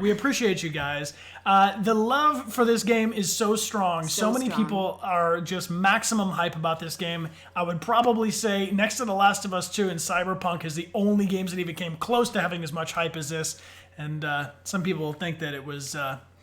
We appreciate you guys. The love for this game is so strong. So many people are just maximum hype about this game. I would probably say next to The Last of Us 2 and Cyberpunk is the only games that even came close to having as much hype as this. And some people think that it was...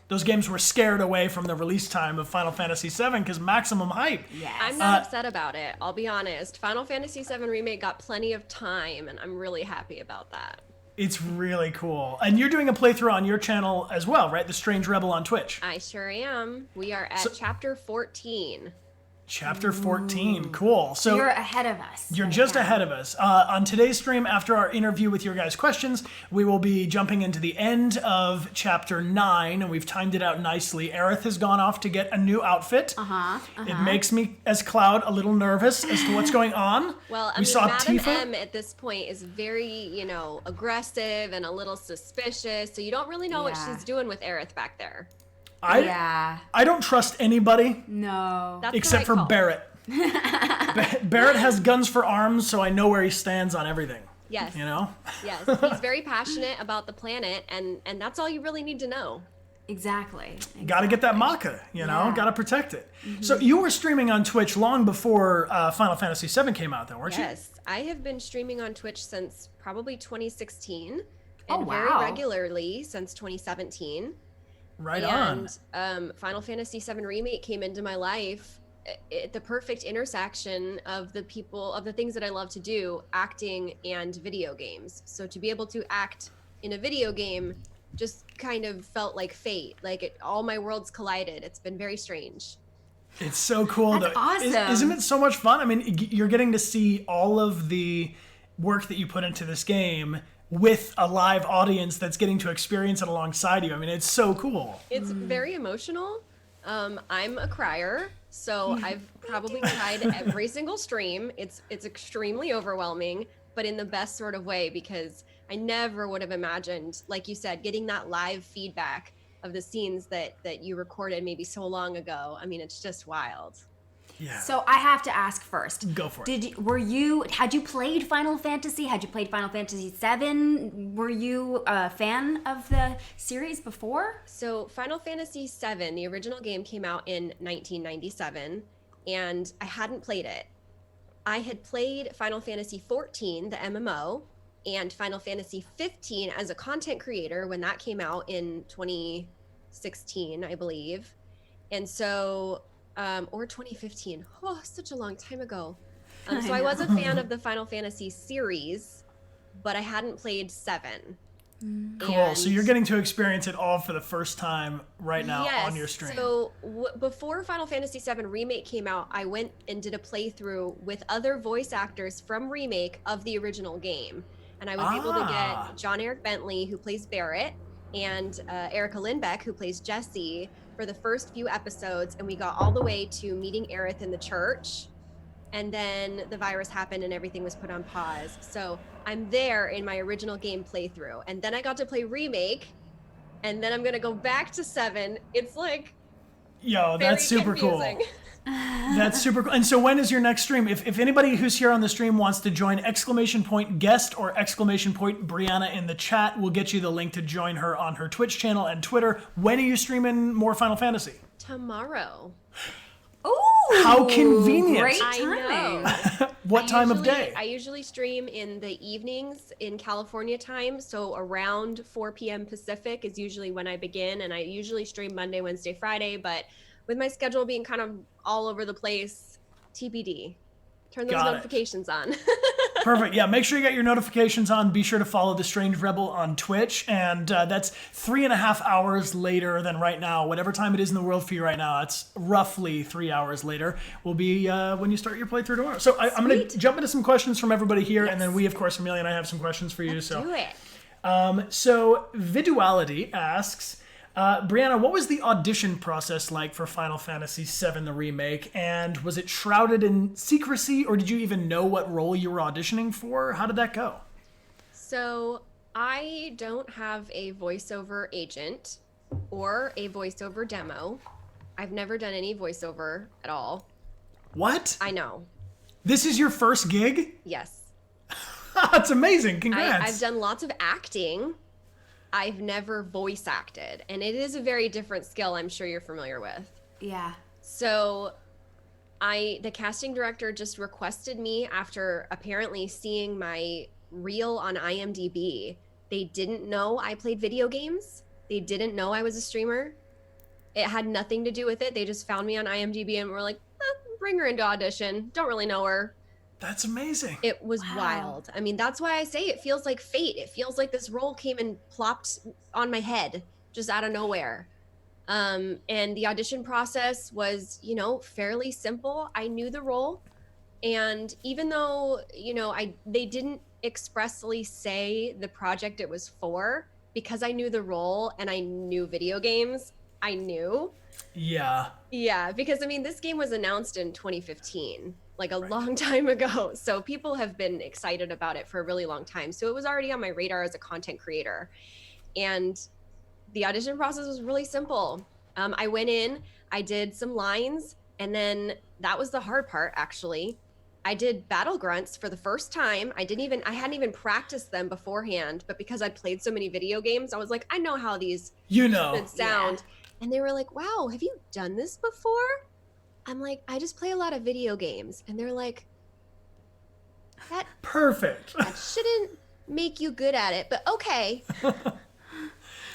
those games were scared away from the release time of Final Fantasy VII because maximum hype. Yes. I'm not upset about it, I'll be honest. Final Fantasy VII Remake got plenty of time, and I'm really happy about that. It's really cool. And you're doing a playthrough on your channel as well, right? The Strange Rebel on Twitch. I sure am. We are at Chapter 14. Chapter 14. Cool. So you're ahead of us. You're just ahead of us. On today's stream, after our interview with your guys' questions, we will be jumping into the end of Chapter 9, and we've timed it out nicely. Aerith has gone off to get a new outfit. It makes me, as Cloud, a little nervous as to what's going on. Well, Madam M at this point is very, aggressive and a little suspicious, so you don't really know what she's doing with Aerith back there. I don't trust anybody. No. Except for Barrett. Barrett has guns for arms, so I know where he stands on everything. Yes. Yes. He's very passionate about the planet, and that's all you really need to know. Exactly. Got to get that maca, got to protect it. So you were streaming on Twitch long before Final Fantasy VII came out, though, weren't you? Yes. I have been streaming on Twitch since probably 2016, and very regularly since 2017. Right on. And Final Fantasy VII Remake came into my life at the perfect intersection of the things that I love to do, acting and video games. So to be able to act in a video game just kind of felt like fate. Like all my worlds collided. It's been very strange. It's so cool. That's awesome. Isn't it so much fun? I mean, you're getting to see all of the work that you put into this game with a live audience that's getting to experience it alongside you. I mean, it's so cool. It's very emotional. I'm a crier, so I've probably cried every single stream. It's extremely overwhelming, but in the best sort of way, because I never would have imagined, like you said, getting that live feedback of the scenes that you recorded maybe so long ago. I mean, it's just wild. Yeah. So I have to ask first. Go for it. Had you played Final Fantasy? Had you played Final Fantasy VII? Were you a fan of the series before? So Final Fantasy VII, the original game, came out in 1997, and I hadn't played it. I had played Final Fantasy XIV, the MMO, and Final Fantasy 15 as a content creator when that came out in 2016, I believe. And so... or 2015. Oh, such a long time ago. So I was a fan of the Final Fantasy series, but I hadn't played 7. Cool. So you're getting to experience it all for the first time right now on your stream. So before Final Fantasy VII Remake came out, I went and did a playthrough with other voice actors from Remake of the original game. And I was able to get John Eric Bentley, who plays Barrett, and Erica Lindbeck, who plays Jessie, for the first few episodes, and we got all the way to meeting Aerith in the church, and then the virus happened and everything was put on pause. So I'm there in my original game playthrough, and then I got to play Remake, and then I'm gonna go back to 7. It's like, that's super confusing. Cool. That's super cool. And so when is your next stream? If anybody who's here on the stream wants to join !guest or Brianna in the chat, we'll get you the link to join her on her Twitch channel and Twitter. When are you streaming more Final Fantasy? Tomorrow. Oh, how convenient. Great timing. What time of day? I usually stream in the evenings in California time, so around 4 p.m. Pacific is usually when I begin, and I usually stream Monday, Wednesday, Friday, but with my schedule being kind of all over the place, TBD. Turn those notifications on. Perfect. Yeah, make sure you get your notifications on. Be sure to follow The Strange Rebel on Twitch. And that's 3.5 hours later than right now. Whatever time it is in the world for you right now, it's roughly 3 hours later. Will be when you start your playthrough tomorrow. So I'm going to jump into some questions from everybody here. Yes. And then we, of course, Amelia and I have some questions for you. Let's do it. So Viduality asks... Brianna, what was the audition process like for Final Fantasy VII, the remake? And was it shrouded in secrecy, or did you even know what role you were auditioning for? How did that go? So I don't have a voiceover agent or a voiceover demo. I've never done any voiceover at all. What? I know. This is your first gig? Yes. That's amazing. Congrats. I've done lots of acting. I've never voice acted, and it is a very different skill I'm sure you're familiar with. Yeah. So the casting director just requested me after apparently seeing my reel on IMDb. They didn't know I played video games. They didn't know I was a streamer. It had nothing to do with it. They just found me on IMDb and were like, bring her into audition. Don't really know her. That's amazing. It was wild. I mean, that's why I say it feels like fate. It feels like this role came and plopped on my head just out of nowhere. And the audition process was, you know, fairly simple. I knew the role. And even though, you know, they didn't expressly say the project it was for, because I knew the role and I knew video games, I knew. Yeah. Yeah, because I mean, this game was announced in 2015, like a long time ago. So people have been excited about it for a really long time. So it was already on my radar as a content creator. And the audition process was really simple. I went in, I did some lines, and then that was the hard part, actually. I did battle grunts for the first time. I hadn't even practiced them beforehand, but because I'd played so many video games, I was like, I know how these should sound. Yeah. And they were like, wow, have you done this before? I'm like, I just play a lot of video games. And they're like, perfect. That shouldn't make you good at it, but okay.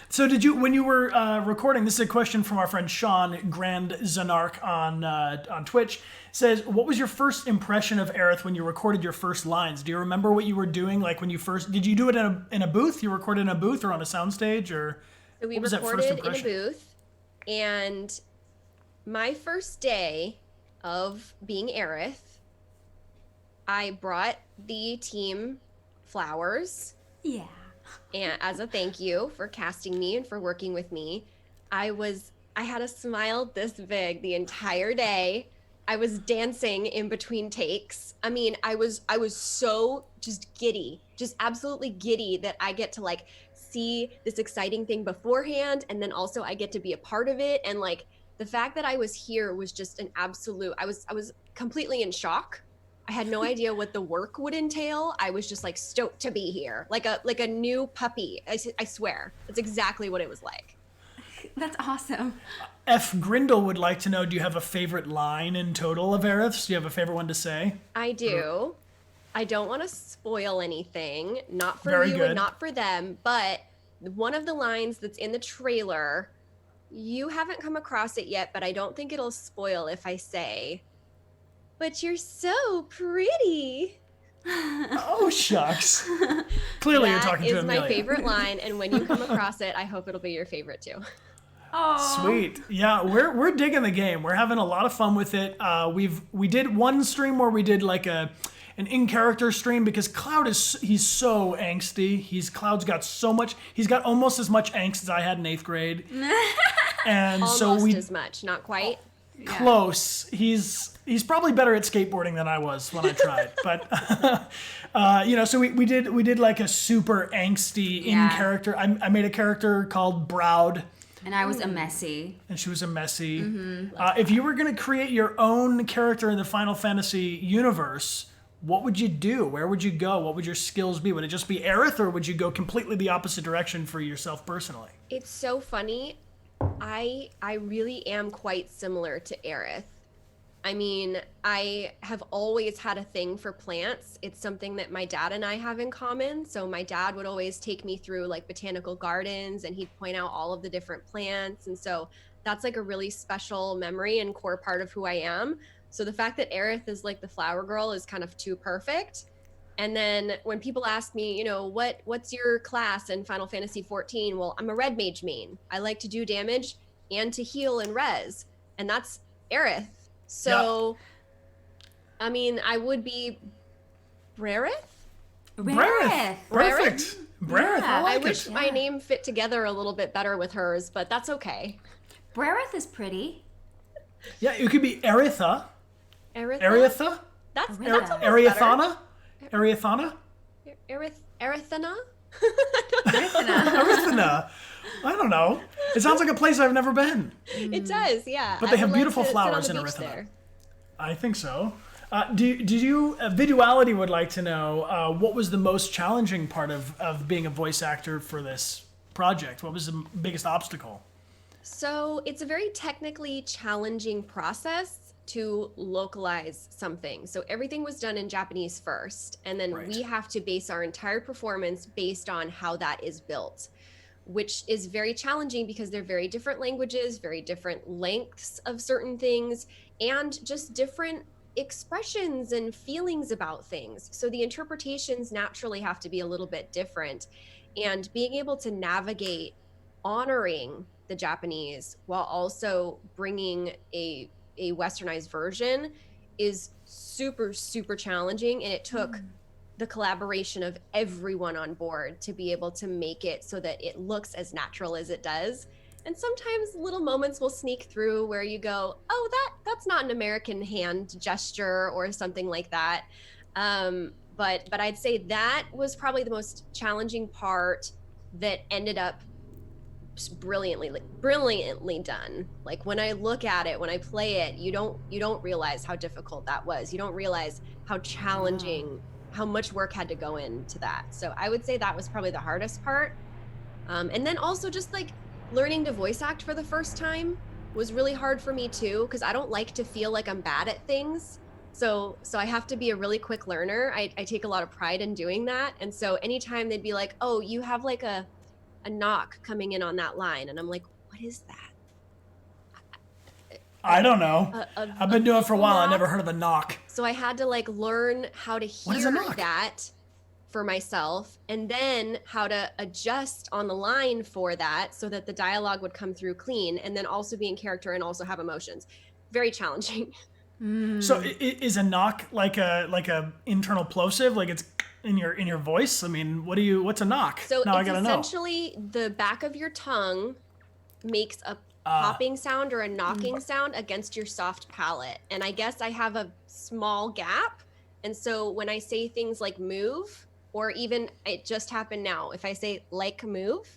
So when you were recording, this is a question from our friend Sean Grand Zanark on Twitch, says, what was your first impression of Aerith when you recorded your first lines? Do you remember what you were doing? Like when you did you do it in a booth? You recorded in a booth or on a soundstage, or so we what was that first recorded impression? In a booth. And my first day of being Aerith, I brought the team flowers. Yeah. And as a thank you for casting me and for working with me. I had a smile this big the entire day. I was dancing in between takes. I mean, I was so just giddy, just absolutely giddy that I get to like see this exciting thing beforehand, and then also I get to be a part of it. And like the fact that I was here was just an absolute, I was completely in shock. I had no idea what the work would entail. I was just like stoked to be here, like a new puppy. I swear, that's exactly what it was like. That's awesome. F. Grindle would like to know, do you have a favorite line in total of Aerith's? Do you have a favorite one to say? I do. I don't want to spoil anything, not for Very you good. and not for them, but one of the lines that's in the trailer, you haven't come across it yet, but I don't think it'll spoil if I say, but you're so pretty. Oh, shucks. Clearly you're talking to Amelia. That is my favorite line, and when you come across it, I hope it'll be your favorite too. Oh, sweet. Yeah, we're digging the game. We're having a lot of fun with it. We did one stream where we did like an in-character stream because Cloud he's so angsty. Cloud's got so much. He's got almost as much angst as I had in 8th grade. And almost as much, not quite. Close. He's probably better at skateboarding than I was when I tried. But so we did like a super angsty in character. I made a character called Browd. And I was a messy. And she was a messy. Mm-hmm. If you were going to create your own character in the Final Fantasy universe, what would you do? Where would you go? What would your skills be? Would it just be Aerith, or would you go completely the opposite direction for yourself personally? It's so funny. I really am quite similar to Aerith. I mean, I have always had a thing for plants. It's something that my dad and I have in common. So my dad would always take me through like botanical gardens, and he'd point out all of the different plants. And so that's like a really special memory and core part of who I am. So the fact that Aerith is like the flower girl is kind of too perfect. And then when people ask me, what's your class in Final Fantasy 14? Well, I'm a red mage main. I like to do damage and to heal and res. And that's Aerith. So, yeah. I mean, I would be Brareth? Brareth. Perfect. Brareth. Yeah. I wish my name fit together a little bit better with hers, but that's okay. Brareth is pretty. Yeah, it could be Aeritha. Aeritha? That's Ariathana? Ariathana? Aerithana? Arithana. I don't know. It sounds like a place I've never been. It does, yeah. But they have beautiful flowers in Arithana. I think so. Did you, Viduality would like to know, what was the most challenging part of being a voice actor for this project? What was the biggest obstacle? So it's a very technically challenging process to localize something. So everything was done in Japanese first, and then Right. we have to base our entire performance based on how that is built, which is very challenging because they're very different languages, very different lengths of certain things, and just different expressions and feelings about things. So the interpretations naturally have to be a little bit different. And being able to navigate honoring the Japanese while also bringing a westernized version is super, super challenging. And it took the collaboration of everyone on board to be able to make it so that it looks as natural as it does. And sometimes little moments will sneak through where you go, oh, that's not an American hand gesture or something like that. But I'd say that was probably the most challenging part that ended up brilliantly done. Like when I look at it, when I play it, you don't realize how difficult that was. You don't realize how challenging, how much work had to go into that. So I would say that was probably the hardest part. And then also just like learning to voice act for the first time was really hard for me too, because I don't like to feel like I'm bad at things. So I have to be a really quick learner. I take a lot of pride in doing that. And so anytime they'd be like, oh, you have like a knock coming in on that line, and I'm like, what is that? I don't know. I've been doing it for a while. I never heard of a knock. So I had to like learn how to hear that for myself, and then how to adjust on the line for that so that the dialogue would come through clean, and then also be in character and also have emotions. Very challenging. So is a knock like a internal plosive? Like it's in your voice? I mean, what's a knock? So now it's I gotta essentially the back of your tongue makes a popping sound or a knocking sound against your soft palate. And I guess I have a small gap. And so when I say things like move, or even it just happened now, if I say like move,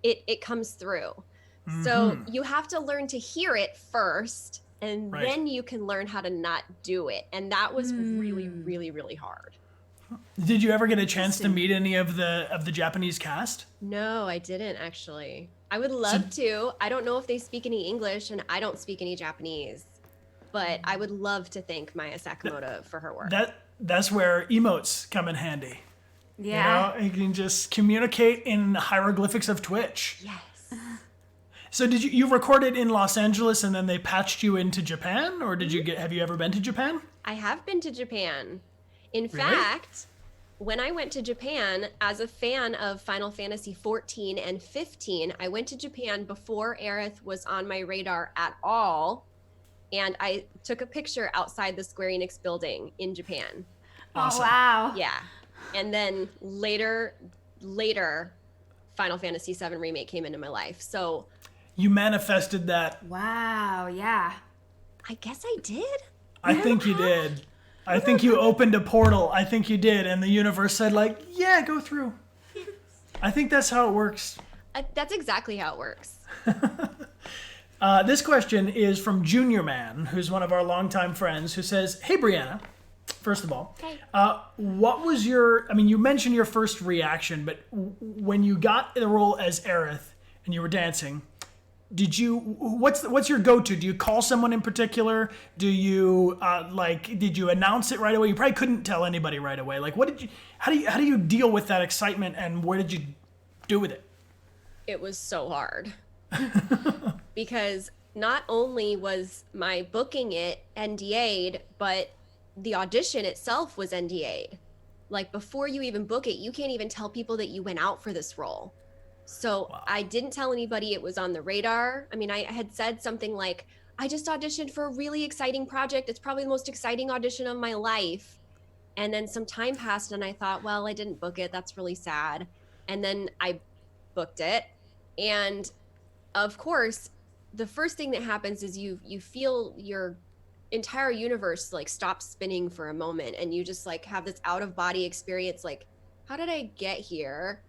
it comes through. So you have to learn to hear it first, and then you can learn how to not do it. And that was really, really, really hard. Did you ever get a chance to meet any of the Japanese cast? No, I didn't actually. I would love to. I don't know if they speak any English, and I don't speak any Japanese, but I would love to thank Maya Sakamoto for her work. That's where emotes come in handy. Yeah. You can just communicate in hieroglyphics of Twitch. Yes. So did you recorded in Los Angeles and then they patched you into Japan, or have you ever been to Japan? I have been to Japan. In fact, when I went to Japan as a fan of Final Fantasy 14 and 15, I went to Japan before Aerith was on my radar at all. And I took a picture outside the Square Enix building in Japan. Awesome. Oh, wow. Yeah. And then later, Final Fantasy 7 Remake came into my life. So you manifested that. Wow, yeah. I guess I did. I think you did. I think you opened a portal. I think you did. And the universe said, like, yeah, go through. I think that's how it works. That's exactly how it works. This question is from Junior Man, who's one of our longtime friends, who says, hey, Brianna, first of all, what was you mentioned your first reaction, but when you got the role as Aerith and you were dancing, what's your go-to? Do you call someone in particular? Do you did you announce it right away? You probably couldn't tell anybody right away. Like, how do you deal with that excitement, and what did you do with it? It was so hard because not only was my booking it NDA'd, but the audition itself was NDA'd. Like, before you even book it, you can't even tell people that you went out for this role. So wow. I didn't tell anybody it was on the radar. I mean, I had said something like, I just auditioned for a really exciting project. It's probably the most exciting audition of my life. And then some time passed and I thought, well, I didn't book it. That's really sad. And then I booked it. And of course, the first thing that happens is you feel your entire universe like stop spinning for a moment, and you just like have this out of body experience. Like, how did I get here?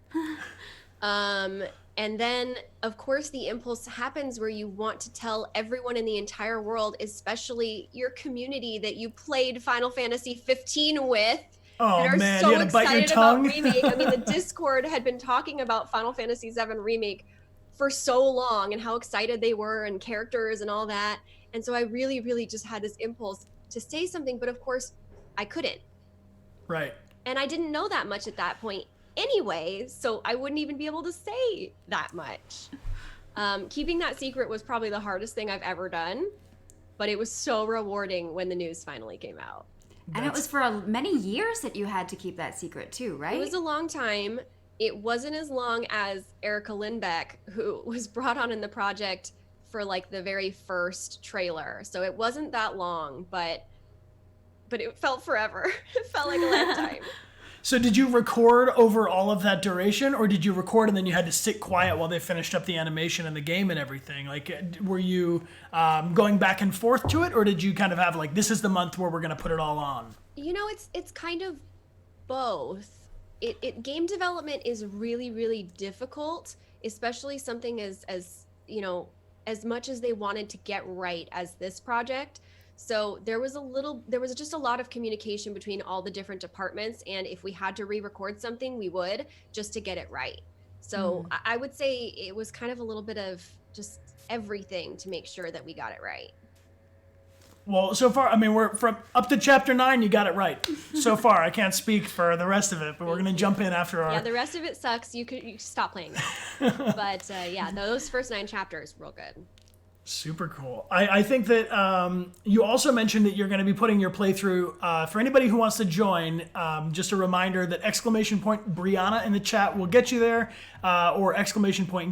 And then of course the impulse happens where you want to tell everyone in the entire world, especially your community that you played Final Fantasy 15 with. Oh and are man, so you had to bite your excited about tongue. Remake. I mean, the Discord had been talking about Final Fantasy VII Remake for so long and how excited they were and characters and all that. And so I really, really just had this impulse to say something, but of course I couldn't. Right. And I didn't know that much at that point anyway, so I wouldn't even be able to say that much. Keeping that secret was probably the hardest thing I've ever done, but it was so rewarding when the news finally came out. And it was for many years that you had to keep that secret too, right? It was a long time. It wasn't as long as Erica Lindbeck, who was brought on in the project for like the very first trailer. So it wasn't that long, but it felt forever. It felt like a lifetime. So did you record over all of that duration, or did you record and then you had to sit quiet while they finished up the animation and the game and everything? Like, were you going back and forth to it, or did you kind of have like, this is the month where we're going to put it all on? You know, it's kind of both. Game development is really, really difficult, especially something as you know, as much as they wanted to get right as this project. So there was just a lot of communication between all the different departments, and if we had to re-record something, we would, just to get it right. So I would say it was kind of a little bit of just everything to make sure that we got it right. Well, so far, I mean, we're from up to chapter 9, you got it right. So far, I can't speak for the rest of it, but we're going to jump in after our... Yeah, the rest of it sucks. You stop playing now. But yeah, those first 9 chapters, real good. Super cool. I think that you also mentioned that you're going to be putting your playthrough for anybody who wants to join. Just a reminder that !Brianna in the chat will get you there, or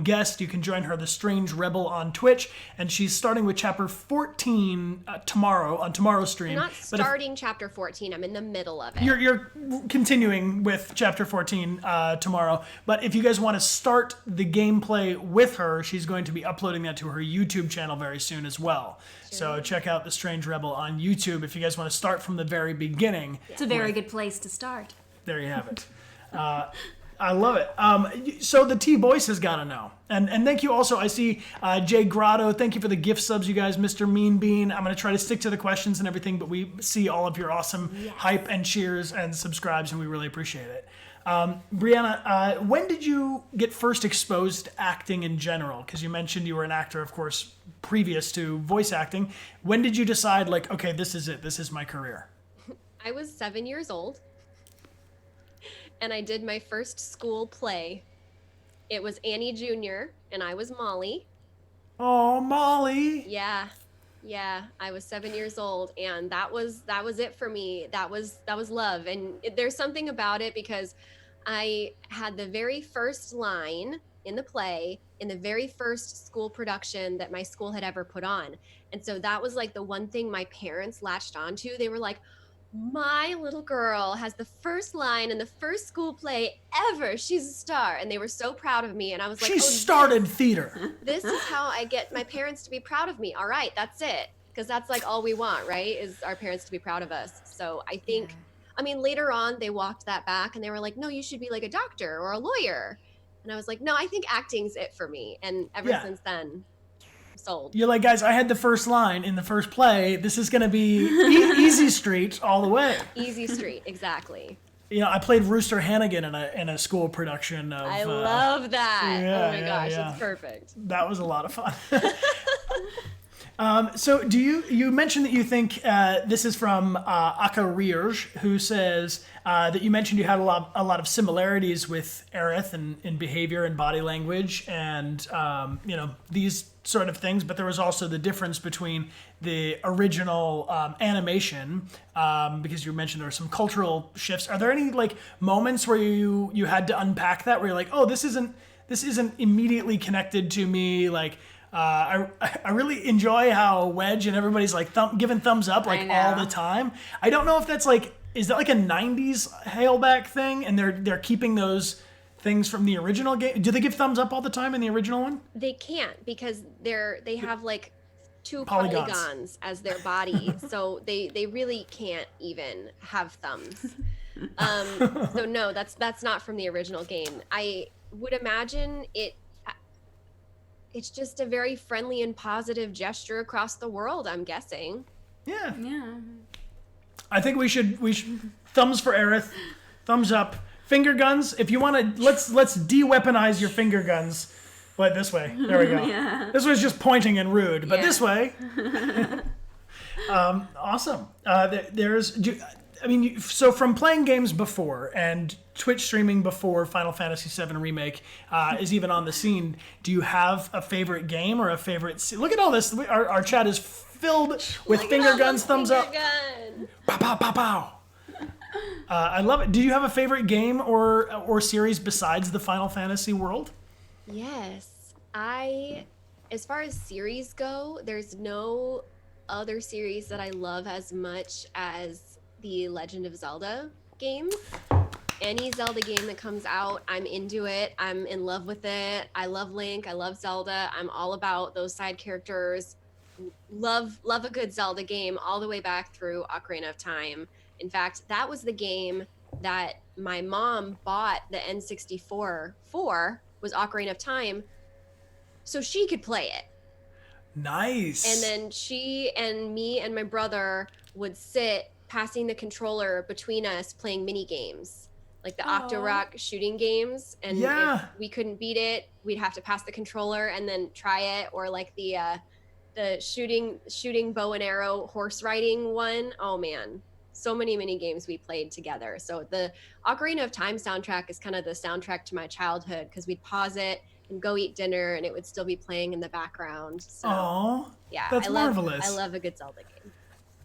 !guest. You can join her, the Strange Rebel, on Twitch, and she's starting with chapter 14 tomorrow on tomorrow's stream. I'm not starting chapter 14. I'm in the middle of it. You're continuing with chapter 14 tomorrow, but if you guys want to start the gameplay with her, she's going to be uploading that to her YouTube channel very soon as well. Sure. So check out the Strange Rebel on YouTube if you guys want to start from the very beginning. It's a very good place to start. There you have it. I love it. So the T-Boys has got to know. And thank you also. I see Jay Grotto. Thank you for the gift subs, you guys. Mr. Mean Bean. I'm going to try to stick to the questions and everything, but we see all of your awesome hype and cheers and subscribes, and we really appreciate it. Brianna, when did you get first exposed to acting in general? Because you mentioned you were an actor, of course, previous to voice acting. When did you decide, like, okay, this is it. This is my career? I was 7 years old, and I did my first school play. It was Annie Jr., and I was Molly. Oh, Molly. Yeah, I was 7 years old, and that was it for me. That was love, and there's something about it because I had the very first line in the play in the very first school production that my school had ever put on, and so that was like the one thing my parents latched onto. They were like, my little girl has the first line in the first school play ever. She's a star. And they were so proud of me. And I was like, she started theater. This is how I get my parents to be proud of me. All right, that's it. Because that's like all we want, right? Is our parents to be proud of us. So I think, I mean, later on they walked that back and they were like, no, you should be like a doctor or a lawyer. And I was like, no, I think acting's it for me. And ever since then, sold. You're like, guys, I had the first line in the first play. This is going to be easy street all the way. Easy street, exactly. You know, I played Rooster Hannigan in a school production of... I love that. Yeah, oh my gosh, it's perfect. That was a lot of fun. So you mentioned that you think this is from Aka Rierge, who says that you mentioned you had a lot of similarities with Aerith in behavior and body language and you know, these sort of things, but there was also the difference between the original animation because you mentioned there were some cultural shifts. Are there any like moments where you had to unpack that, where you're like, oh, this isn't immediately connected to me, like I really enjoy how Wedge and everybody's like giving thumbs up like all the time. I don't know if that's like, is that like a 90s hailback thing and they're keeping those things from the original game? Do they give thumbs up all the time in the original one? They can't because they have like 2 polygons as their body, so they really can't even have thumbs. So no, that's not from the original game. I would imagine it's just a very friendly and positive gesture across the world, I'm guessing. Yeah. I think we should Thumbs for Aerith. Thumbs up. Finger guns. If you want to, let's de-weaponize your finger guns. But this way. There we go. Yeah. This was just pointing and rude, but this way. Awesome. So from playing games before and Twitch streaming before Final Fantasy VII Remake is even on the scene, do you have a favorite game or a favorite... Look at all this. Our chat is filled with finger guns, thumbs up. Pow, pow, pow, pow. I love it. Do you have a favorite game or series besides the Final Fantasy world? Yes. As far as series go, there's no other series that I love as much as the Legend of Zelda games. Any Zelda game that comes out, I'm into it. I'm in love with it. I love Link. I love Zelda. I'm all about those side characters. Love a good Zelda game all the way back through Ocarina of Time. In fact, that was the game that my mom bought the N64 for, was Ocarina of Time, so she could play it. Nice. And then she and me and my brother would sit passing the controller between us playing mini games, like the Octorok shooting games. And if we couldn't beat it, we'd have to pass the controller and then try it. Or like the shooting bow and arrow horse riding one. Oh man, so many mini games we played together. So the Ocarina of Time soundtrack is kind of the soundtrack to my childhood, because we'd pause it and go eat dinner and it would still be playing in the background. So yeah, that's marvelous. I love a good Zelda game.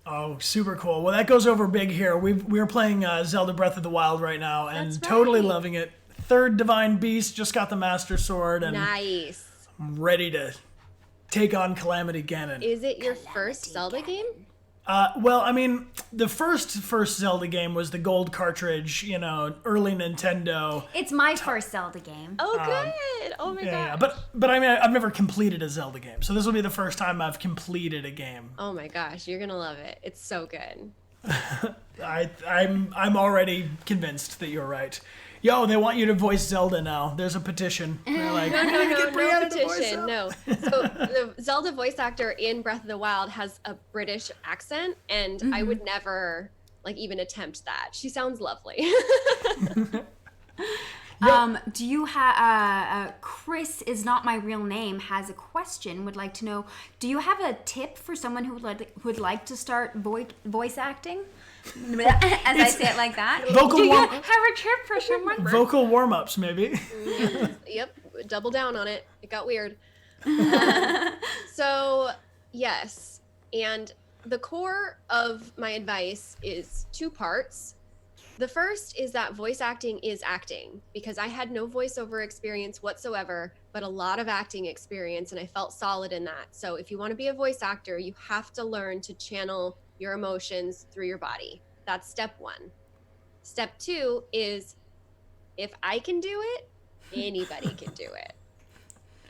Oh, super cool. Well, that goes over big here. We're playing Zelda Breath of the Wild right now and totally loving it. Third Divine Beast, just got the Master Sword and nice. I'm ready to take on Calamity Ganon. Is it your first Zelda game? Well, I mean, the first Zelda game was the gold cartridge, early Nintendo. It's my first Zelda game. Oh, good. Oh my god. Yeah, but I mean, I've never completed a Zelda game, so this will be the first time I've completed a game. Oh my gosh, you're gonna love it. It's so good. I'm already convinced that you're right. Yo, they want you to voice Zelda now. There's a petition. They're like, no petition. No. So the Zelda voice actor in Breath of the Wild has a British accent, and I would never even attempt that. She sounds lovely. Do you have Chris is not my real name has a question, would like to know, do you have a tip for someone who would like to start voice acting? As I say it like that. Do you have a tip for someone? Vocal warm-ups, maybe. Yep. Double down on it. It got weird. So, yes. And the core of my advice is two parts. The first is that voice acting is acting, because I had no voiceover experience whatsoever, but a lot of acting experience, and I felt solid in that. So if you want to be a voice actor, you have to learn to channel your emotions through your body. That's step one. Step two is, if I can do it, anybody can do it.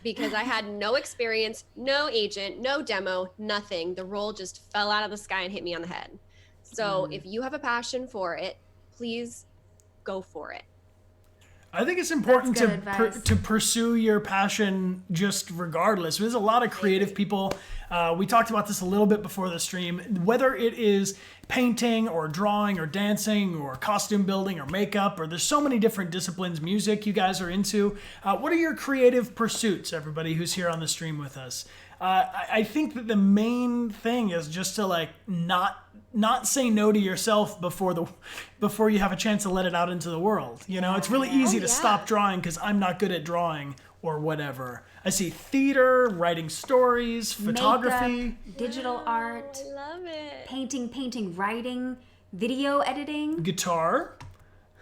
Because I had no experience, no agent, no demo, nothing. The role just fell out of the sky and hit me on the head. So if you have a passion for it, please go for it. I think it's important to pursue your passion just regardless. There's a lot of creative people. We talked about this a little bit before the stream. Whether it is painting or drawing or dancing or costume building or makeup, or there's so many different disciplines, music you guys are into. What are your creative pursuits, everybody who's here on the stream with us? I think that the main thing is just to not say no to yourself before you have a chance to let it out into the world. It's really easy to stop drawing because I'm not good at drawing or whatever. I see theater, writing stories, photography, makeup, digital art, I love it. Painting, writing, video editing, guitar.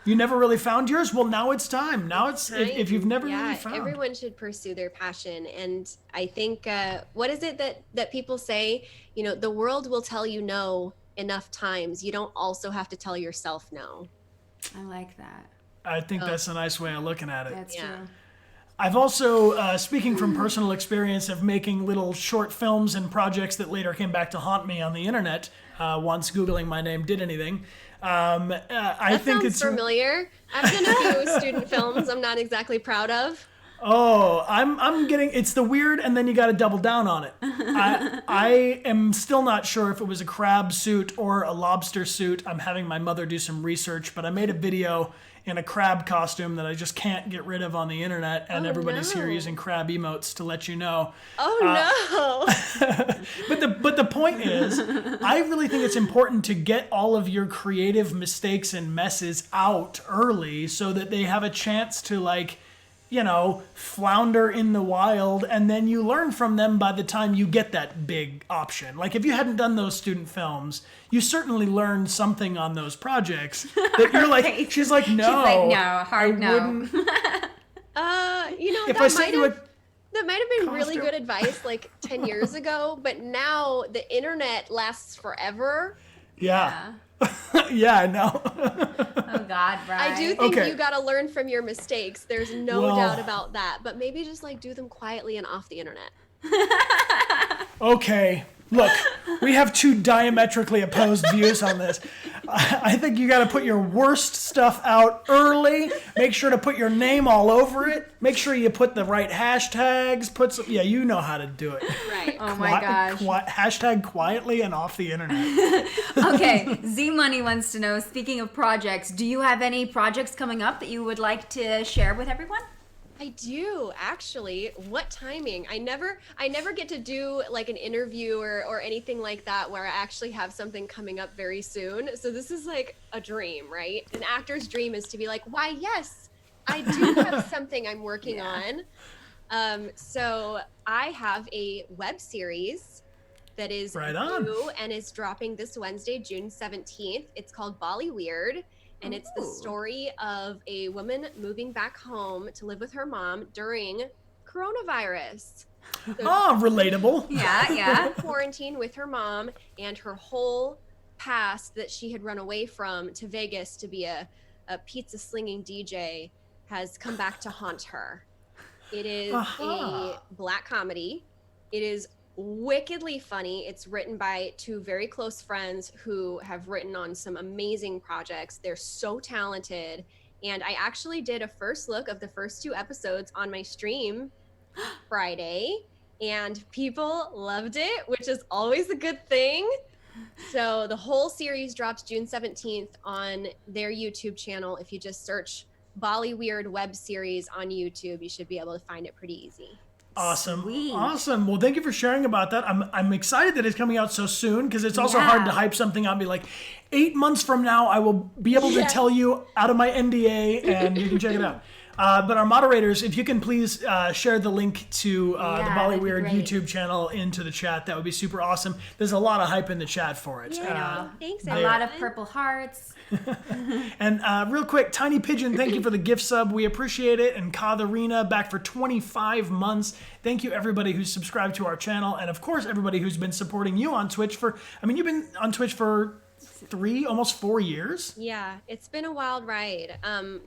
You never really found yours? Well, now it's time. Now it's if you've never really found. Everyone should pursue their passion. And I think, what is it that people say? The world will tell you no enough times. You don't also have to tell yourself no. I like that. I think that's a nice way of looking at it. That's true. I've also, speaking from personal experience of making little short films and projects that later came back to haunt me on the internet, once Googling my name did anything. I think sounds familiar. I've done a few student films I'm not exactly proud of. Oh, I'm getting, it's the weird, and then you got to double down on it. I am still not sure if it was a crab suit or a lobster suit. I'm having my mother do some research, but I made a video in a crab costume that I just can't get rid of on the internet, and everybody's here using crab emotes to let you know. Oh no! But the point is, I really think it's important to get all of your creative mistakes and messes out early so that they have a chance to, like, you know, flounder in the wild, and then you learn from them by the time you get that big option. Like, if you hadn't done those student films, you certainly learned something on those projects that you're like, she's like, no. She's like, no, hard no. You know, If I sent you a that might have been really costume. good advice like 10 years ago, but now the internet lasts forever. Yeah. Yeah, I know. Oh God, Brian. I do think Okay. you got to learn from your mistakes. There's no Well- doubt about that. But maybe just like do them quietly and off the internet. Okay, look, we have two diametrically opposed views on this. I think you got to put your worst stuff out early. Make sure to put your name all over it. Make sure you put the right hashtags. Put some, yeah, you know how to do it. Right. Oh my gosh. Hashtag quietly and off the internet. Okay, Z Money wants to know, speaking of projects, do you have any projects coming up that you would like to share with everyone? I do, actually. What timing? I never get to do like an interview or anything like that where I actually have something coming up very soon. So this is like a dream, right? An actor's dream is to be like, why, yes, I do have something I'm working on. So I have a web series that is Right on. new and is dropping this Wednesday, June 17th. It's called Bolly Weird. And it's the Ooh. story of a woman moving back home to live with her mom during coronavirus. So Oh, relatable. Yeah. quarantine with her mom, and her whole past that she had run away from to Vegas to be a pizza slinging DJ has come back to haunt her. It is a black comedy. It is wickedly funny. It's written by two very close friends who have written on some amazing projects. They're so talented. And I actually did a first look of the first 2 episodes on my stream Friday, and people loved it, which is always a good thing. So the whole series drops June 17th on their YouTube channel. If you just search Bolly Weird web series on YouTube, you should be able to find it pretty easy. Awesome. Sweet. Awesome. Well, thank you for sharing about that. I'm excited that it's coming out so soon, because it's also hard to hype something out and be like, 8 months from now, I will be able to tell you out of my NDA and you can check it out. But our moderators, if you can please share the link to the Bolly that'd be Weird great. YouTube channel into the chat, that would be super awesome. There's a lot of hype in the chat for it. Yeah. Thanks, A lot of purple hearts. And real quick, Tiny Pigeon, thank you for the gift sub. We appreciate it. And Katharina, back for 25 months. Thank you, everybody who's subscribed to our channel. And, of course, everybody who's been supporting you on Twitch for... I mean, you've been on Twitch for 3, almost 4 years. Yeah, it's been a wild ride.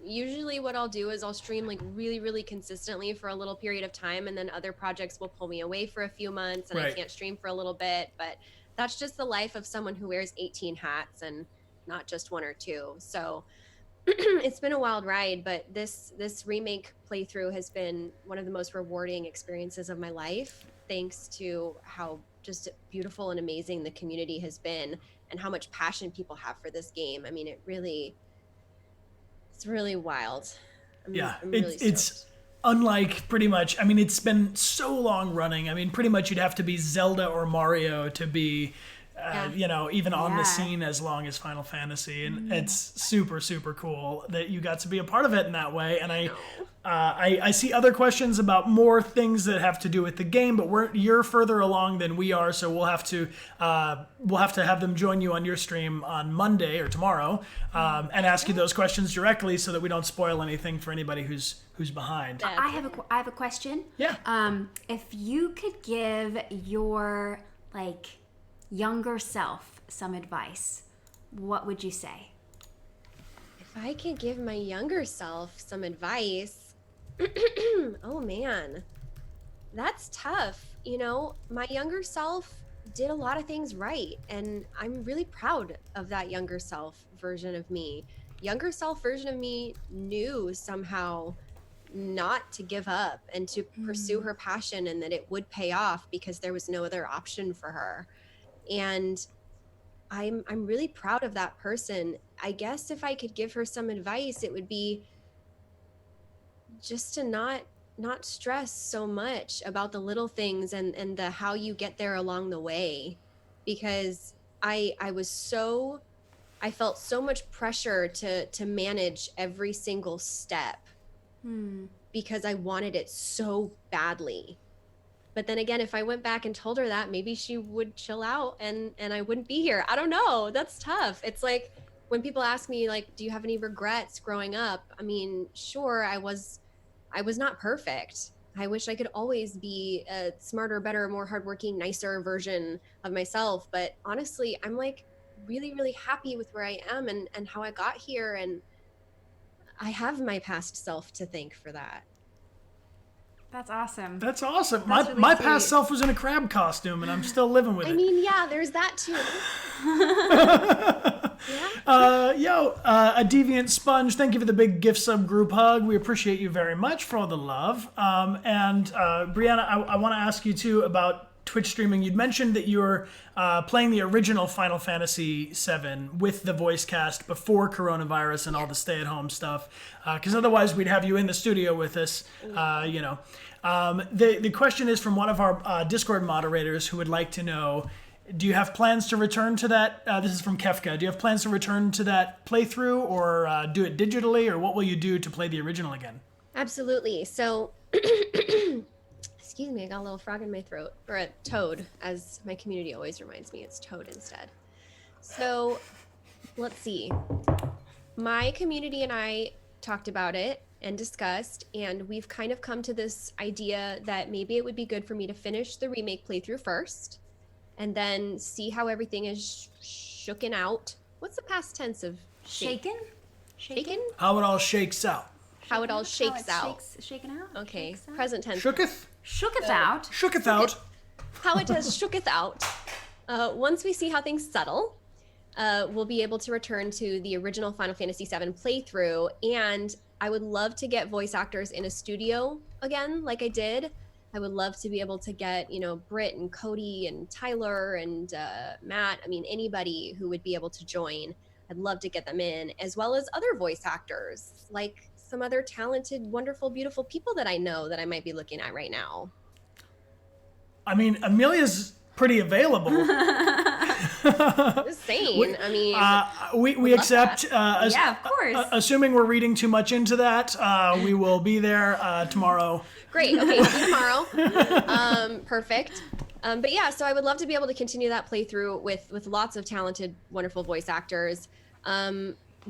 Usually what I'll do is I'll stream like really, really consistently for a little period of time, and then other projects will pull me away for a few months and I can't stream for a little bit. But that's just the life of someone who wears 18 hats and not just 1 or 2. So it's been a wild ride, but this remake playthrough has been one of the most rewarding experiences of my life, thanks to how just beautiful and amazing the community has been and how much passion people have for this game. I mean, it's really wild. I'm really it's unlike pretty much, I mean, it's been so long running. I mean, pretty much you'd have to be Zelda or Mario to be you know, even on the scene as long as Final Fantasy, and it's super, super cool that you got to be a part of it in that way. And I see other questions about more things that have to do with the game, but you're further along than we are, so we'll have to have them join you on your stream on Monday or tomorrow, and ask you those questions directly so that we don't spoil anything for anybody who's behind. I have a question. Yeah. If you could give your younger self some advice, what would you say? If I could give my younger self some advice, oh man, that's tough. You know, my younger self did a lot of things right, and I'm really proud of that younger self version of me. Younger self version of me knew somehow not to give up and to pursue her passion, and that it would pay off because there was no other option for her. And I'm really proud of that person. I guess if I could give her some advice, it would be just to not stress so much about the little things and the how you get there along the way, because I felt so much pressure to manage every single step because I wanted it so badly. But then again, if I went back and told her that, maybe she would chill out and I wouldn't be here. I don't know. That's tough. It's like when people ask me, like, do you have any regrets growing up? I mean, sure, I was not perfect. I wish I could always be a smarter, better, more hardworking, nicer version of myself. But honestly, I'm like really, really happy with where I am and how I got here. And I have my past self to thank for that. That's awesome. That's awesome. That's really my sweet. past self was in a crab costume, and I'm still living with it. I mean, yeah, there's that too. A Deviant Sponge, thank you for the big gift sub group hug. We appreciate you very much for all the love. And Brianna, I want to ask you too about Twitch streaming. You'd mentioned that you were playing the original Final Fantasy VII with the voice cast before coronavirus and all the stay-at-home stuff, because otherwise we'd have you in the studio with us, The question is from one of our Discord moderators who would like to know, do you have plans to return to that? This is from Kefka. Do you have plans to return to that playthrough or do it digitally, or what will you do to play the original again? Absolutely. So, excuse me, I got a little frog in my throat, or a toad, as my community always reminds me. It's toad instead. So, let's see. My community and I talked about it and discussed, and we've kind of come to this idea that maybe it would be good for me to finish the remake playthrough first, and then see how everything is shooken out. What's the past tense of Shaken? shaken? How it all shakes out. How it all shakes out. Shaken out? Okay, Shakes out? present tense. Shooketh? Shooketh out? Shooketh out. How it does shooketh out. Once we see how things settle, we'll be able to return to the original Final Fantasy VII playthrough, and I would love to get voice actors in a studio again, like I did. I would love to be able to get, Britt and Cody and Tyler and Matt. I mean, anybody who would be able to join. I'd love to get them in, as well as other voice actors, like some other talented, wonderful, beautiful people that I know that I might be looking at right now. I mean, Amelia's pretty available. Just saying. I mean, we accept. Yeah, of course. Assuming we're reading too much into that, we will be there tomorrow. Great. Okay, see you tomorrow. Perfect. But yeah, so I would love to be able to continue that playthrough with lots of talented, wonderful voice actors.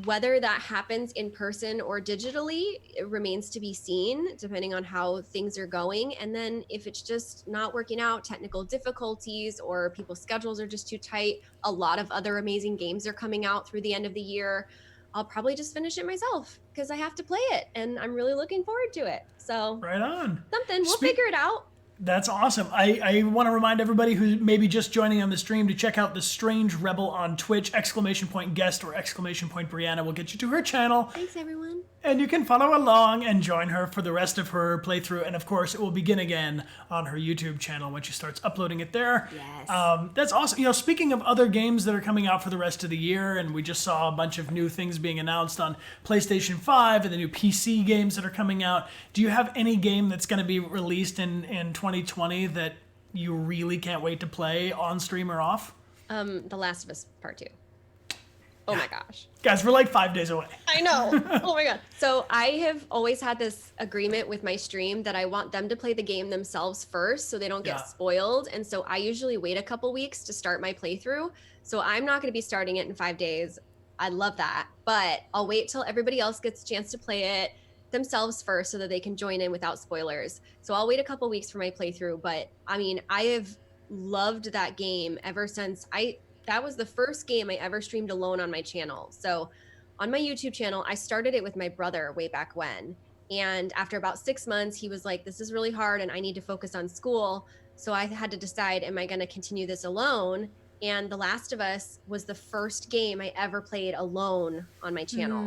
Whether that happens in person or digitally, it remains to be seen, depending on how things are going. And then if it's just not working out, technical difficulties, or people's schedules are just too tight, a lot of other amazing games are coming out through the end of the year, I'll probably just finish it myself because I have to play it and I'm really looking forward to it. So Right on. something, we'll figure it out. That's awesome. I want to remind everybody who may be just joining on the stream to check out The Strange Rebel on Twitch, !guest or !Brianna will get you to her channel. Thanks, everyone. And you can follow along and join her for the rest of her playthrough. And of course, it will begin again on her YouTube channel when she starts uploading it there. Yes. That's awesome. Speaking of other games that are coming out for the rest of the year, and we just saw a bunch of new things being announced on PlayStation 5 and the new PC games that are coming out. Do you have any game that's going to be released in 2020 that you really can't wait to play on stream or off? The Last of Us Part 2. Oh my gosh. Guys, we're like 5 days away. I know. Oh my god. So I have always had this agreement with my stream that I want them to play the game themselves first so they don't get spoiled. And so I usually wait a couple weeks to start my playthrough. So I'm not going to be starting it in 5 days. I love that. But I'll wait till everybody else gets a chance to play it themselves first so that they can join in without spoilers. So I'll wait a couple weeks for my playthrough. But I mean, I have loved that game ever since that was the first game I ever streamed alone on my channel. So on my YouTube channel, I started it with my brother way back when. And after about 6 months, he was like, this is really hard and I need to focus on school. So I had to decide, am I going to continue this alone? And The Last of Us was the first game I ever played alone on my channel.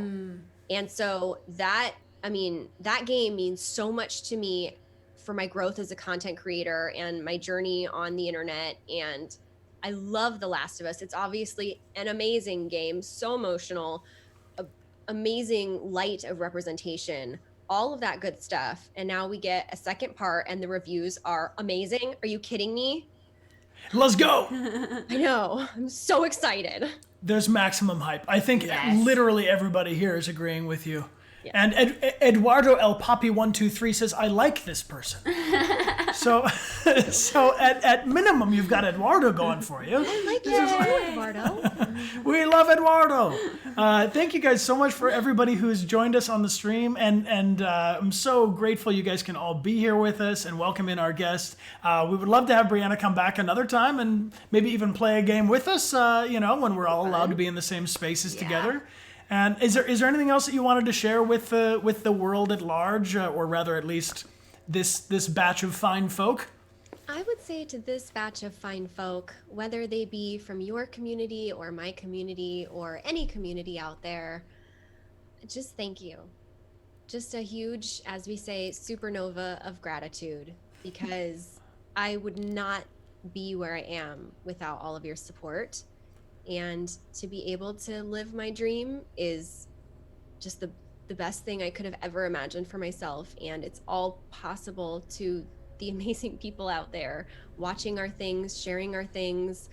And so that I mean, that game means so much to me for my growth as a content creator and my journey on the internet. And I love The Last of Us. It's obviously an amazing game, so emotional, a, amazing light of representation, all of that good stuff. And now we get a second part, and the reviews are amazing. Are you kidding me? Let's go. I know. I'm so excited. There's maximum hype. I think literally everybody here is agreeing with you. Yeah. And Eduardo El Papi 123 says, I like this person. so at minimum, you've got Eduardo going for you. I like you, Eduardo. We love Eduardo. Thank you guys so much for everybody who's joined us on the stream. And I'm so grateful you guys can all be here with us and welcome in our guest. We would love to have Brianna come back another time and maybe even play a game with us, when we're all allowed to be in the same spaces together. And is there anything else that you wanted to share with the world at large, or rather at least this batch of fine folk? I would say to this batch of fine folk, whether they be from your community or my community or any community out there, just thank you. Just a huge, as we say, supernova of gratitude, because I would not be where I am without all of your support. And to be able to live my dream is just the best thing I could have ever imagined for myself. And it's all possible to the amazing people out there watching our things, sharing our things,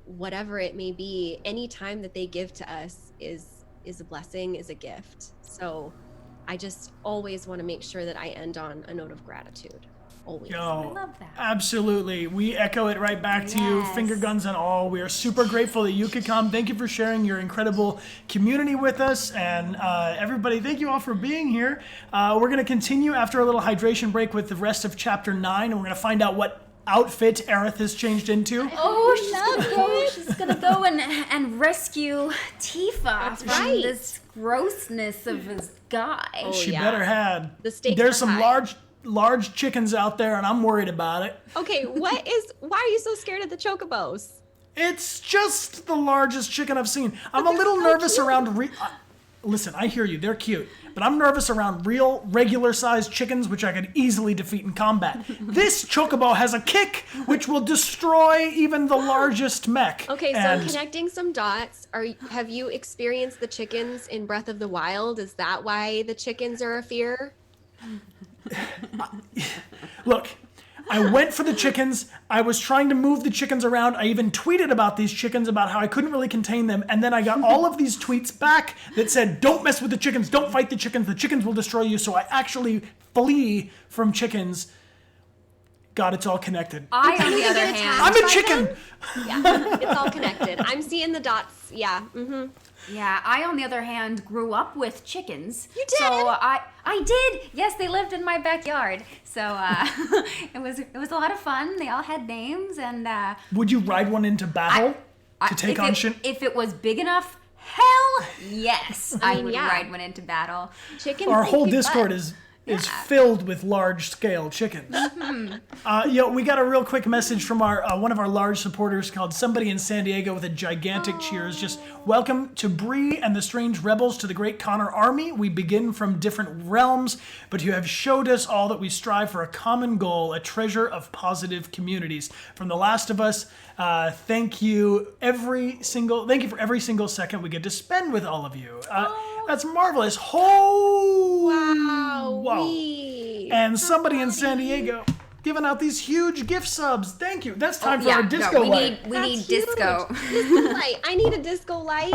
whatever it may be. Any time that they give to us is a blessing, is a gift. So I just always want to make sure that I end on a note of gratitude. Always. I love that. Absolutely. We echo it right back to you, finger guns and all. We are super grateful that you could come. Thank you for sharing your incredible community with us. And everybody, thank you all for being here. We're going to continue after a little hydration break with the rest of Chapter 9, and we're going to find out what outfit Aerith has changed into. She's gonna go and rescue Tifa from this grossness of this guy. She better had. The stakes There's are some high. large chickens out there, and I'm worried about it. Okay, why are you so scared of the chocobos? It's just the largest chicken I've seen. I'm a little nervous around... Listen, I hear you. They're cute. But I'm nervous around real, regular-sized chickens, which I could easily defeat in combat. This chocobo has a kick, which will destroy even the largest mech. Okay, so connecting some dots. Have you experienced the chickens in Breath of the Wild? Is that why the chickens are a fear? Look, I went for the chickens. I was trying to move the chickens around. I even tweeted about these chickens, about how I couldn't really contain them. And then I got all of these tweets back that said, don't mess with the chickens. Don't fight the chickens will destroy you. So I actually flee from chickens. God, it's all connected. I, on the other hand, I'm a chicken. Yeah, it's all connected. I'm seeing the dots. Yeah. Mm-hmm. Yeah, I, on the other hand, grew up with chickens. You did? So I did. Yes, they lived in my backyard. So it was a lot of fun. They all had names, and Would you ride one into battle to take on shit? If it was big enough, hell yes, I would yeah. ride one into battle. Chickens. Our whole kick Discord butt. is filled with large-scale chickens. We got a real quick message from our one of our large supporters called Somebody in San Diego with a gigantic cheers. Just welcome to Bree and the strange rebels to the great Connor army. We begin from different realms, but you have showed us all that we strive for a common goal, a treasure of positive communities. From The Last of Us, thank you for every single second we get to spend with all of you. That's marvelous. Wow. And Somebody in San Diego giving out these huge gift subs. Thank you. That's time for our disco light. We need disco. Disco light. I need a disco light.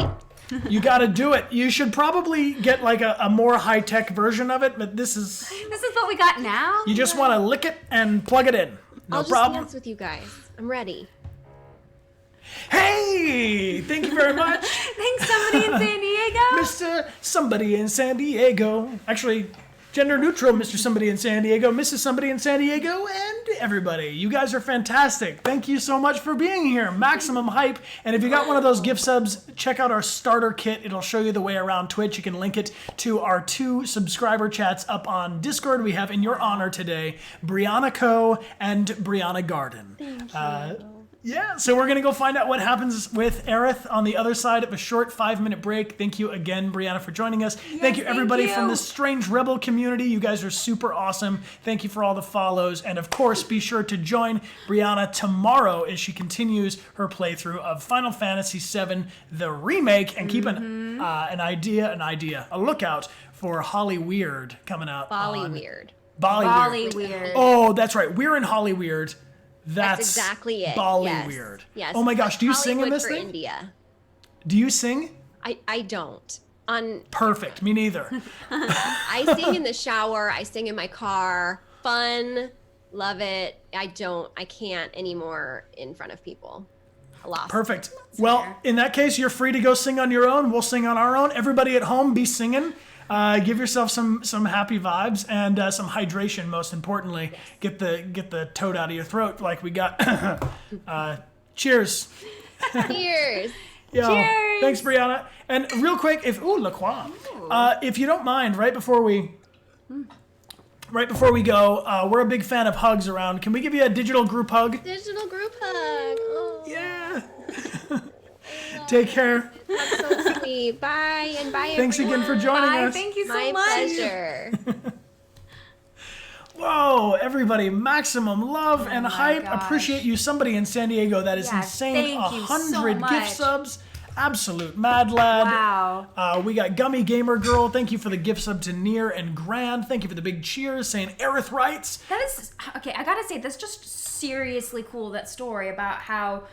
You got to do it. You should probably get like a more high-tech version of it, but this is what we got now. you just want to lick it and plug it in. No I'll just problem. dance with you guys. I'm ready. Hey, thank you very much. Thanks, somebody in San Diego. Mr. Somebody in San Diego. Actually, gender neutral, Mr. Somebody in San Diego, Mrs. Somebody in San Diego, and everybody. You guys are fantastic. Thank you so much for being here. Maximum hype. And if you got one of those gift subs, check out our starter kit. It'll show you the way around Twitch. You can link it to our 2 subscriber chats up on Discord. We have in your honor today, Brianna Co. and Brianna Garden. Thank you. Yeah, so we're going to go find out what happens with Aerith on the other side of a short 5-minute break. Thank you again, Brianna, for joining us. Thank you, everybody from the Strange Rebel community. You guys are super awesome. Thank you for all the follows. And, of course, be sure to join Brianna tomorrow as she continues her playthrough of Final Fantasy VII, the remake. And keep a lookout for Holly Weird coming out. Bolly Weird. Bolly Weird. Oh, that's right. We're in Holly Weird. That's exactly it. Bolly yes. Weird. Yes. Oh my gosh, do you sing in Hollywood this for thing? India. Do you sing? I don't. Perfect. Me neither. I sing in the shower. I sing in my car. Fun. Love it. I can't anymore in front of people. I lost. Perfect. Well, in that case, you're free to go sing on your own. We'll sing on our own. Everybody at home, be singing. Give yourself some happy vibes and some hydration. Most importantly, get the toad out of your throat like we got. Cheers. Cheers. Yo, Cheers. thanks, Brianna. And real quick, if La Croix, if you don't mind, right before we go, we're a big fan of hugs around. Can we give you a digital group hug? Digital group hug. Oh. Yeah. Take care. That's so sweet. Bye and bye. Thanks again for joining us. Thank you so My much. pleasure. Whoa, everybody, maximum love and hype. gosh. Appreciate you. Somebody in San Diego, that is Yes, insane. thank you so 100 much. gift subs. Absolute mad lad. Wow. We got Gummy Gamer Girl. Thank you for the gift sub to Near and Grand. Thank you for the big cheers saying Aerith writes. That is okay. I gotta say, that's just seriously cool. That story about how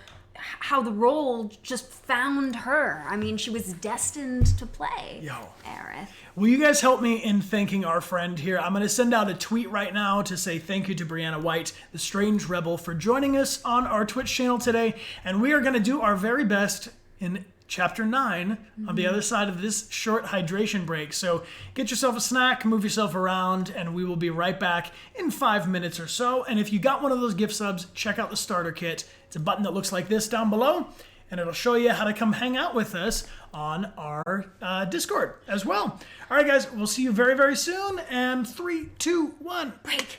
the role just found her. I mean, she was destined to play Aerith. Will you guys help me in thanking our friend here? I'm going to send out a tweet right now to say thank you to Brianna White, the Strange Rebel, for joining us on our Twitch channel today. And we are going to do our very best in Chapter 9 on the other side of this short hydration break. So get yourself a snack, move yourself around, and we will be right back in 5 minutes or so. And if you got one of those gift subs, check out the starter kit. It's a button that looks like this down below, and it'll show you how to come hang out with us on our Discord as well. All right, guys, we'll see you very, very soon. And 3, 2, 1, break.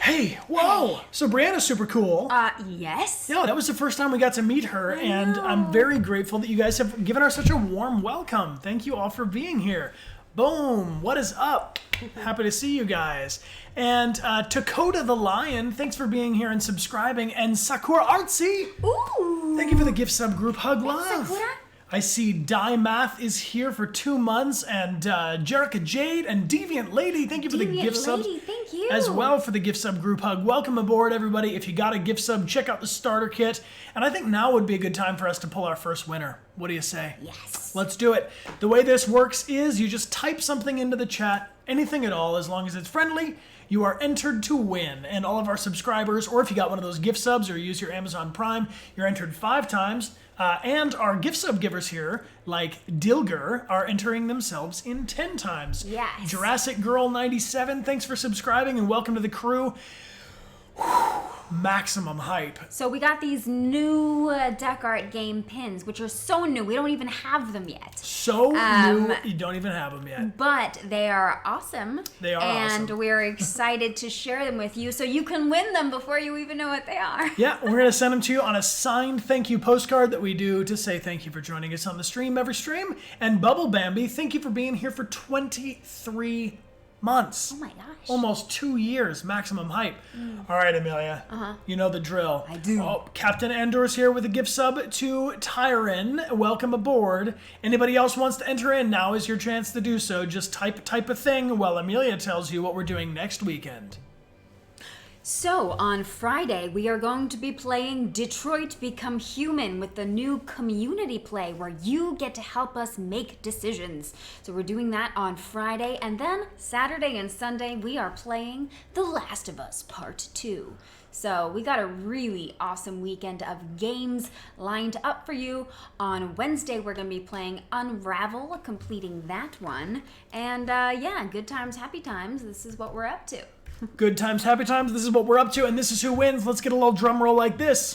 Hey, whoa! So Brianna's super cool. Yes. Yeah, that was the first time we got to meet her, and I'm very grateful that you guys have given her such a warm welcome. Thank you all for being here. Boom! What is up? Happy to see you guys. And Dakota the Lion, thanks for being here and subscribing. And Sakura Artsy, Ooh. thank you for the gift sub group hug love. Sakura. I see Die Math is here for 2 months, and Jerica Jade and Deviant Lady, thank you for the gift subs. Thank you. As well for the gift sub group hug. Welcome aboard, everybody. If you got a gift sub, check out the starter kit. And I think now would be a good time for us to pull our first winner. What do you say? Yes. Let's do it. The way this works is you just type something into the chat, anything at all, as long as it's friendly. You are entered to win. And all of our subscribers, or if you got one of those gift subs or use your Amazon Prime, you're entered 5 times. And our gift sub givers here, like Dilger, are entering themselves in 10 times. Yes. Jurassic Girl 97, thanks for subscribing and welcome to the crew. Whew, maximum hype. So we got these new Dechart game pins, which are so new. We don't even have them yet. So new, you don't even have them yet. But they are awesome. They are and awesome. we're excited to share them with you so you can win them before you even know what they are. Yeah, we're going to send them to you on a signed thank you postcard that we do to say thank you for joining us on the stream every stream. And Bubble Bambi, thank you for being here for 23 months. Oh my gosh. Almost 2 years, maximum hype. All right, Amelia. You know the drill. I do. Oh, Captain Endor's here with a gift sub to Tyron. Welcome aboard. Anybody else wants to enter in, now is your chance to do so. Just type a thing while Amelia tells you what we're doing next weekend. So, on Friday, we are going to be playing Detroit Become Human with the new community play where you get to help us make decisions. So we're doing that on Friday, and then Saturday and Sunday, we are playing The Last of Us Part 2. So we got a really awesome weekend of games lined up for you. On Wednesday, we're going to be playing Unravel, completing that one. And yeah, good times, happy times. This is what we're up to. Good times, happy times. This is what we're up to, and this is who wins. Let's get a little drum roll like this.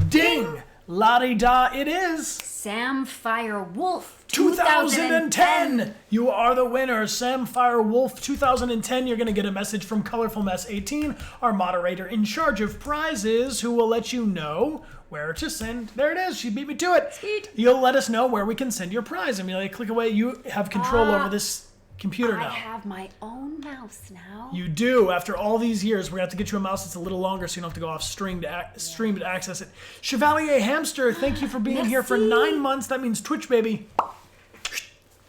Ding! La-di-da, it is. Samfire Wolf 2010! You are the winner, Samfire Wolf 2010. You're going to get a message from Colorful Mess 18, our moderator in charge of prizes, who will let you know where to send. There it is. She beat me to it. Sweet. You'll let us know where we can send your prize. Amelia, click away. You have control over this computer now. I have my own mouse now. You do. After all these years, we're going to have to get you a mouse that's a little longer so you don't have to go off stream to access it. Chevalier Hamster, thank you for being here for 9 months. That means Twitch, baby.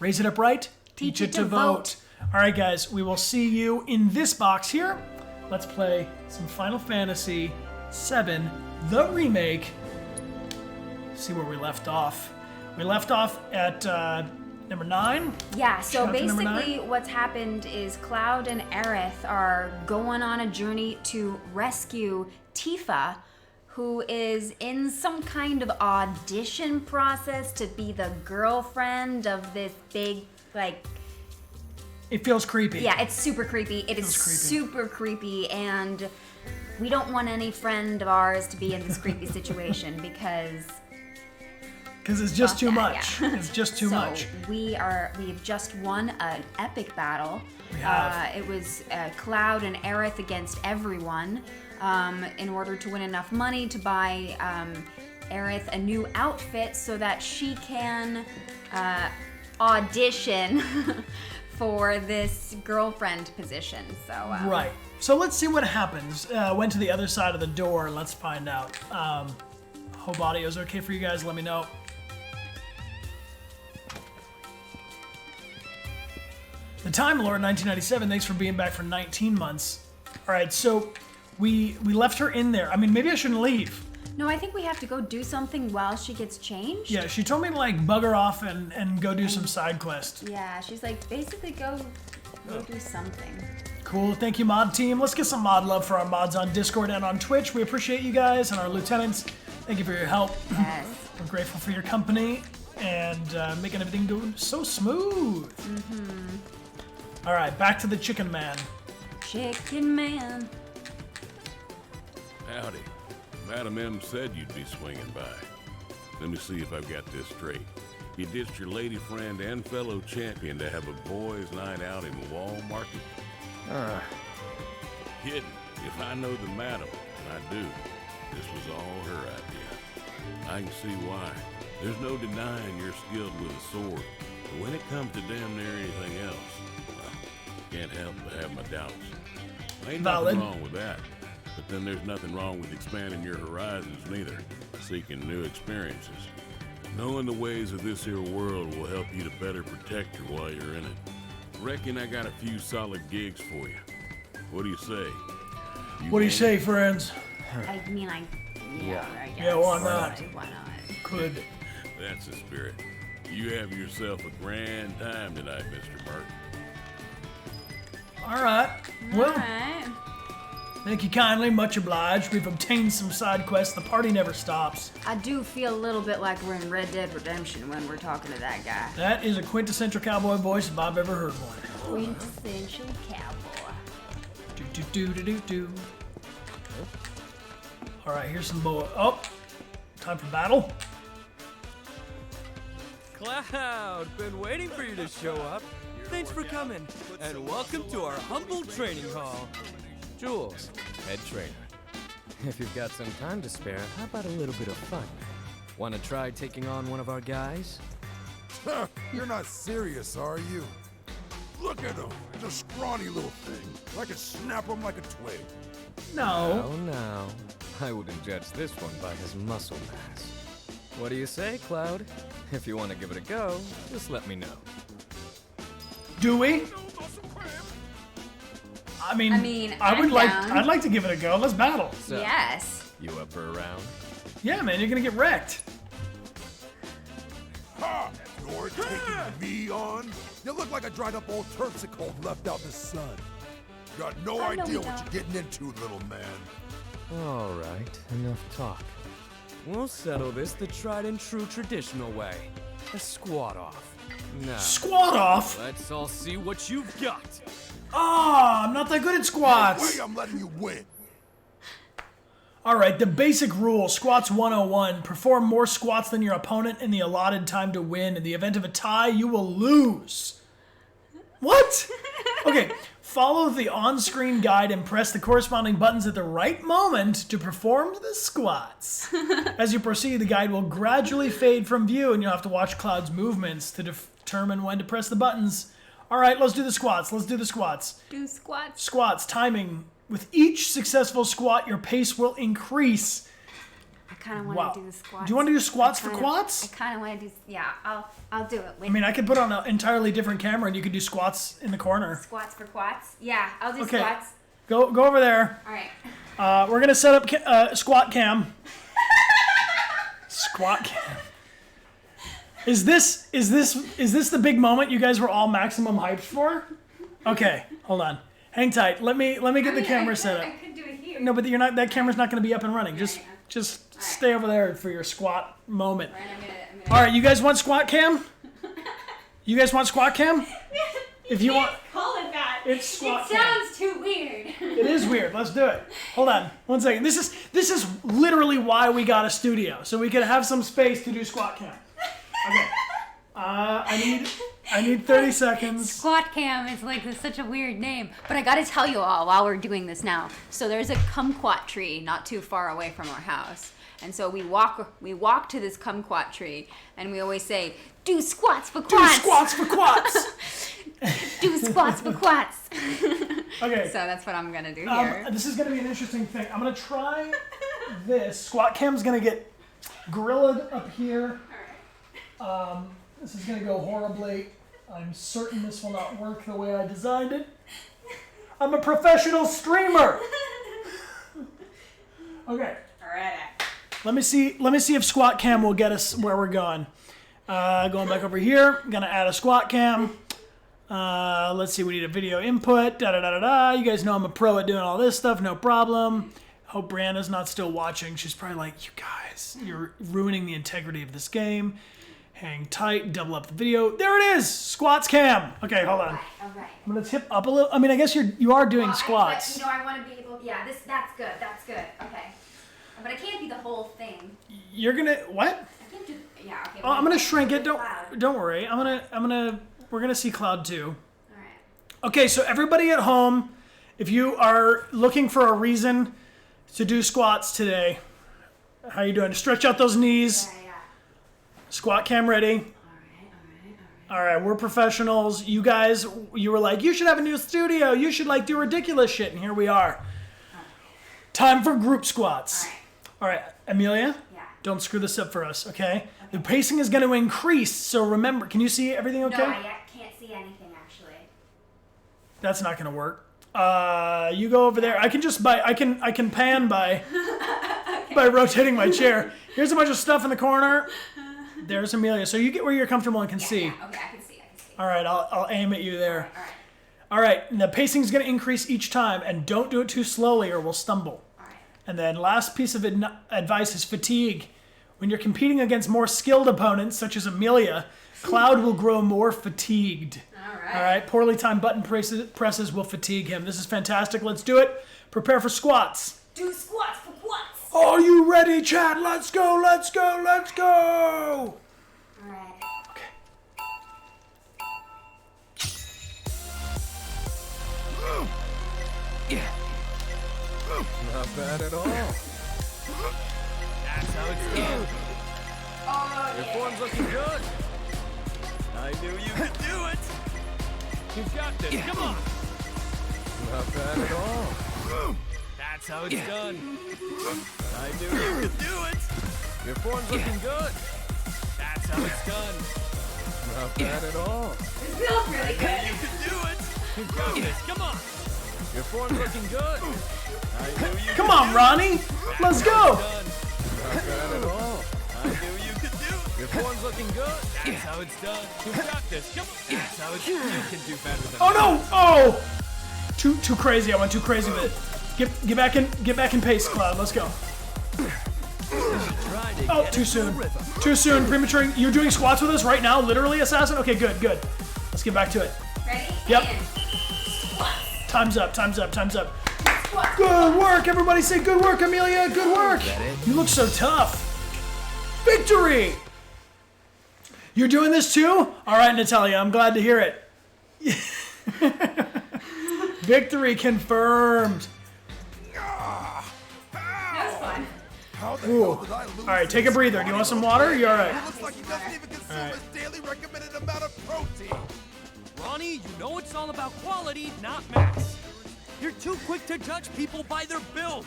Raise it up right. Teach it to vote. All right, guys. We will see you in this box here. Let's play some Final Fantasy VII, the remake. See where we left off. We left off at number 9. Yeah, so Chapter number basically 9. what's happened is Cloud and Aerith are going on a journey to rescue Tifa, who is in some kind of audition process to be the girlfriend of this big, like... It feels creepy. Yeah, it's super creepy. It is creepy. super creepy, and we don't want any friend of ours to be in this creepy situation because it's just too that, much. yeah. It's just too much. We have just won an epic battle. We have. It was Cloud and Aerith against everyone in order to win enough money to buy Aerith a new outfit so that she can audition for this girlfriend position. So Right. So let's see what happens. Went to the other side of the door. Let's find out. Hope audio is okay for you guys. Let me know. The Time Lord, 1997. Thanks for being back for 19 months. All right, so we left her in there. I mean, maybe I shouldn't leave. No, I think we have to go do something while she gets changed. Yeah, she told me to like bug her off and go do some side quest. Yeah, she's like, basically go do something. Cool. Thank you, mod team. Let's get some mod love for our mods on Discord and on Twitch. We appreciate you guys and our lieutenants. Thank you for your help. Yes. We're grateful for your company and making everything go so smooth. All right, back to the Chicken Man. Chicken Man. Howdy. Madam M said you'd be swinging by. Let me see if I've got this straight. You ditched your lady friend and fellow champion to have a boys' night out in Wall Market? Kidding. If I know the madam, and I do, this was all her idea. I can see why. There's no denying you're skilled with a sword, but when it comes to damn near anything else, well, can't help but have my doubts. Ain't Valid. nothing wrong with that. But then there's nothing wrong with expanding your horizons neither, seeking new experiences. Knowing the ways of this here world will help you to better protect her while you're in it. Reckon I got a few solid gigs for you. What do you say? What do you say, friends? I mean, I guess. Yeah, why not? Why not? Could. That's the spirit. You have yourself a grand time tonight, Mr. Merc. All right. Well, Alright. thank you kindly. Much obliged. We've obtained some side quests. The party never stops. I do feel a little bit like we're in Red Dead Redemption when we're talking to that guy. That is a quintessential cowboy voice if I've ever heard one. Quintessential cowboy. Do. All right, here's some boa. Oh, time for battle. Cloud, been waiting for you to show up. Thanks for coming, and welcome to our humble training hall. Jules, head trainer. If you've got some time to spare, how about a little bit of fun? Want to try taking on one of our guys? You're not serious, are you? Look at him, just scrawny little thing. I could snap him like a twig. No. Oh no, I wouldn't judge this one by his muscle mass. What do you say, Cloud? If you want to give it a go, just let me know. Do we? I mean, I'm would like. down. I'd like to give it a go. Let's battle. So, Yes. you up for a round? Yeah, man, you're gonna get wrecked. Ha! You're taking me on? You look like a dried up old terpsichore left out in the sun. You got no I know idea we what don't. you're getting into, little man. All right, enough talk. We'll settle this the tried and true traditional way. A squat off. Now, Squat off. let's all see what you've got. Ah, I'm not that good at squats. Wait, I'm letting you win. All right, the basic rule, squats 101. Perform more squats than your opponent in the allotted time to win. In the event of a tie, you will lose. What? Okay, follow the on-screen guide and press the corresponding buttons at the right moment to perform the squats. As you proceed, the guide will gradually fade from view, and you'll have to watch Cloud's movements to determine when to press the buttons. All right, let's do the squats. Let's do the squats. Do squats. Squats, timing. With each successful squat, your pace will increase. I kind of want to do the squats. Do you want to do squats for quads? I kind of want to do. Yeah, I'll do it. I mean, I could put on an entirely different camera and you could do squats in the corner. Squats for quads. Yeah, I'll do Okay. squats. Go over there. All right. We're gonna set up squat cam. Squat cam. Is this the big moment you guys were all maximum hyped for? Okay, hold on. Hang tight. Let me get the camera set up. I could do it here. No, but you're not. That camera's not gonna be up and running. Just stay over there for your squat moment. All right, I'm gonna... All right, you guys want squat cam? You guys want squat cam? If you want, Call it that. it's squat It cam. sounds too weird. It is weird. Let's do it. Hold on, 1 second. This is literally why we got a studio, so we could have some space to do squat cam. Okay. I need 30 seconds. Squat cam is like such a weird name. But I gotta tell you all while we're doing this now. So there's a kumquat tree not too far away from our house. And so we walk to this kumquat tree and we always say, do squats for Do quads. squats for quads. Do squats for quads. Okay. So that's what I'm gonna do here. This is gonna be an interesting thing. I'm gonna try this. Squat cam's gonna get gorillaed up here. This is gonna go horribly. I'm certain this will not work the way I designed it. I'm a professional streamer. Okay. Alright. Let me see if squat cam will get us where we're going. Going back over here, gonna add a squat cam. Let's see, we need a video input. Da da da da da. You guys know I'm a pro at doing all this stuff, no problem. Hope Brianna's not still watching. She's probably like, you guys, you're ruining the integrity of this game. Hang tight, double up the video. There it is, squats cam. Okay, hold on. All right. I'm gonna tip up a little. I mean, I guess you are doing squats. But, I want to be able. Yeah, that's good. That's good. Okay. But I can't do the whole thing. You're gonna what? I can't do. Yeah. Okay. Oh, I'm gonna shrink it. Cloud. Don't worry. We're gonna see Cloud too. All right. Okay, so everybody at home, if you are looking for a reason to do squats today, how you doing? Stretch out those knees. Yeah. Squat cam ready. All right, we're professionals. You guys, you were like, you should have a new studio. You should do ridiculous shit, and here we are. Time for group squats. All right, Amelia. Yeah. Don't screw this up for us, okay? The pacing is going to increase, so remember. Can you see everything okay? No, I can't see anything actually. That's not going to work. You go over there. I can just I can pan by by rotating my chair. Here's a bunch of stuff in the corner. There's Amelia. So you get where you're comfortable and can see. Yeah, okay, I can see. All right, I'll aim at you there. All right. All right, and the pacing's going to increase each time, and don't do it too slowly or we'll stumble. All right. And then last piece of advice is fatigue. When you're competing against more skilled opponents, such as Amelia, Cloud will grow more fatigued. All right, poorly timed button presses will fatigue him. This is fantastic. Let's do it. Prepare for squats. Do squats for quads. Are you ready, chat? Let's go, let's go, let's go. All right. Okay. Not bad at all. That's how it's done. Oh, Your form's looking good. I knew you could do it. You've got this. Come on. Not bad at all. That's how it's done. I knew you could do it. Your form's looking good. That's how it's done. Not bad at all. It feels really good. You could do it. You've got this. Come on. Your form's looking good. I knew you Come on, Ronnie. Let's go. done. Not bad at all. I knew you could do it. Your form's looking good. That's how it's done. You've got this. Come on. That's how it's done. You can do better than Oh no! Oh! Too crazy. I went too crazy with it. Get back in pace, Cloud. Let's go. Oh, too soon. Too soon. Premature. You're doing squats with us right now, literally, Assassin? Okay, good. Let's get back to it. Ready? Yep. And squats. Time's up. Squats. Good work, everybody say good work, Amelia. Good work. You look so tough. Victory. You're doing this too? All right, Natalia, I'm glad to hear it. Victory confirmed. That was fun. How the Ooh. hell did I lose? All right, take a breather. Do you want some water? You all right? Looks like he doesn't even consume his daily recommended amount of protein. Ronnie, you know it's all about quality, not mass. You're too quick to judge people by their build.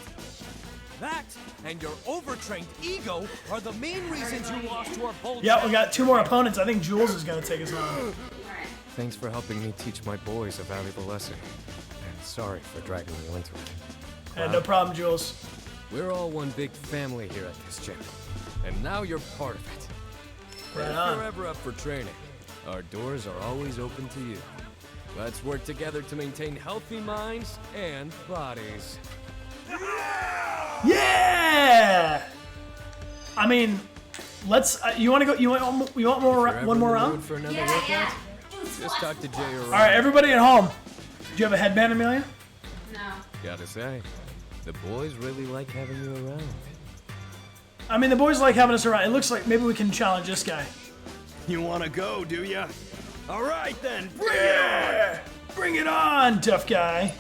That and your overtrained ego are the main reasons you lost to our bold. Yeah, we got 2 more opponents. I think Jules is going to take us on. Thanks for helping me teach my boys a valuable lesson. And sorry for dragging you into it. Yeah, no problem, Jules. We're all one big family here at this gym. And now you're part of it. Right If on. you're ever up for training, our doors are always open to you. Let's work together to maintain healthy minds and bodies. Yeah! I mean, let's. You want to go? You want more? If you're One more ever in the round? mood for another Yeah, workout, yeah. just talk to Jay or All right, everybody at home. Do you have a headband, Amelia? No. Gotta say, the boys really like having you around. I mean, the boys like having us around. It looks like maybe we can challenge this guy. You want to go, do ya? All right then, bring Yeah! Bring it on, tough guy.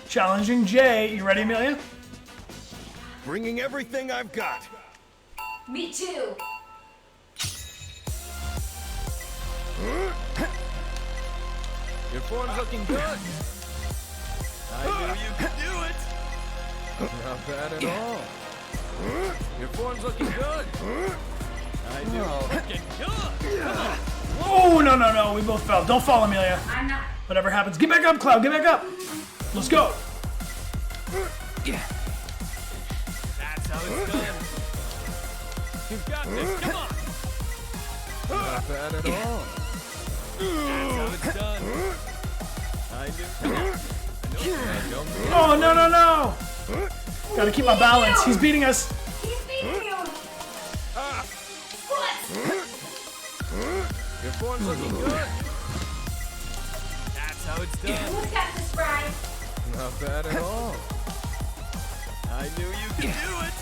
Challenging Jay. You ready, Amelia? Bringing everything I've got. Me too. Your form's looking good. I knew you could do it. Not bad at all. Your form's looking good. I knew Looking good. Oh, no, no, no. We both fell. Don't fall, Amelia. I'm not. Whatever happens. Get back up, Cloud. Get back up. Let's go. That's how it's done. You've got this. Come on. Not bad at all. That's how it's done. I knew. Come on. I know you can go. Oh, no, no, no. Gotta keep my balance. He's beating us. He's beating you. What? Your form's looking good. That's how it's done. Who's got this, Brian? Not bad at all. I knew you could do it.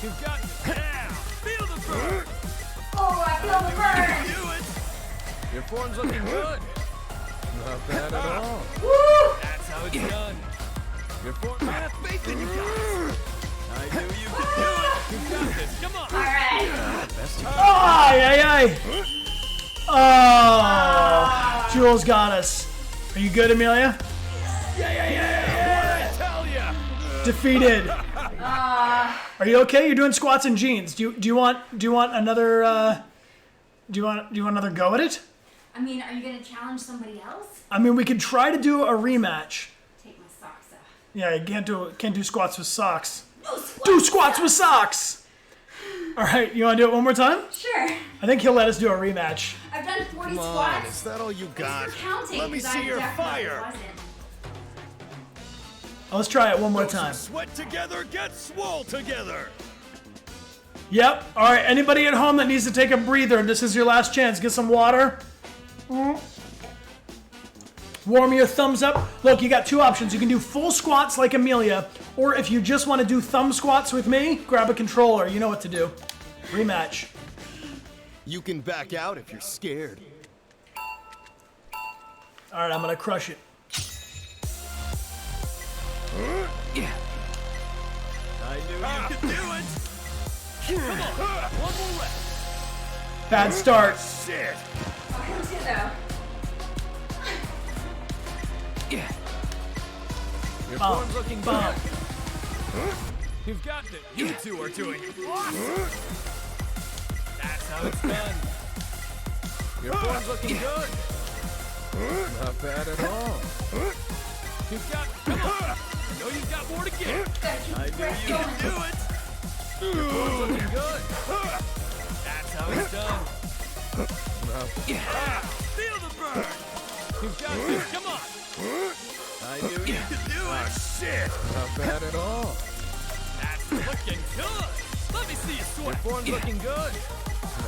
You've got this. Yeah. Feel the burn. Oh, I feel the burn. Do it. Your form's looking good. Not bad at all. Woo! That's how it's done. Your form. I have faith in you guys. I knew you could do it. You've got this. Come on. All right. Ay, ay, ay. Oh, Jules got us. Are you good, Amelia? I tell ya. Defeated. Are you okay? You're doing squats and jeans. Do you want another do you want another go at it? I mean, are you gonna challenge somebody else? I mean, we could try to do a rematch. Take my socks off. Yeah, you can't do squats with socks. No squats. Do squats with socks. All right, you want to do it one more time? Sure. I think he'll let us do a rematch. I've done 40 Come on, squats. is that all you Thanks got? for counting. Let me 'cause see I your definitely fire. wasn't. Let's try it one more time. Sweat together, get swole together. Yep. All right. Anybody at home that needs to take a breather, this is your last chance. Get some water. Warm your thumbs up. Look, you got 2 options. You can do full squats like Amelia, or if you just want to do thumb squats with me, grab a controller. You know what to do. Rematch. You can back out if you're scared. All right, I'm gonna crush it. I knew you could do it. One more rep. Bad start. Shit. I can too, though. Your Bump, form's looking bump. good. You've got this. You two are doing awesome. That's how it's done. Your form's looking good. Not bad at all. You've got. Come on. I know you've got more to give. I knew you could do it. Your form's looking good. That's how it's done. Feel the burn. You've got this. Come on. I knew you could do it. Shit. Not bad at all. That's looking good. Let me see you sweat. Your form's looking good.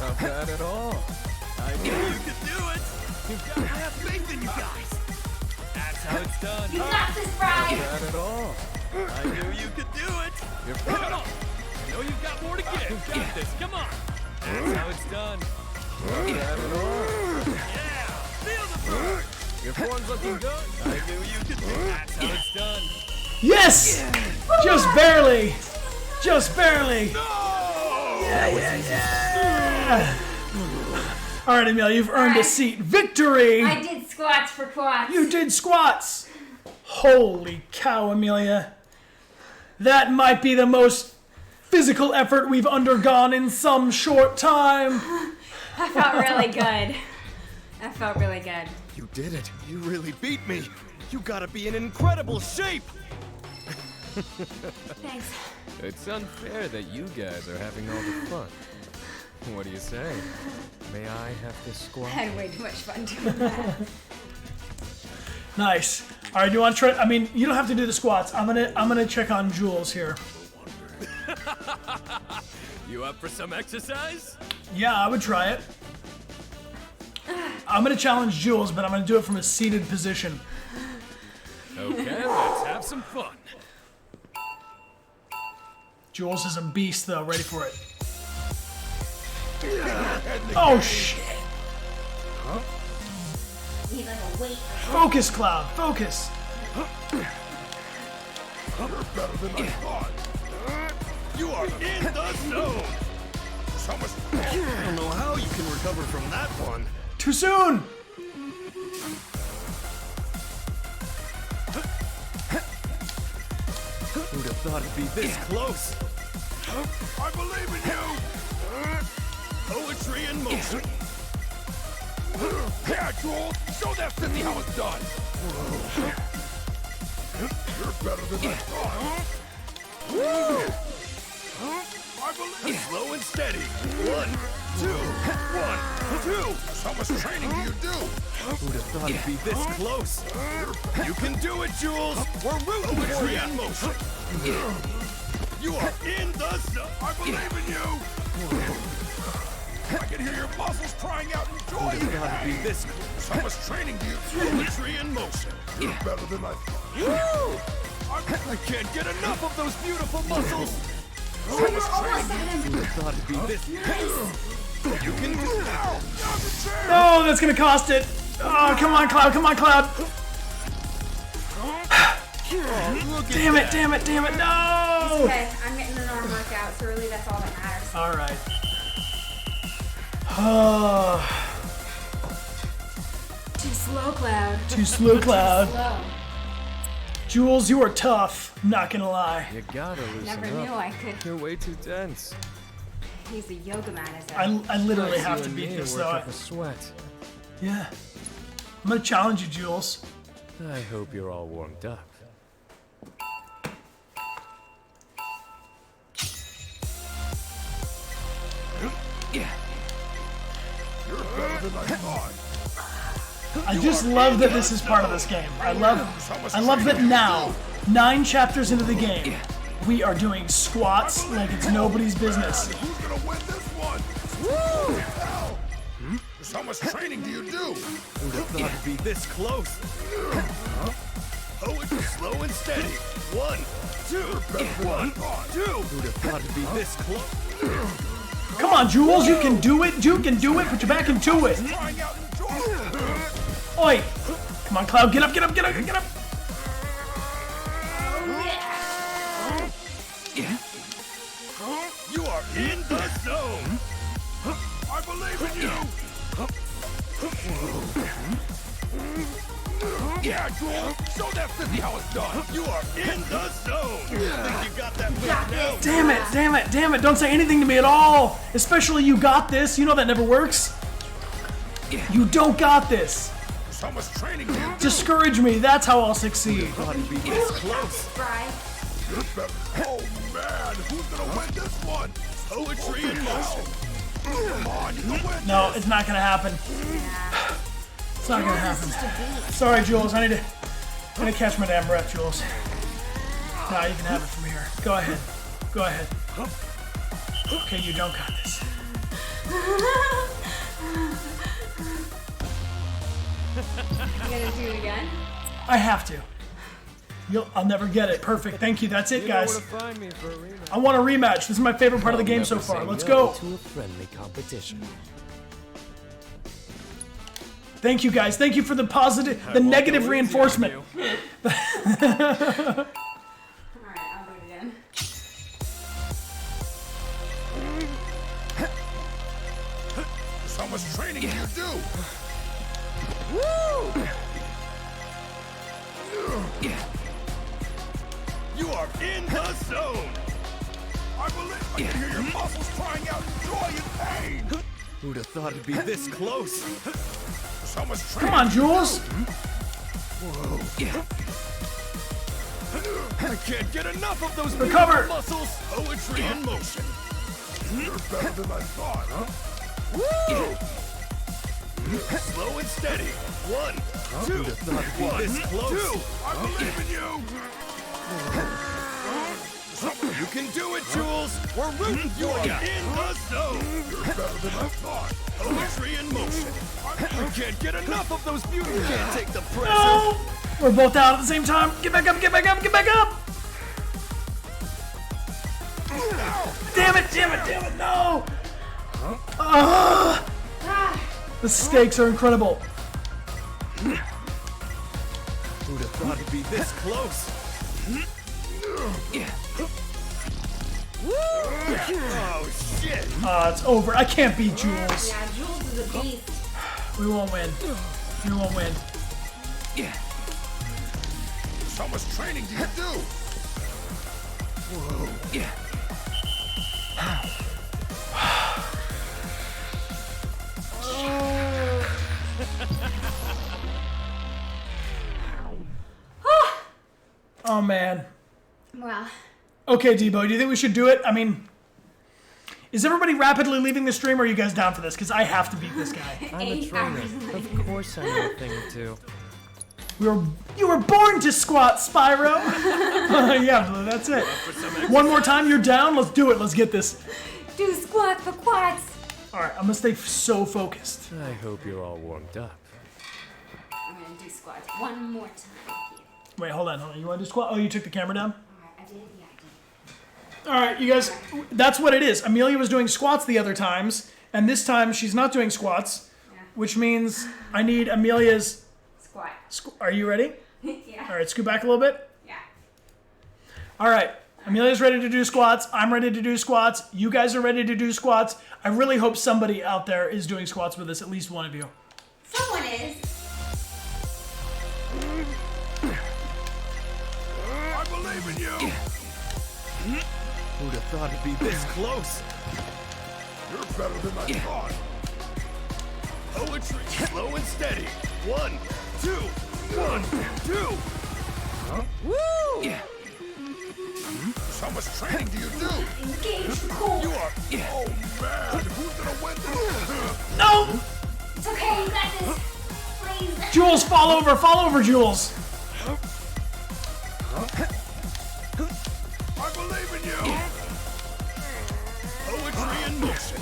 Not bad at all. I knew you could do it. You've got. I have faith in you guys. That's how it's done. You got this, Not Brian. bad at all. I knew you could do it. Come on. I know you've got more to give. You got this. Come on. That's how it's done. Yeah. Feel the burn. Your form's looking good. I knew you could do it. That's how it's done. Yes! Just barely. Just barely. Yeah. All right, Amelia, you've earned a seat. Victory! I did squats for quads. You did squats. Holy cow, Amelia. That might be the most physical effort we've undergone in some short time. I felt really good. I felt really good. You did it. You really beat me. You gotta be in incredible shape. Thanks. It's unfair that you guys are having all the fun. What do you say? May I have this squat? I had way too much fun doing that. Nice. All right, do you want to try? I mean, you don't have to do the squats. I'm gonna check on Jules here. You up for some exercise? Yeah, I would try it. I'm gonna challenge Jules, but I'm gonna do it from a seated position. Okay, let's have some fun. Jules is a beast, though. Ready for it. Oh shit! Need like a weight. Focus, Cloud. Focus. You're better than I thought. You are in the zone. So much. I don't know how you can recover from that one. Too soon. Who'd have thought it'd be this close? I believe in you. Poetry in motion. Yeah, Jules, show that sissy how it's done. You're better than I thought. I believe. Slow and steady. 1, 2, 1, 2. How much training do you do? Who'd have thought it'd be this close? You can do it, Jules. We're rooting for you. In motion. You are in the zone. I believe in you. I can hear your muscles crying out in joy. Who'd have thought it'd be this close? How much training do you do? Poetry in motion. You're better than I thought. Woo! I can't get enough of those beautiful muscles. How much training do you Who'd have thought it'd be this close? You can do it. No, that's gonna cost it. Oh, come on, Cloud. Come on, Cloud. Damn it! Damn it! Damn it! No! Okay, I'm getting an arm workout, so really that's all that matters. All right. Oh, Too slow, Cloud. too slow, Cloud. Slow. Jules, you are tough. Not gonna lie. You gotta loosen Never up. knew I could. You're way too tense. He's a yoga man, is that? I literally Nice, have you to and beat me this, work though. up a sweat. Yeah. I'm gonna challenge you, Jules. I hope you're all warmed up. You're better than I thought. I just love that this is part of this game. I love that now, 9 chapters into the game, we are doing squats like it's nobody's business. Who's gonna win this one? Woo! Hell! How much training do you do? Who'd have thought it'd be this close? Poetry slow and steady. 1, 2, 1, 2. Who'd have thought it'd be this close? Come on, Jules, you can do it. You can do it. Put your back into it. Crying out in joy. Oi! Come on, Cloud. Get up, get up, get up, get up. You are in the zone. I believe in you. Yeah, Jules, show that sissy how it's done. You are in the zone. Think you got that figured out? Damn it, damn it, damn it. Don't say anything to me at all. Especially you got this. You know that never works. You don't got this. How much training do you do? Discourage me. That's how I'll succeed. Thought it'd be this close. Fry. You're better. Oh, man. Who's gonna win this one? Poetry in motion. Come on, you can win. No, it's not gonna happen. It's not gonna happen. Sorry, Jules. I need to catch my damn breath, Jules. Nah, you can have it from here. Go ahead. Go ahead. Okay, you don't got this. You gonna do it again? I have to. I'll never get it. Perfect. Thank you. That's it, You know guys. where to find me for a rematch. I want a rematch. This is my favorite part of the game I'll so never far. say Let's no go. to a friendly competition. Thank you, guys. Thank you for the positive, the won't negative go easy on reinforcement. you. Alright, I'll do it again. So much training do you do? You are in the zone. I believe I can hear your muscles crying out in joy and pain. Who'd have thought it'd be this close? So much training. Come on, Jules. I can't get enough of those Recover. beautiful muscles. Poetry in motion. You're better than I thought, huh? Slow and steady. 1, 2, Who'd have thought it'd be 1, this close? 2. I believe in you. You can do it, Jules. We're rooting for you. In the zone. You're better than I thought. Poetry in motion. I can't get enough of those beautiful. Can't take the pressure. No! We're both out at the same time. Get back up, get back up, get back up! Damn it, damn it, damn it, no! The stakes are incredible. Who'd have thought it'd be this close? Oh, shit. It's over. I can't beat Jules. Yeah, Jules is a beast. We won't win. We won't win. So much training do you do? Oh, man. Well, Okay, Debo, do you think we should do it? I mean, is everybody rapidly leaving the stream, or are you guys down for this? Because I have to beat this guy. I'm a 8 trainer. hours later. Of course I know a thing or two. You were born to squat, Spyro. Yeah, Blue, that's it. One more time, you're down. Let's do it. Let's get this. Do squat for quads. All right, I'm gonna stay so focused. I hope you're all warmed up. I'm gonna do squats one more time. Wait, hold on. You want to do squat? Oh, you took the camera down? Alright, I did. Yeah, I did. All right, you guys, that's what it is. Amelia was doing squats the other times, and this time she's not doing squats, which means I need Amelia's... Squat. Are you ready? Yeah. All right, scoot back a little bit. Yeah. All right, Amelia's ready to do squats. I'm ready to do squats. You guys are ready to do squats. I really hope somebody out there is doing squats with us, at least one of you. Someone is. I believe in you. Who'd have thought it'd be this close? You're better than I thought. Poetry, slow and steady. 1, 2, 1, 2. Woo! So much training do you do? Engage cool. You are. Oh man, who's gonna win this? No! It's okay, you got this. Please. Jules, fall over, Jules. I believe in you. Poetry in motion.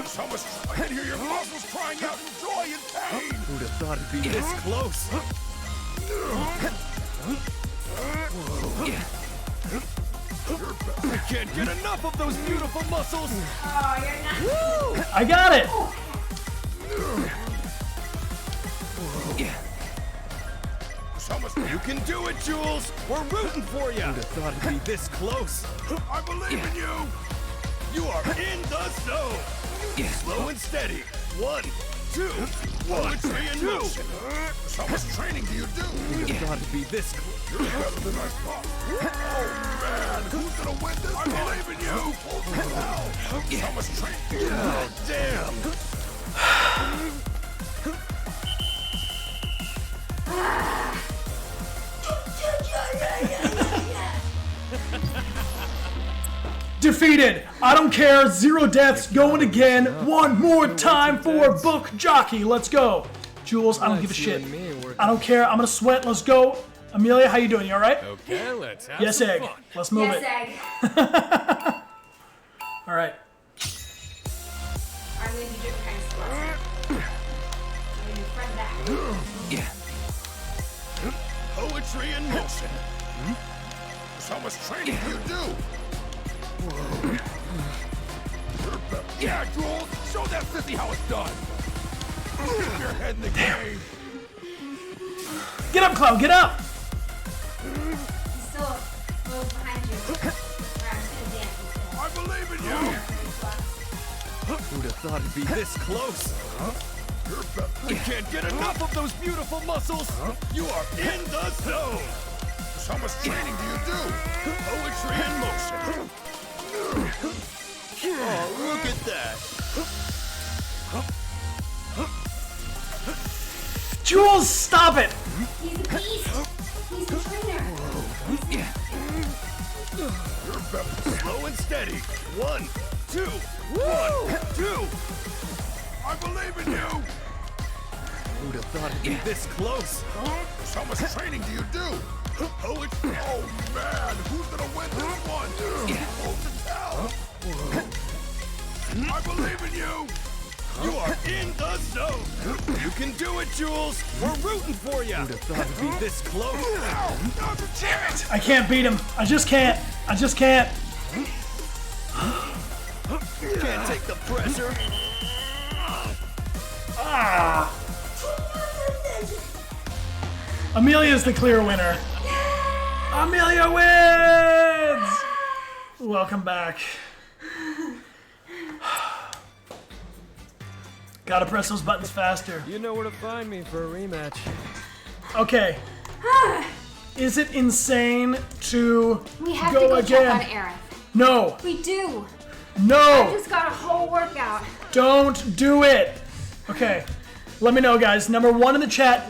So much. I can hear your muscles crying out in joy and pain. Who'd have thought it'd be this close? I can't get enough of those beautiful muscles. Oh, you're not. I got it. So much. You can do it, Jules. We're rooting for you. Who'd have thought it'd be this close? I believe in you. You are in the zone. Slow and steady. 1, 2, poetry in motion. So much training do you do? Who'd have thought it'd be this close? You're better than I thought. Oh man, who's gonna win this? I believe in you. Holy hell. So much training do you do? Oh, damn. Defeated. I don't care. 0 deaths. Going again. One more time for Book Jockey. Let's go. Jules, I don't give a shit. I don't care. I'm gonna sweat. Let's go. Amelia, how you doing? You all right? Okay, let's have Yes, some egg. fun. Let's move Yes, it. egg. All right. I'm gonna do different kinds of squats. I'm gonna do front back. Poetry much training do you do? Yeah, Jules, show that sissy how it's done. Keep your head in the game. Get up, Cloud, get up! He's still a little behind you. I believe in you. Who'd have thought it'd be this close? I can't get enough of those beautiful muscles. You are in the zone. How much training do you do? Poetry in motion. Oh, look at that. Jules, stop it! He's a beast. He's the trainer. Slow and steady. 1, 2, 1, 2. I believe in you. Who'd have thought it'd be this close? How much training do you do? Poetry. Oh man, who's gonna win this one? Hold to tell. I believe in you. You are in the zone. You can do it, Jules. We're rooting for you. Who'd have thought it'd be this close? Ow, now's your chance. I can't beat him. I just can't. I just can't. Can't take the pressure. Ah! Amelia's the clear winner. Amelia wins! Welcome back. Gotta press those buttons faster. You know where to find me for a rematch. Okay. Is it insane to We have go to go again? check on Aerith. No. We do. I No. just got a whole workout. Don't do it. Okay. Let me know, guys. Number 1 in the chat,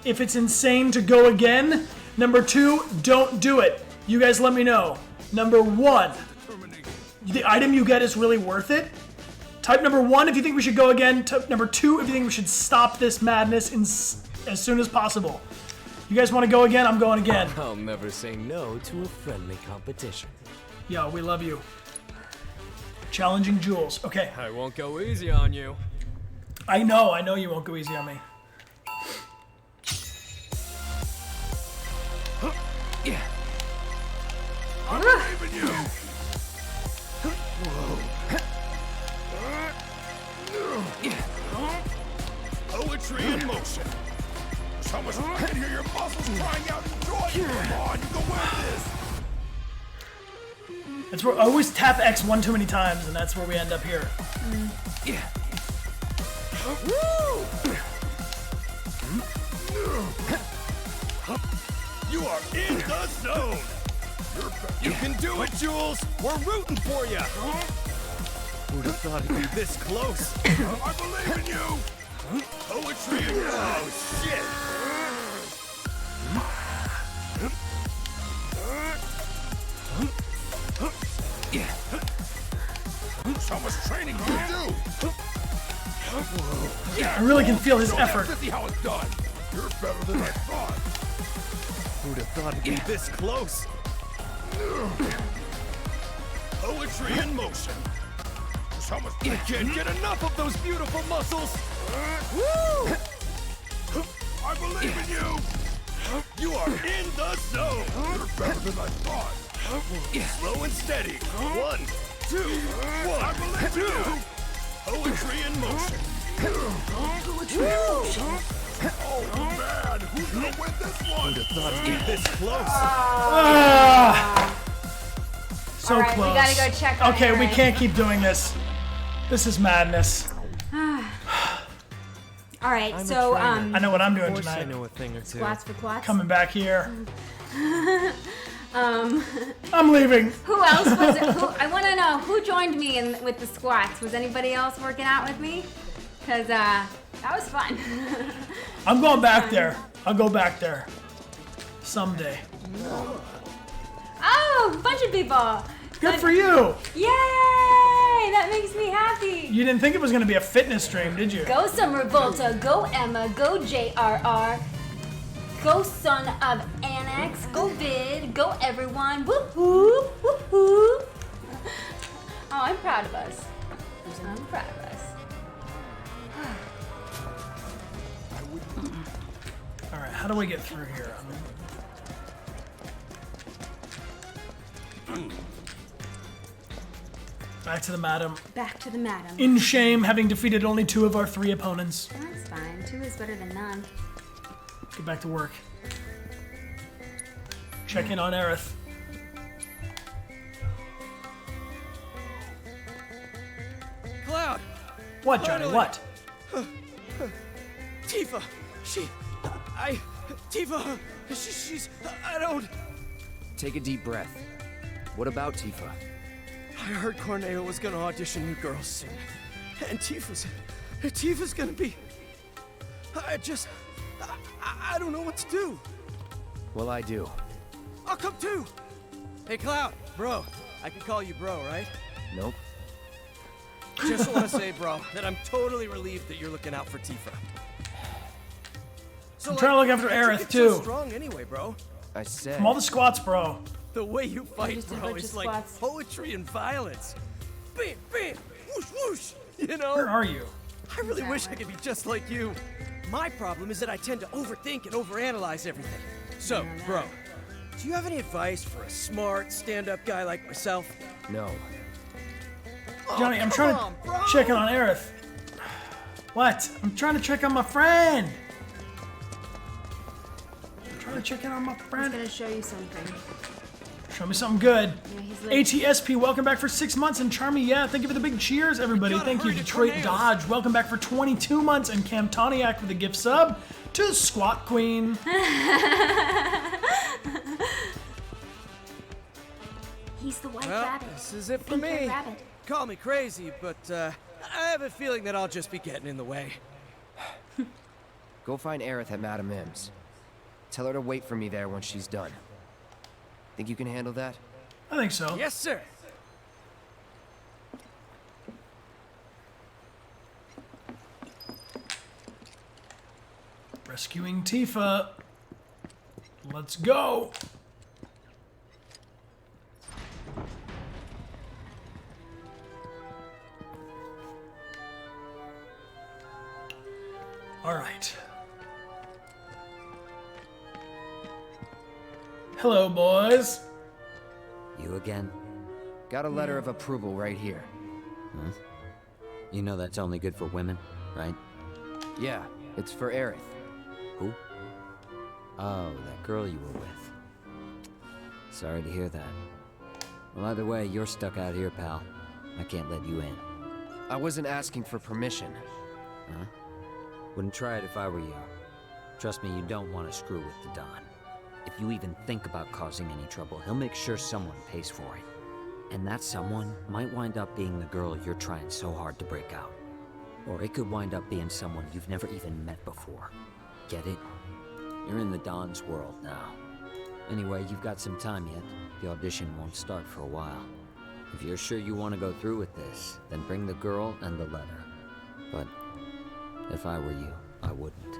if it's insane to go again. Number 2, don't do it. You guys let me know. Number 1, the item you get is really worth it. Type number 1 if you think we should go again. Type number 2 if you think we should stop this madness as soon as possible. You guys want to go again? I'm going again. I'll never say no to a friendly competition. Yo, we love you. Challenging Jules. Okay. I won't go easy on you. I know you won't go easy on me. I believe in you. Poetry in motion. How much I can hear your muscles crying out in joy. Come on, you can win this. That's where I always tap X one too many times, and that's where we end up here. You are in the zone. You can do it, Jules. We're rooting for you. Who'd have thought it'd be this close? I believe in you. Poetry. Oh, shit. How much training do you do? I really can feel his effort. See how it's done. You're better than I thought. Who'd have thought it'd be this close? Poetry in motion. How much I can't get enough of those beautiful muscles. Woo! I believe in you. You are in the zone. You're better than I thought. Slow and steady. 1, 2, 1. I believe in you. Poetry in motion. Oh man, who's gonna win this one? Who'd have thought it'd be this close? So All right, close. we gotta go check on Okay, we Aerith. can't keep doing this. This is madness. All right, I'm a so trainer. I know what I'm doing Of course I tonight. know a thing or two. squats for quats. Coming back here. I'm leaving. Who else was it? I want to know who joined me with the squats. Was anybody else working out with me? Cause that was fun. I'm going back there. I'll go back there. Someday. Oh, bunch of people. Good for you. Yay! That makes me happy. You didn't think it was going to be a fitness stream, did you? Go Summer Volta, go Emma, go JRR, go Son of Annex, go Vid, go everyone. Woohoo! Woohoo! Oh, I'm proud of us. I'm proud of us. All right, how do I get through here? Back to the madam. Back to the madam. In shame, having defeated only 2 of our 3 opponents. That's fine. 2 is better than none. Get back to work. Check in on Aerith. Cloud! What, Johnny? Finally. What? Tifa! Tifa! She's... I don't... Take a deep breath. What about Tifa? I heard Corneo was gonna audition new girls soon. And Tifa's gonna be... I don't know what to do. Well, I do. I'll come too! Hey, Cloud! Bro, I can call you bro, right? Nope. Just want to say, bro, that I'm totally relieved that you're looking out for Tifa. So, I'm trying to look after how'd you Aerith, get too. So strong anyway, bro. I said... From all the squats, bro. The way you fight, just did a bro, bunch is of like squats. poetry and violence. Bam, bam, whoosh, whoosh. You know? Where are you? I really wish I could be just like you. My problem is that I tend to overthink and overanalyze everything. So, bro, do you have any advice for a smart, stand-up guy like myself? No. Johnny, I'm trying to bro. check in on Aerith. What? I'm trying to check on my friend. I'm trying to check in on my He's friend. gonna show you something. Show me something good. Yeah, he's like, ATSP, welcome back for 6 months. And Charmy, yeah, thank you for the big cheers, everybody. gotta Thank you. hurry to Detroit Cornelius. Dodge, welcome back for 22 months. And Cam Toniak with a gift sub to Squat Queen. he's the white Well, rabbit. this is it for Pink-haired me. rabbit. Call me crazy, but I have a feeling that I'll just be getting in the way. Go find Aerith at Madame M's. Tell her to wait for me there when she's done. Think you can handle that? I think so. Yes, sir. Rescuing Tifa. Let's go. All right. Hello, boys. You again? Got a letter of approval right here. Huh? You know that's only good for women, right? Yeah, it's for Aerith. Who? Oh, that girl you were with. Sorry to hear that. Well, either way, you're stuck out here, pal. I can't let you in. I wasn't asking for permission. Huh? Wouldn't try it if I were you. Trust me, you don't want to screw with the Don. If you even think about causing any trouble, he'll make sure someone pays for it. And that someone might wind up being the girl you're trying so hard to break out. Or it could wind up being someone you've never even met before. Get it? You're in the Don's world now. Anyway, you've got some time yet. The audition won't start for a while. If you're sure you want to go through with this, then bring the girl and the letter. But if I were you, I wouldn't.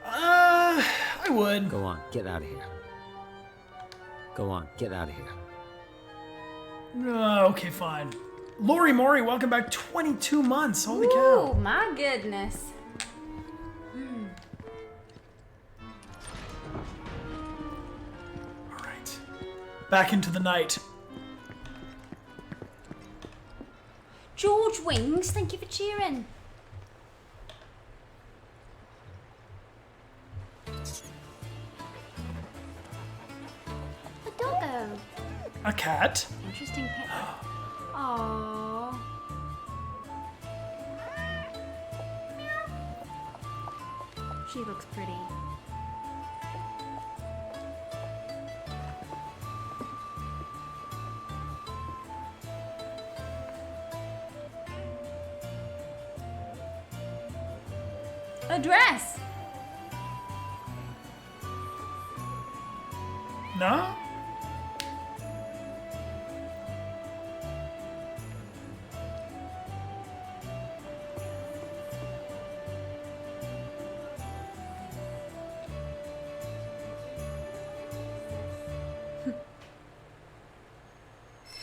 I would. Go on, get out of here. Go on, get out of here. Okay, fine. Lori Mori, welcome back. 22 months. Holy Oh cow. my goodness. All right. Back into the night. George Wings, thank you for cheering. A doggo. A cat. Interesting pet. Aww. She looks pretty. A dress. No?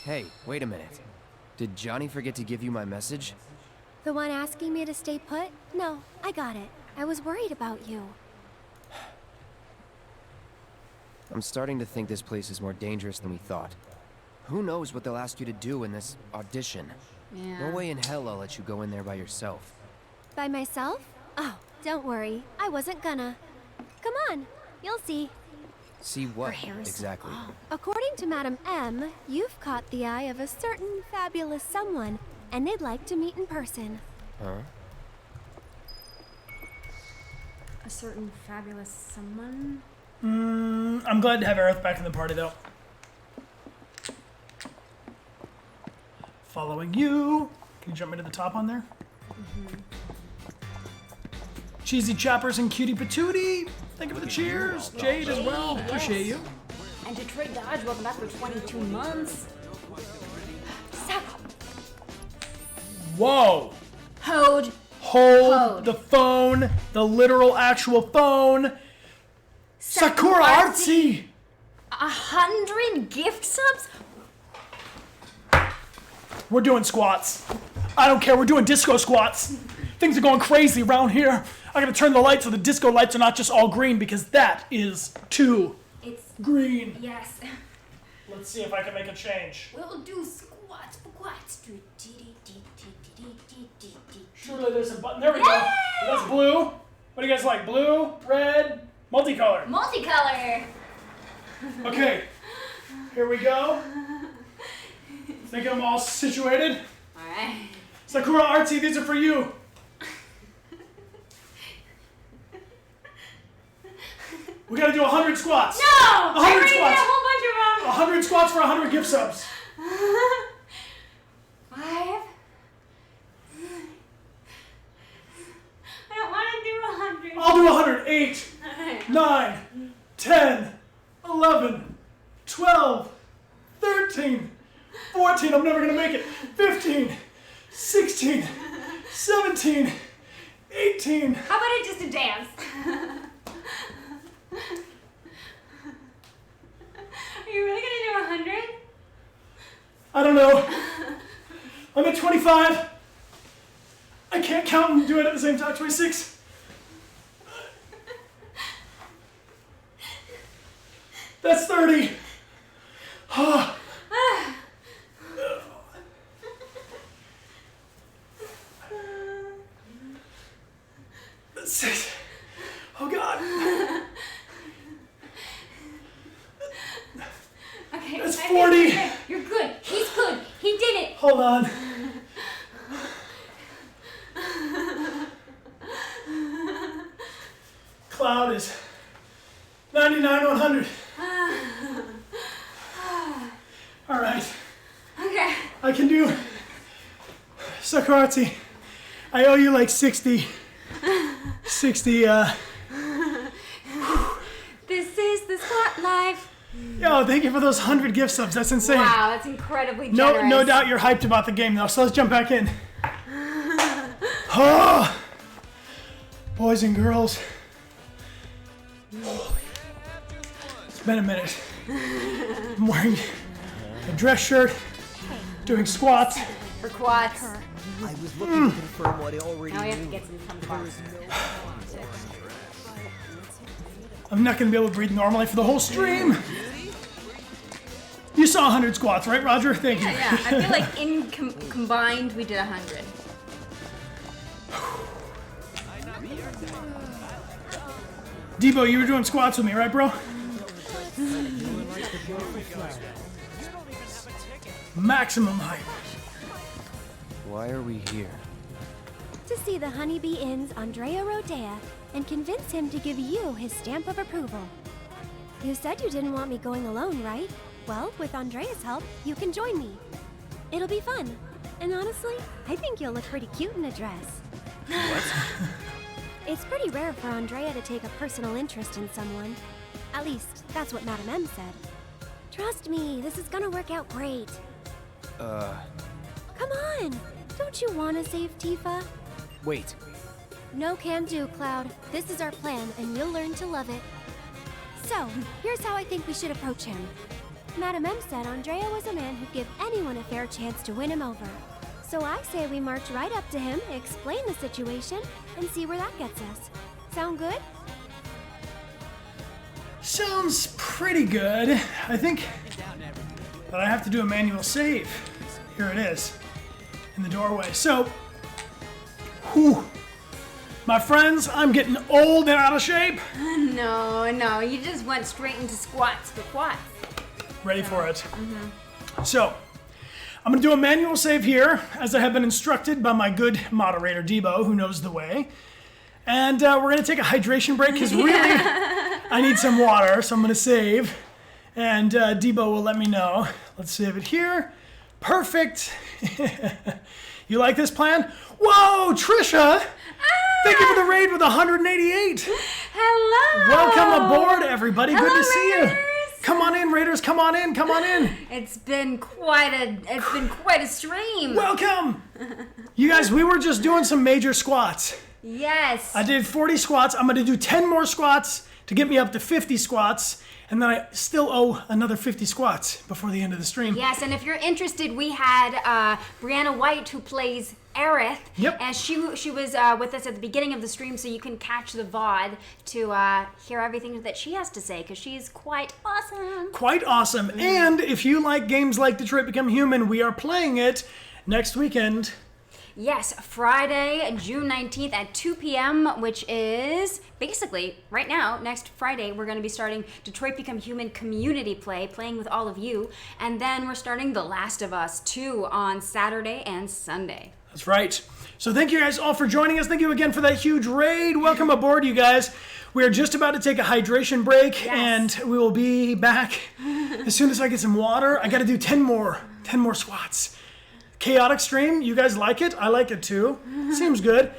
Hey, wait a minute. Did Johnny forget to give you my message? The one asking me to stay put? No, I got it. I was worried about you. I'm starting to think this place is more dangerous than we thought. Who knows what they'll ask you to do in this audition? Yeah. No way in hell I'll let you go in there by yourself. By myself? Oh, don't worry. I wasn't gonna. Come on, you'll see. See what, exactly? According to Madam M, you've caught the eye of a certain fabulous someone, and they'd like to meet in person. Huh? A certain fabulous someone? I'm glad to have Aerith back in the party, though. Following you. Can you jump me to the top on there? Cheesy Chappers and Cutie Patootie. Thank you for the cheers. Jade as well. Yes. Appreciate you. And Detroit Dodge, welcome back for 22 months. Whoa. Hold the phone. The literal actual phone. Sakura Artsy. 100 gift subs? We're doing squats. I don't care. We're doing disco squats. Things are going crazy around here. I gotta turn the lights so the disco lights are not just all green because that is too green. Yes. Let's see if I can make a change. We'll do squats. Surely there's a button. There we go. That's blue. What do you guys like? Blue, red, multicolor. Multicolor. Okay. Here we go. Think I'm all situated. All right. Sakura Artsy, these are for you. We gotta do 100 squats. No! 100 I already did squats. a whole bunch of them. 100 squats for 100 gift subs. 5. I don't want to do 100. I'll do 100. 8, 9, 10, 11, 12, 13, 14. I'm never gonna make it. 15, 16, 17, 18. How about it just a dance? Are you really gonna do 100? I don't know. I'm at 25. I can't count and do it at the same time. 26. That's 30. That's 6. Oh God. Okay. That's 40. You're good. He's good. He did it. Hold on. Cloud is 99, 100. All right. Okay. I can do Sakurati. I owe you like 60. 60, This is the squat live. Yo, thank you for those 100 gift subs. That's insane. Wow, that's incredibly generous. No doubt you're hyped about the game though, so let's jump back in. Oh, boys and girls. It's been a minute. I'm wearing a dress shirt, doing squats. For quads. I was looking to confirm what I already Now we have to knew. get some quads. I'm not gonna be able to breathe normally for the whole stream. You saw 100 squats, right, Roger? Thank you. Yeah, I feel like in combined we did 100. Debo, you were doing squats with me, right, bro? Maximum hype. Why are we here? To see the Honeybee Inn's Andrea Rodea and convince him to give you his stamp of approval. You said you didn't want me going alone, right? Well, with Andrea's help, you can join me. It'll be fun. And honestly, I think you'll look pretty cute in a dress. What? It's pretty rare for Andrea to take a personal interest in someone. At least, that's what Madam M said. Trust me, this is gonna work out great. Come on! Don't you want to save Tifa? Wait. No can do, Cloud. This is our plan, and you'll learn to love it. So, here's how I think we should approach him. Madam M said Andrea was a man who'd give anyone a fair chance to win him over. So I say we march right up to him, explain the situation, and see where that gets us. Sound good? Sounds pretty good. I think that I have to do a manual save. Here it is, in the doorway. So, whew. My friends, I'm getting old and out of shape. No, you just went straight into squats for quats. Ready for it. So, I'm going to do a manual save here, as I have been instructed by my good moderator, Debo, who knows the way. And we're going to take a hydration break, because really, I need some water, so I'm going to save. And Debo will let me know. Let's save it here. Perfect. You like this plan? Whoa, Trisha! Thank you for the raid with 188. Hello. Welcome aboard, everybody. Hello, Good to see you. Raiders. Come on in, Raiders. Come on in. Come on in. It's been quite a stream. Welcome. You guys, we were just doing some major squats. Yes. I did 40 squats. I'm going to do 10 more squats to get me up to 50 squats. And then I still owe another 50 squats before the end of the stream. Yes, and if you're interested, we had Briana White, who plays Aerith. Yep. And she was with us at the beginning of the stream, so you can catch the VOD to hear everything that she has to say, because she's quite awesome. Quite awesome. And if you like games like Detroit Become Human, we are playing it next weekend. Yes, Friday, June 19th at 2 p.m., which is basically right now, next Friday, we're going to be starting Detroit Become Human community play, playing with all of you. And then we're starting The Last of Us 2 on Saturday and Sunday. That's right. So thank you guys all for joining us. Thank you again for that huge raid. Welcome aboard, you guys. We are just about to take a hydration break, and we will be back as soon as I get some water. I got to do 10 more squats. Chaotic stream, you guys like it? I like it too. Seems good.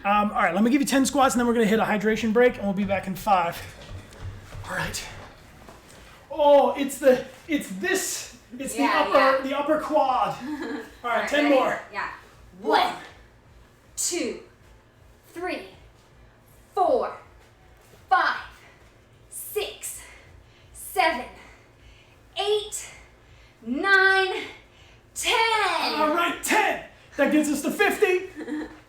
All right, let me give you 10 squats, and then we're gonna hit a hydration break, and we'll be back in 5. All right. Oh, it's the upper quad. All right, 10 ready? more. Yeah. 1, 2, 3, 4, 5, 6, 7, 8, 9, 10. All right, 10. That gets us to 50.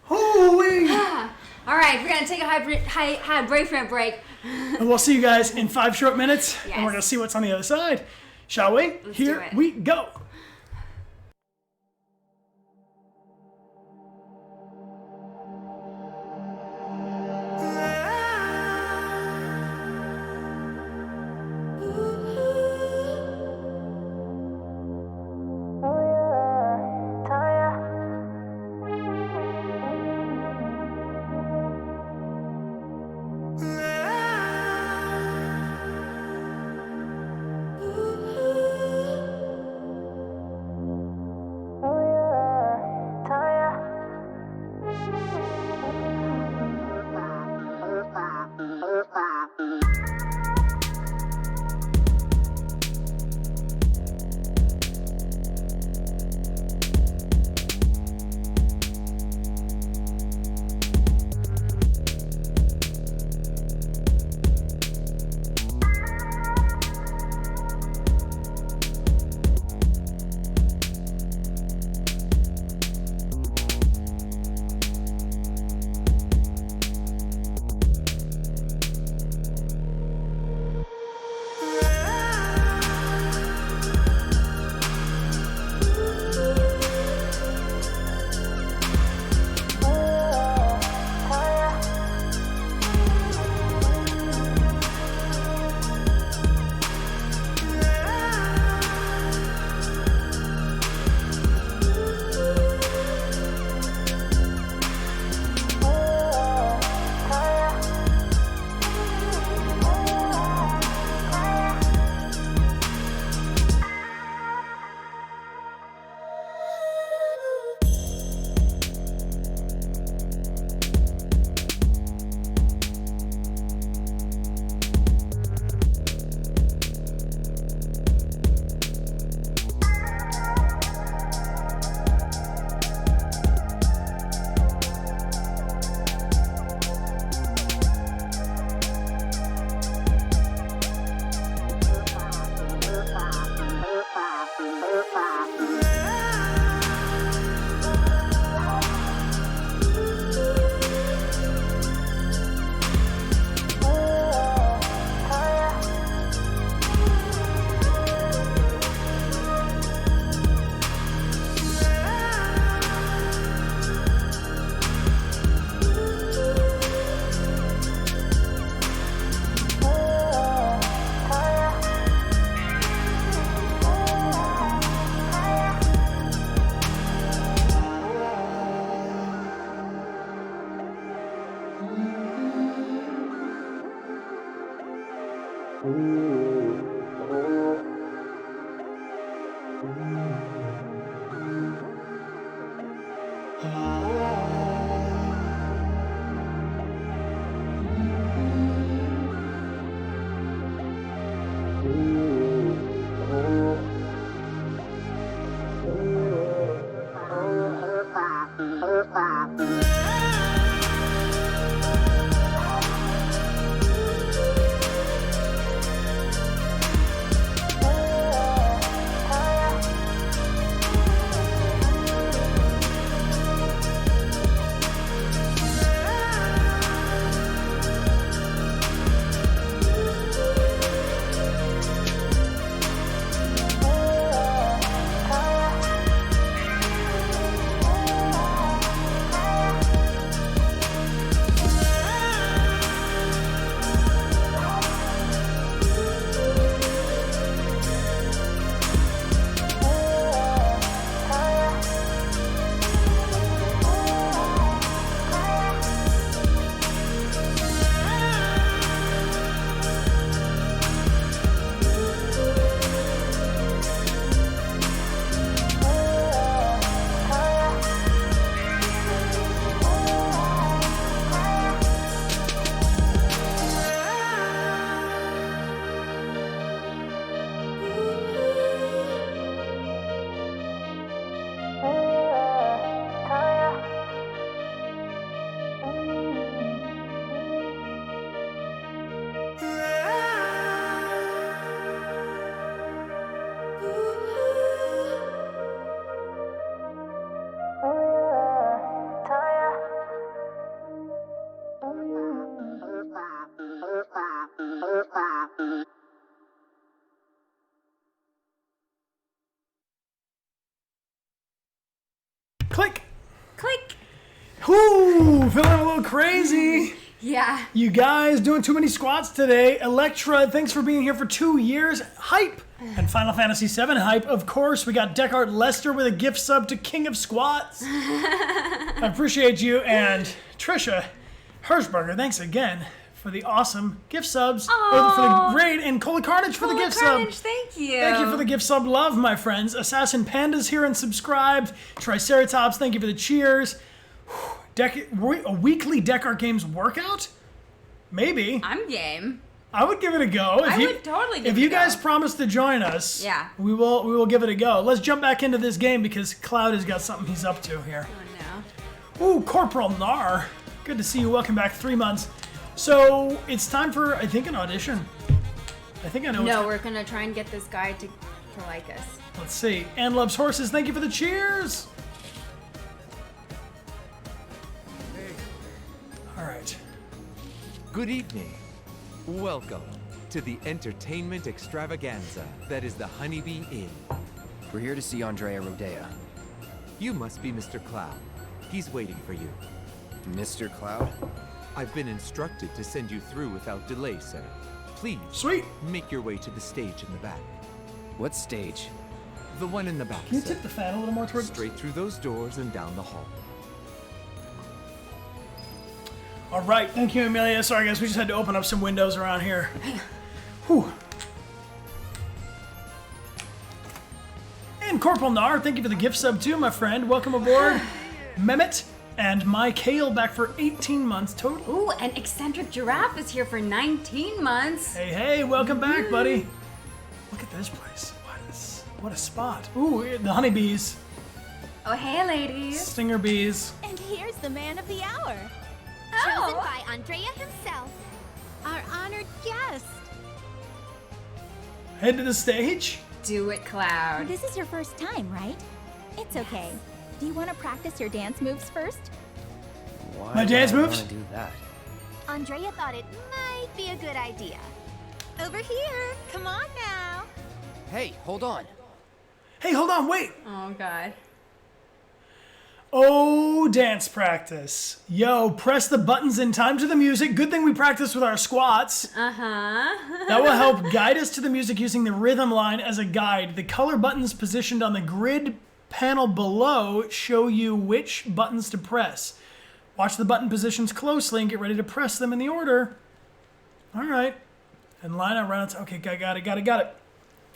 Holy. All right, we're going to take a hydration break. And we'll see you guys in 5 short minutes. Yes. And we're going to see what's on the other side. Shall we? Let's Here do it. we go. Click. Click. Ooh, feeling a little crazy. Yeah. You guys doing too many squats today. Electra, thanks for being here for 2 years. Hype. And Final Fantasy VII hype. Of course, we got Dechart Lester with a gift sub to King of Squats. I appreciate you. And Trisha Hirschberger, thanks again for the awesome gift subs. Or for the raid. And Cola Carnage for the gift sub. Thank you. Thank you for the gift sub love, my friends. Assassin Panda's here and subscribed. Triceratops, thank you for the cheers. A weekly Dechart Games workout? Maybe. I'm game. I would give it a go. I would totally give it a go. If you guys promise to join us, yeah, we will give it a go. Let's jump back into this game because Cloud has got something he's up to here. Oh no. Ooh, Corporal Nar. Good to see you. Welcome back. 3 months. So it's time for, I think, an audition. I think I know. No, we're gonna try and get this guy to like us. Let's see. Ann Loves Horses. Thank you for the cheers. All right. Good evening. Welcome to the entertainment extravaganza that is the Honeybee Inn. We're here to see Andrea Rodea. You must be Mr. Cloud. He's waiting for you. Mr. Cloud? I've been instructed to send you through without delay, sir. Please, make your way to the stage in the back. What stage? The one in the back, Can you sir. tip the fan a little more towards... Straight through those doors and down the hall. All right, thank you, Amelia. Sorry, guys, we just had to open up some windows around here. Whew. And Corporal Nar, thank you for the gift sub too, my friend. Welcome aboard. Mehmet and my Kale back for 18 months total. Ooh, and Eccentric Giraffe is here for 19 months. Hey, welcome back, buddy. Look at this place. What a spot. Ooh, the honeybees. Oh, hey, ladies. Stinger bees. And here's the man of the hour. Oh. Chosen by Andrea himself, our honored guest. Head to the stage. Do it, Cloud. This is your first time, right? It's okay. Do you want to practice your dance moves first? Why My dance would I moves? wanna do that? Andrea thought it might be a good idea. Over here. Come on now. Hey, hold on. Hey, hold on, wait. Oh, God. Oh, dance practice. Yo, press the buttons in time to the music. Good thing we practice with our squats. Uh-huh. That will help guide us to the music using the rhythm line as a guide. The color buttons positioned on the grid panel below show you which buttons to press. Watch the button positions closely and get ready to press them in the order. All right. And line up, run. Okay, got it.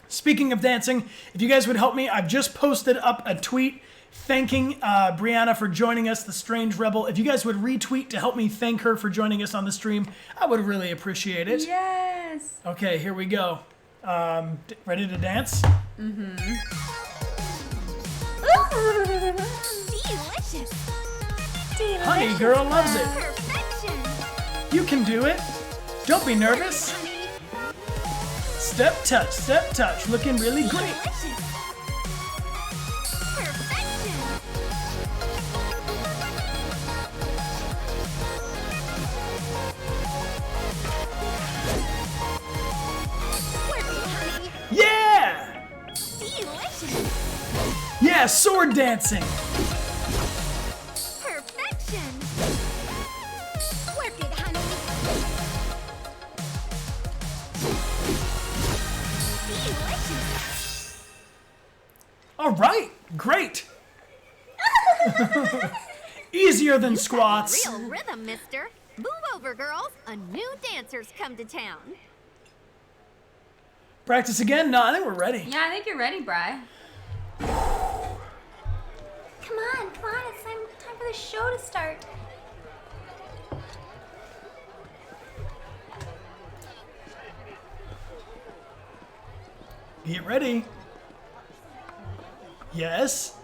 Speaking of dancing, if you guys would help me, I've just posted up a tweet thanking Brianna for joining us, the Strange Rebel. If you guys would retweet to help me thank her for joining us on the stream, I would really appreciate it. Yes. Okay, here we go. Ready to dance? Mm-hmm. Delicious. Honey girl loves it. Perfection. You can do it. Don't be nervous. Step touch, looking really great. Delicious. Perfection. Work it, honey. Yeah! Delicious. Yeah, sword dancing. Perfection. Work it, honey. Delicious. All right, great. Easier than squats. Real rhythm, mister. Move over, girls. A new dancer's come to town. Practice again? No, I think we're ready. Yeah, I think you're ready, Bri. Come on. It's time for the show to start. Get ready. Yes.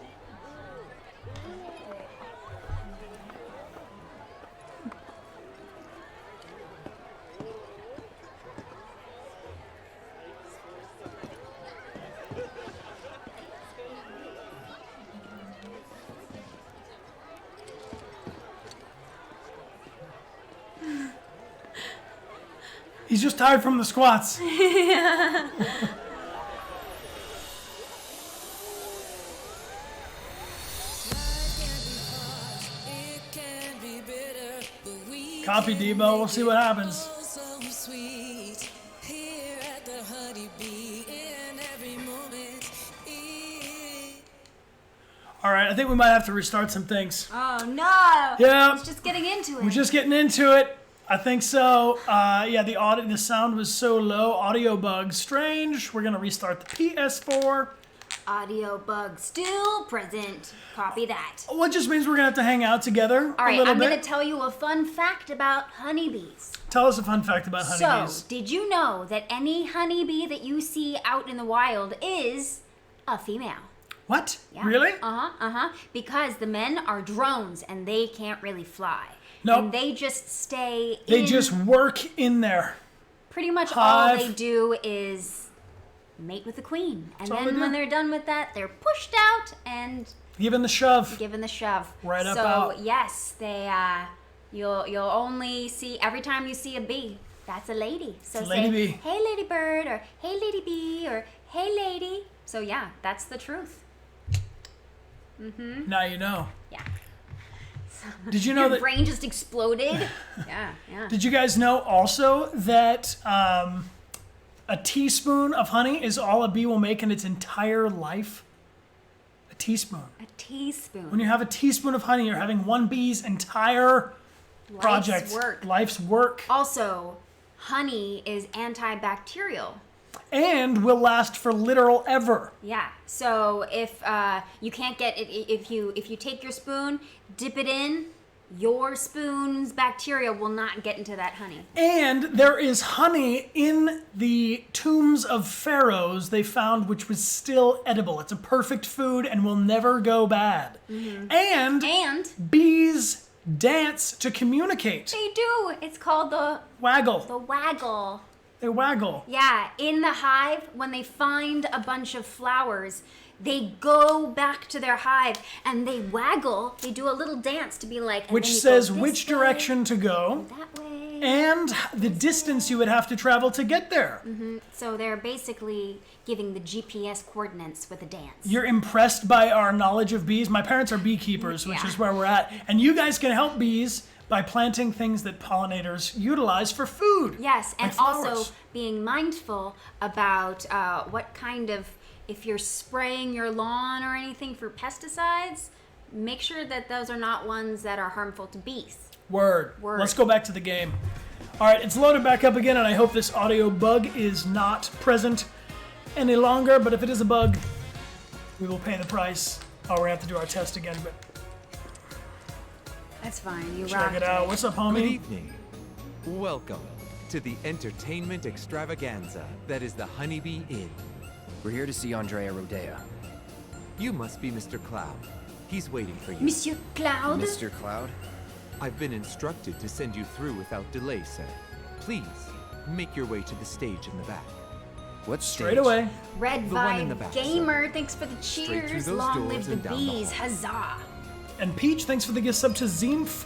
He's just tired from the squats. Yeah. Copy, Debo. We'll see what happens. All right, I think we might have to restart some things. Oh no! Yeah. It's just getting into it. We're just getting into it. I think so. Yeah, the sound was so low. Audio bug. Strange. We're gonna restart the PS4. Audio bug still present. Copy that. Well, it just means we're gonna have to hang out together All right, a little I'm bit. gonna tell you a fun fact about honeybees. Tell us a fun fact about honeybees. So, did you know that any honeybee that you see out in the wild is a female? What? Yeah. Really? Because the men are drones and they can't really fly. Nope. And they just stay They in. just work in there. Pretty much Hive. all they do is mate with the queen. And That's all they then do. when they're done with that, they're pushed out and Given the shove. given the shove. Right up so, out. yes, they you'll only see every time you see a bee, that's a lady. So It's a lady say, bee. "Hey lady bird," or "Hey lady bee," or "Hey lady." So yeah, that's the truth. Now you know. Yeah. Did you know Your that? brain just exploded? Yeah. Did you guys know also that a teaspoon of honey is all a bee will make in its entire life? A teaspoon. A teaspoon. When you have a teaspoon of honey, you're having one bee's entire project. Life's work. Also, honey is antibacterial. And will last for literal ever. Yeah. So if you can't get it, if you take your spoon, dip it in, your spoon's bacteria will not get into that honey. And there is honey in the tombs of pharaohs they found, which was still edible. It's a perfect food and will never go bad. And bees dance to communicate. They do. It's called the waggle. The waggle. They waggle. Yeah, in the hive, when they find a bunch of flowers, they go back to their hive and they waggle. They do a little dance to be like, and Which then you says go this which way, direction to go. that way. And the distance you would have to travel to get there. So they're basically giving the GPS coordinates with a dance. You're impressed by our knowledge of bees? My parents are beekeepers, which is where we're at. And you guys can help bees by planting things that pollinators utilize for food. Yes, and like flowers. also being mindful about what kind of, if you're spraying your lawn or anything for pesticides, make sure that those are not ones that are harmful to bees. Word. Word. Let's go back to the game. All right, it's loaded back up again, and I hope this audio bug is not present. any longer, but if it is a bug, we will pay the price. Oh, we're gonna have to do our test again, but That's fine. You check rocked it out. What's up, homie? Good evening. Welcome to the entertainment extravaganza that is the Honeybee Inn. We're here to see Andrea Rodea. You must be Mr. Cloud. He's waiting for you. Monsieur Cloud? Mr. Cloud? I've been instructed to send you through without delay, sir. Please, make your way to the stage in the back. What Straight away. Red The one in the Vibe back, Gamer, thanks for the Straight through cheers. those Long doors live the and down the bees. hall. Huzzah. And Peach, thanks for the gift sub to Zimf.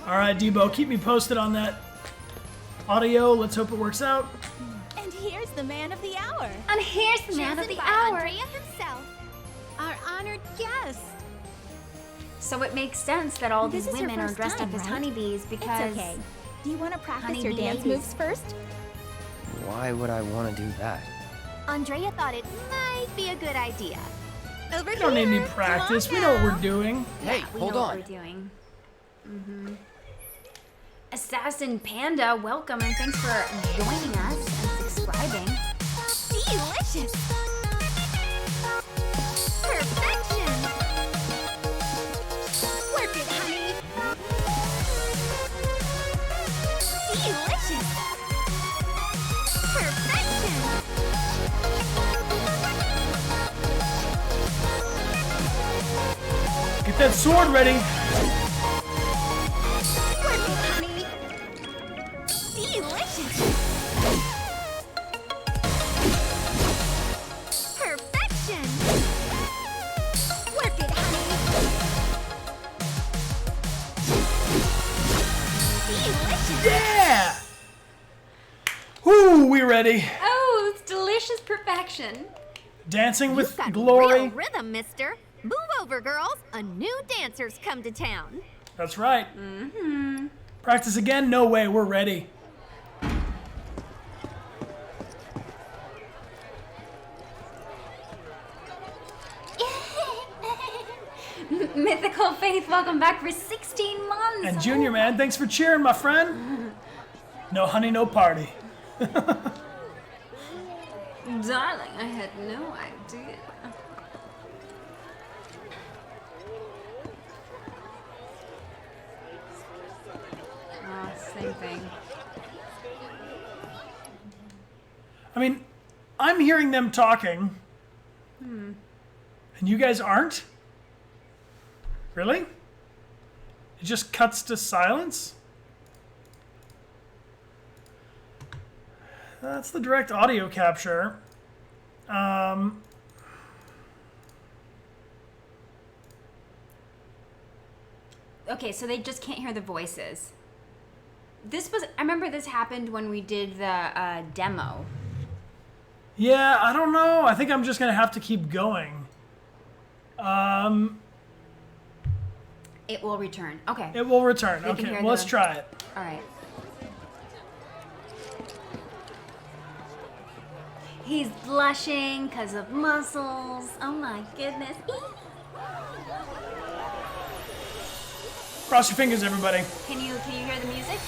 All right, Debo, keep me posted on that audio. Let's hope it works out. And here's the man of the hour. And here's the man of Chosen the by hour. Andrea himself, our honored guest. So it makes sense that all This these is your women are first dressed time, up as right? honeybees because It's okay. Do you want to practice your honeybee dance ladies. moves first? Why would I want to do that? Andrea thought it might be a good idea. Over You don't need here. any practice. Come We on know what now. we're doing. Hey, we hold know on. what we're doing. Assassin Panda, welcome and thanks for joining us and subscribing. Delicious. Perfection. Work it, honey. Delicious. Perfection. Get that sword ready. Work it, honey. Delicious. Perfection. Work it, honey. Delicious. Yeah! Whoo, we ready. Oh, it's delicious perfection. Dancing with You've got glory. real rhythm, mister. Move over, girls. A new dancer's come to town. That's right. Practice again? No way, we're ready. Mythical Faith, welcome back for 16 months. And Junior Man, thanks for cheering, my friend. No honey, no party. Darling, I had no idea. Oh, same thing. I mean, I'm hearing them talking. And you guys aren't? Really? It just cuts to silence? That's the direct audio capture. Okay, so they just can't hear the voices. I remember this happened when we did the demo. Yeah, I don't know. I think I'm just gonna have to keep going. It will return. Okay. It will return. They can Okay, hear well, let's the- try it. All right. He's blushing because of muscles. Oh my goodness. Cross your fingers, everybody. Can you hear the music?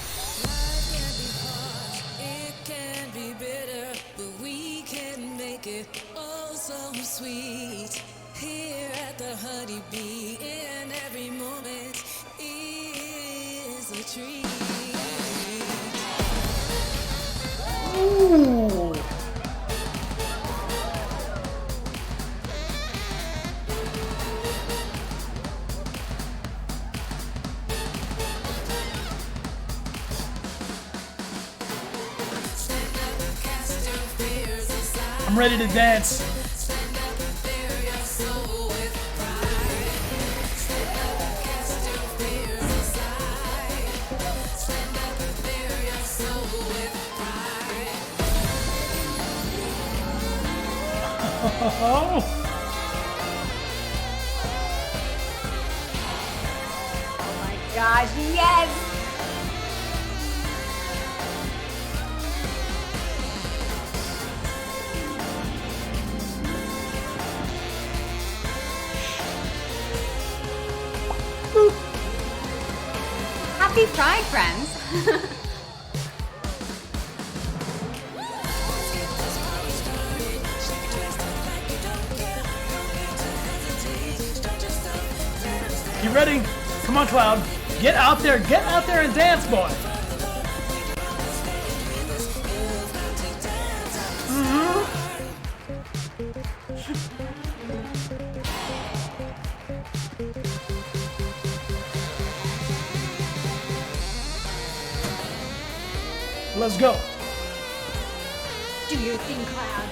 It can be bitter, but we can make it oh so sweet. Here at the Honeybee Inn, every moment is a treat. Ooh. I'm ready to dance. Oh. Oh my gosh, yes! Happy Pride, friends! You ready? Come on, Cloud. Get out there and dance, boy. Let's go. Do your thing, Cloud.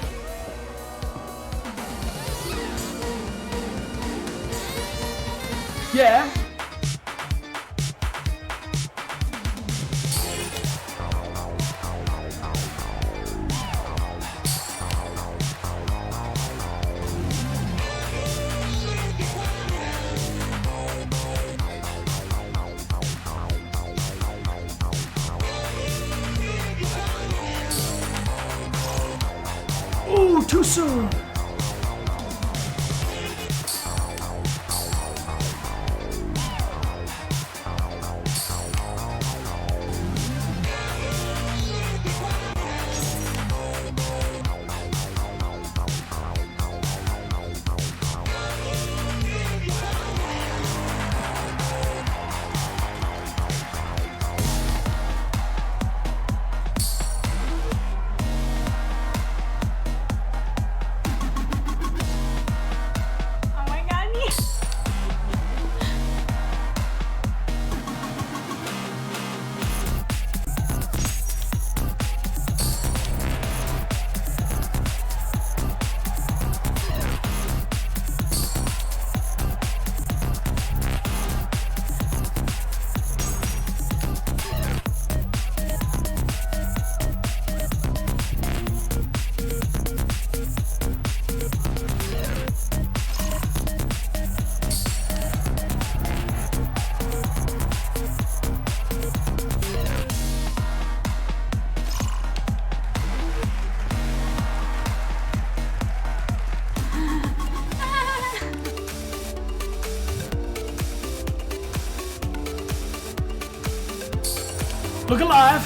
Yeah. Ooh, too soon. Look alive.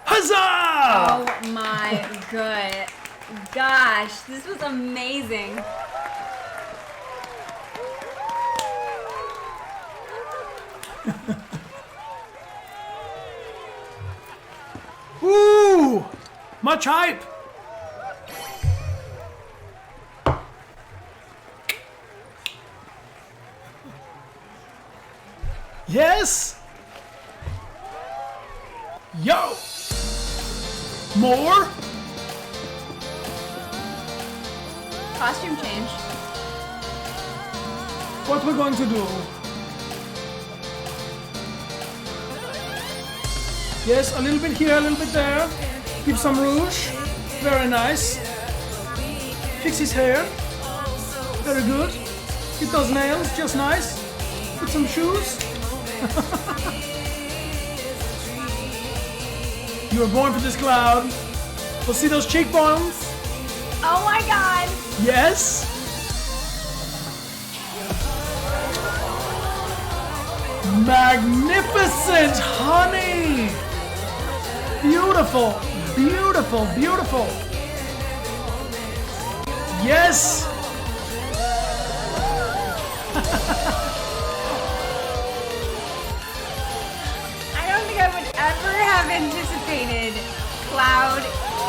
Huzzah! Oh my good gosh, this was amazing. Ooh! Much hype! Yes! Yo! More? Costume change. What we're going to do? Yes, a little bit here, a little bit there. Give some rouge. Very nice. Fix his hair. Very good. Get those nails, just nice. Put some shoes. You were born for this, Cloud. We'll see those cheekbones. Oh my god. Yes. Magnificent, honey. Beautiful, beautiful, beautiful. Yes. I don't think I would ever have anticipated Cloud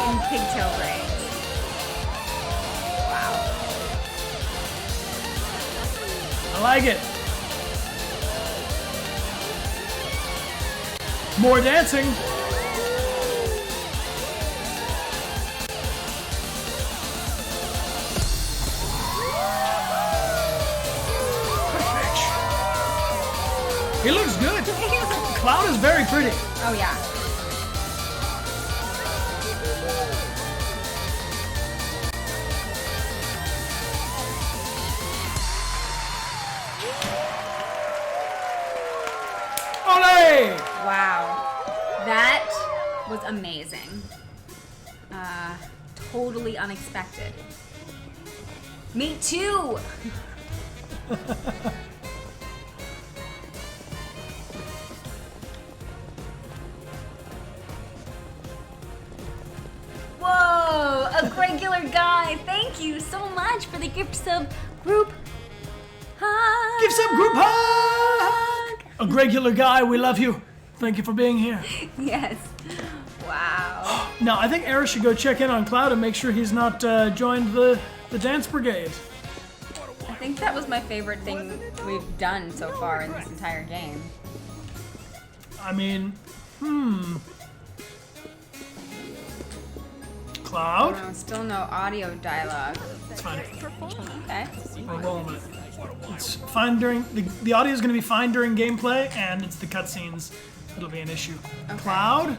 in pigtail braids. Wow. I like it. More dancing. He looks good. Cloud is very pretty. Oh yeah. Yay! Wow. That was amazing. Totally unexpected. Me too! Whoa! A regular guy! Thank you so much for the gift sub group hug! Give some group hug! A regular guy, we love you. Thank you for being here. Yes. Wow. Now, I think Aerith should go check in on Cloud and make sure he's not joined the dance brigade. I think that was my favorite thing we've done so far in this entire game. I mean, Cloud? No, still no audio dialogue. It's fine. Okay. We're rolling with it. It's fine during the audio is going to be fine during gameplay, and it's the cutscenes that'll be an issue. Okay. Cloud?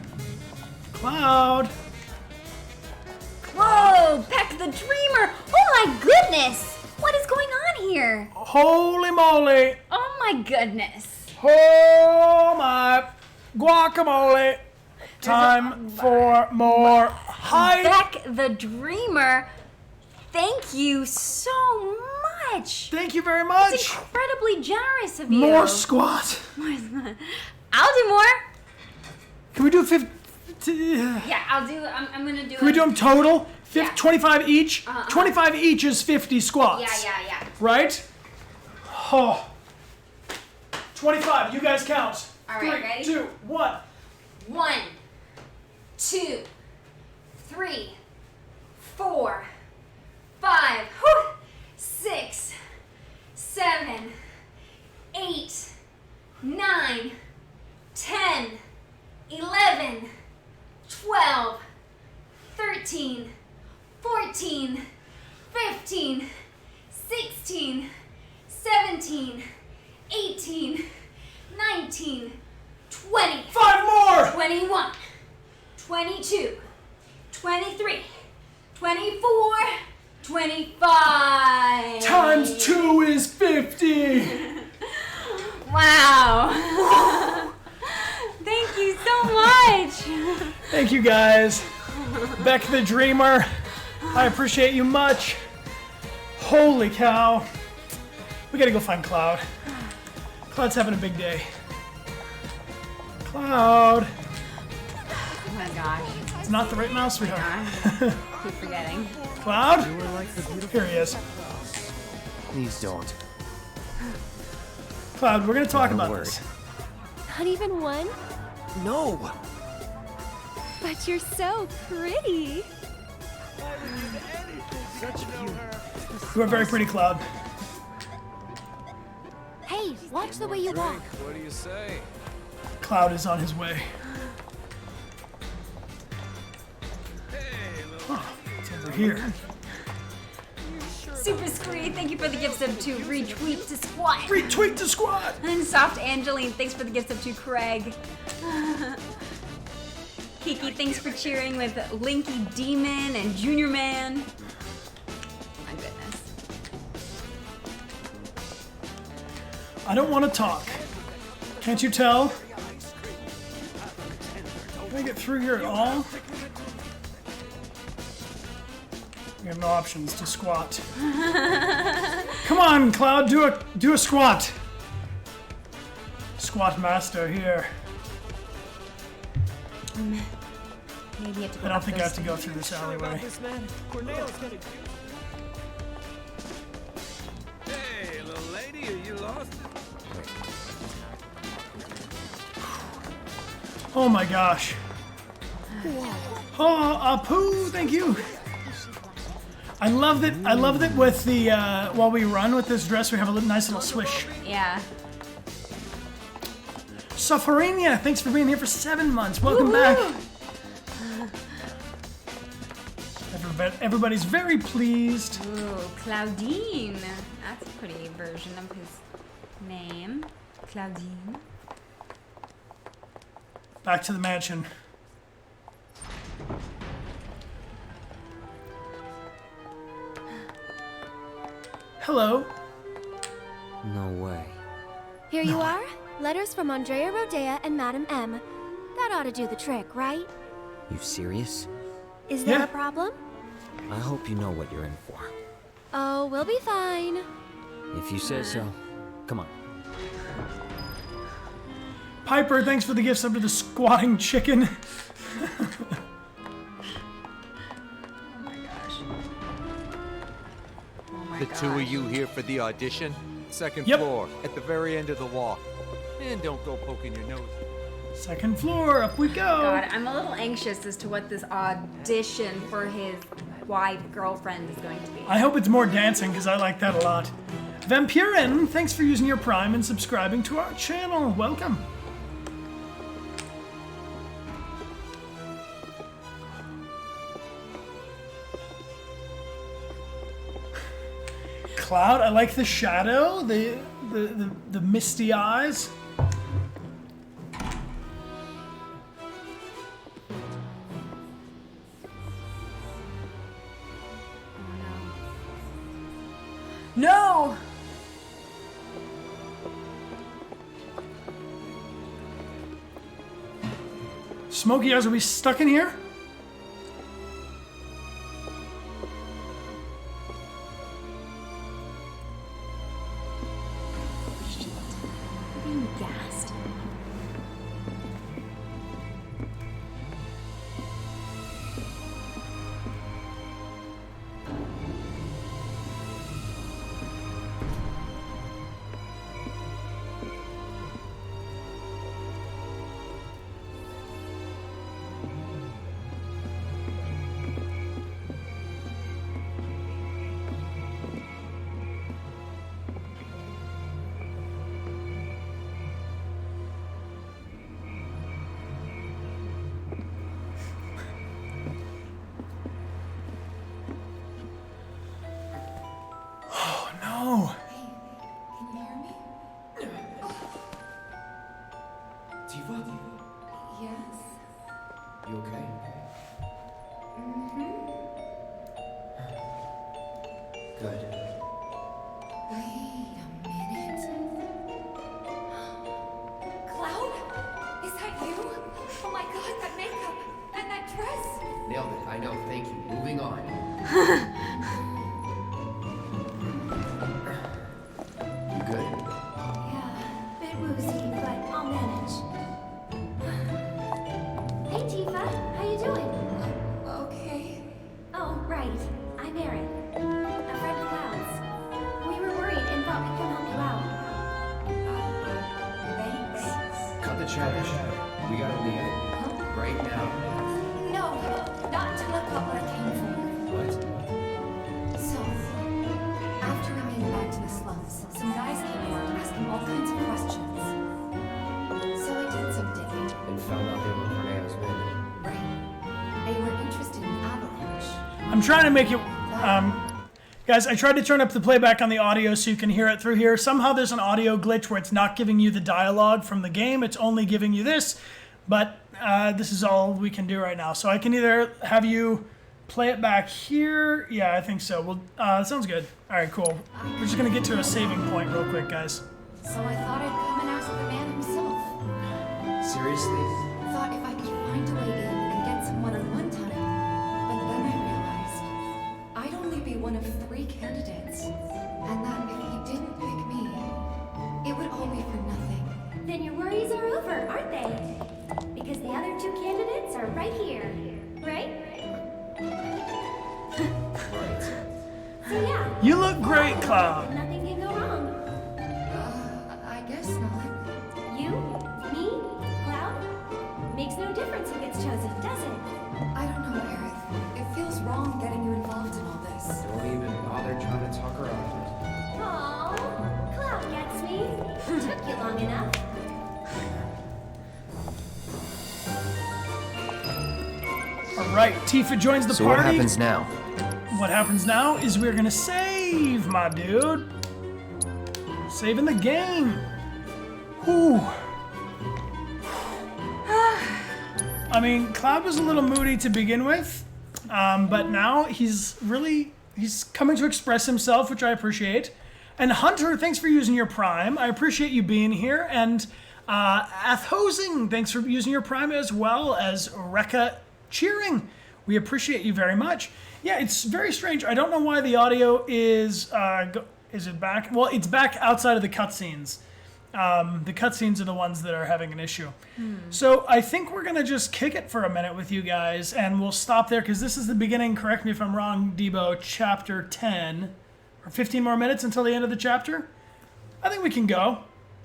Cloud? Whoa! Peck the Dreamer! Oh my goodness! What is going on here? Holy moly! Oh my goodness! Oh my guacamole! Time for more hype! Peck the Dreamer, thank you so much! Thank you very much! It's incredibly generous of you. More squat! I'll do more! Can we do 50? Yeah, I'll do. I'm gonna do. Can we do them total? 25 each? Uh-huh. 25 each is 50 squats. Yeah. Right? Oh. 25, you guys count. All right, 3, ready? 2, 1. 1, 2, 3, 4, 5, 6, 7, 8, 9, 10, 11, 12, 13, 14, 15, 16, 17, 18, 19, 20. 5 more! 21, 22, 23, 24, 25. Times 2 is 50. Wow. Thank you so much. Thank you guys. Beck the Dreamer, I appreciate you much. Holy cow. We gotta go find Cloud. Cloud's having a big day. Cloud. Oh my gosh. It's not the right mouse, sweetheart. Keep forgetting. Cloud? Here he is. Please don't. Cloud, we're gonna talk about this. Not even one? No! But you're so pretty. You are very pretty, Cloud. Hey, watch the way you walk. What do you say? Cloud is on his way. Oh, it's over here. Super Scree, thank you for the gift sub to Retweet to Squat. Retweet to Squat! And Soft Angeline, thanks for the gift sub to Craig. Kiki, thanks for cheering with Linky Demon and Junior Man. My goodness. I don't want to talk. Can't you tell? Can I get through here at all? We have no options to squat. Come on, Cloud, do a squat. Squat master here. Maybe you have to go I don't up think I those have to go through this alleyway. Hey, little lady, are you lost? Oh my gosh. Oh, Apu, thank you. I love that with the, while we run with this dress, we have a nice little swish. Yeah. Safarinia, thanks for being here for 7 months. Welcome back. Everybody's very pleased. Ooh, Claudine. That's a pretty version of his name. Claudine. Back to the mansion. Hello. No way. Here you are. Letters from Andrea Rodea and Madam M. That ought to do the trick, right? You serious? Is there a problem? I hope you know what you're in for. Oh, we'll be fine. If you say so. Come on. Piper, thanks for the gifts up to the squatting chicken. The two of you here for the audition? Second Yep. floor, at the very end of the wall. And don't go poking your nose. Second floor, up we go. God, I'm a little anxious as to what this audition for his wife, girlfriend is going to be. I hope it's more dancing, because I like that a lot. Vampirin, thanks for using your Prime and subscribing to our channel. Welcome. Cloud, I like the shadow, the misty eyes. No! Smokey eyes, are we stuck in here? Being gassed. No. Can you hear me? Tifa? Yes. You okay? Good. Wait a minute. Cloud? Is that you? Oh my god, that makeup and that dress. Nailed it. I know. Thank you. Moving on. You good? Yeah, bit woozy, but I'll manage. Hey, Tifa, how you doing? Okay. Oh, right. I'm Aerith, a friend of Cloud's. We were worried and thought we could help you out. Thanks. Cut the trash. We gotta leave. Right now. No, not until I've got what I came for. What? So, after we made it back to the slums, some guys came around asking all kinds of questions. So I did some digging. And found out they were Corneo's men. Right. They were interested in Avalanche. I'm trying to make it, guys, I tried to turn up the playback on the audio so you can hear it through here. Somehow there's an audio glitch where it's not giving you the dialogue from the game. It's only giving you this, but this is all we can do right now. So I can either have you play it back here. Yeah, I think so. Well, sounds good. All right, cool. We're just gonna get to a saving point real quick, guys. So I thought I'd come and ask the man himself. Seriously? Thought if I could find a way in and get some one-on-one time. But then I realized I'd only be one of 3 candidates. And that if he didn't pick me, it would all be for nothing. Then your worries are over, aren't they? Because the other 2 candidates are right here, right? Right. So yeah. You look great, Cloud. Nothing can go wrong. I guess not. You, me, Cloud? Makes no difference who gets chosen, does it? I don't know, Aerith. It feels wrong getting you involved in all this. Don't even bother trying to talk her out of it. Aw, Cloud gets me. Took you long enough. All right, Tifa joins the So party. what happens now? What happens now is we're gonna save, my dude. Saving the game. Whew. I mean, Cloud was a little moody to begin with, but now he's coming to express himself, which I appreciate. And Hunter, thanks for using your Prime. I appreciate you being here, and Athhosing, thanks for using your Prime, as well as Rekka Cheering. We appreciate you very much. Yeah, it's very strange. I don't know why the audio is it back? Well, it's back outside of the cutscenes. The cutscenes are the ones that are having an issue. So I think we're going to just kick it for a minute with you guys, and we'll stop there because this is the beginning, correct me if I'm wrong, Debo, chapter 10. Or 15 more minutes until the end of the chapter? I think we can go.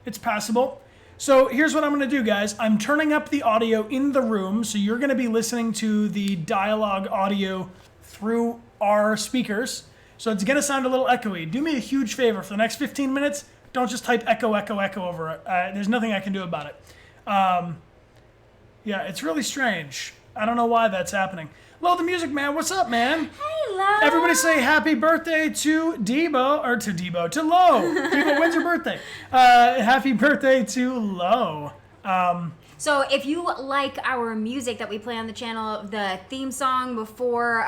It's passable. So here's what I'm going to do, guys. I'm turning up the audio in the room, so you're going to be listening to the dialogue audio through our speakers. So it's going to sound a little echoey. Do me a huge favor. For the next 15 minutes, don't just type echo, echo, echo over it. There's nothing I can do about it. Yeah, it's really strange. I don't know why that's happening. Hello, the Music Man. What's up, man? Hello. Everybody say happy birthday to Debo, or to Lo. Debo, when's your birthday? Happy birthday to Lo. So if you like our music that we play on the channel, the theme song before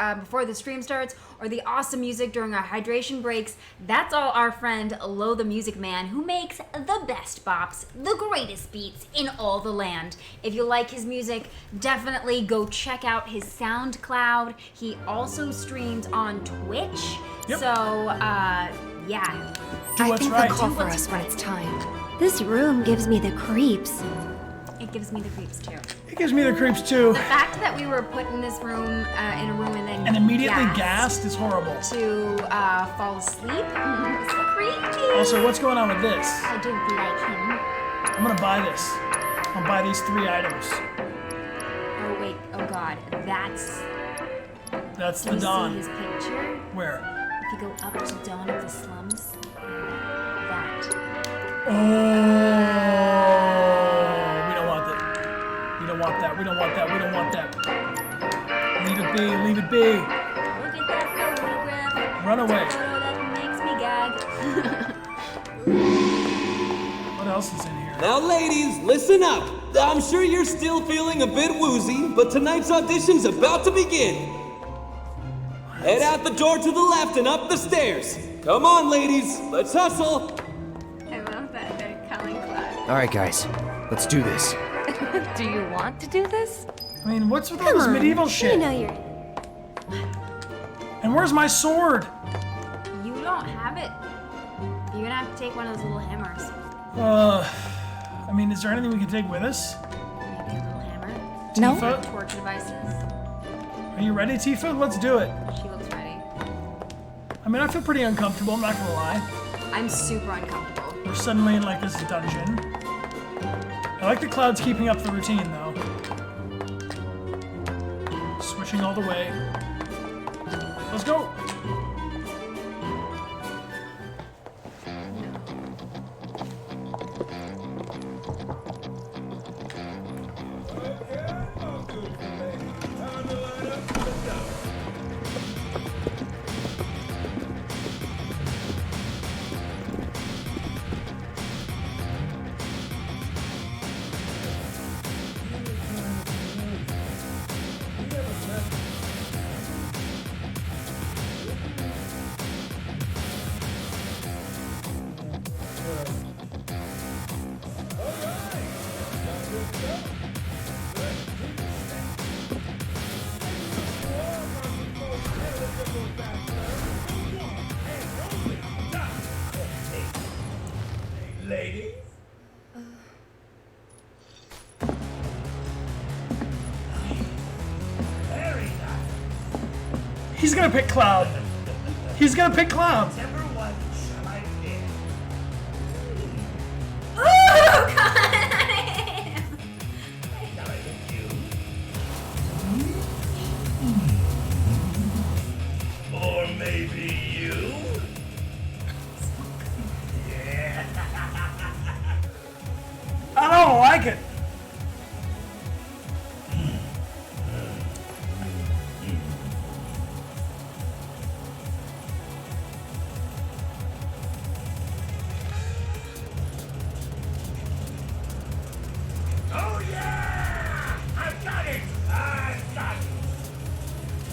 the stream starts, or the awesome music during our hydration breaks, that's all our friend Lo the Music Man, who makes the best bops, the greatest beats in all the land. If you like his music, definitely go check out his SoundCloud. He also streams on Twitch. Yep. So, yeah. I think they'll call for us when it's time. This room gives me the creeps. It gives me the creeps too. It gives me the creeps too. The fact that we were put in this room, in a room and then immediately gassed is horrible. To fall asleep. It's creepy. Also, what's going on with this? I don't like him. I'm gonna buy this. I'll buy these 3 items. Oh wait, oh god, that's the Dawn. See his picture? Where? If you go up to Dawn of the Slums, that. Oh, we don't want that. We don't want that. We don't want that. We don't want that. Leave it be. Leave it be. Look at that photograph. Run away. Photo that makes me gag. What else is in here? Now, ladies, listen up. I'm sure you're still feeling a bit woozy, but tonight's audition's about to begin. Head out the door to the left and up the stairs. Come on, ladies. Let's hustle. I love that they're calling class. All right, guys. Let's do this. Do you want to do this? I mean, what's with all this medieval shit? You know you're... And where's my sword? You don't have it. You're gonna have to take one of those little hammers. I mean, is there anything we can take with us? Maybe a little hammer. No. Tifa? Torture devices. Are you ready, Tifa? Let's do it. She looks ready. I mean, I feel pretty uncomfortable, I'm not gonna lie. I'm super uncomfortable. We're suddenly in like this dungeon. I like the clouds keeping up the routine though. Switching all the way. Let's go! Ladies? Very nice. He's gonna pick Cloud. He's gonna pick Cloud. Whichever one shall I pick? Oh, God! Shall I pick you? Or maybe you? Yeah. I don't like it. Oh yeah! I've got it! I've got it!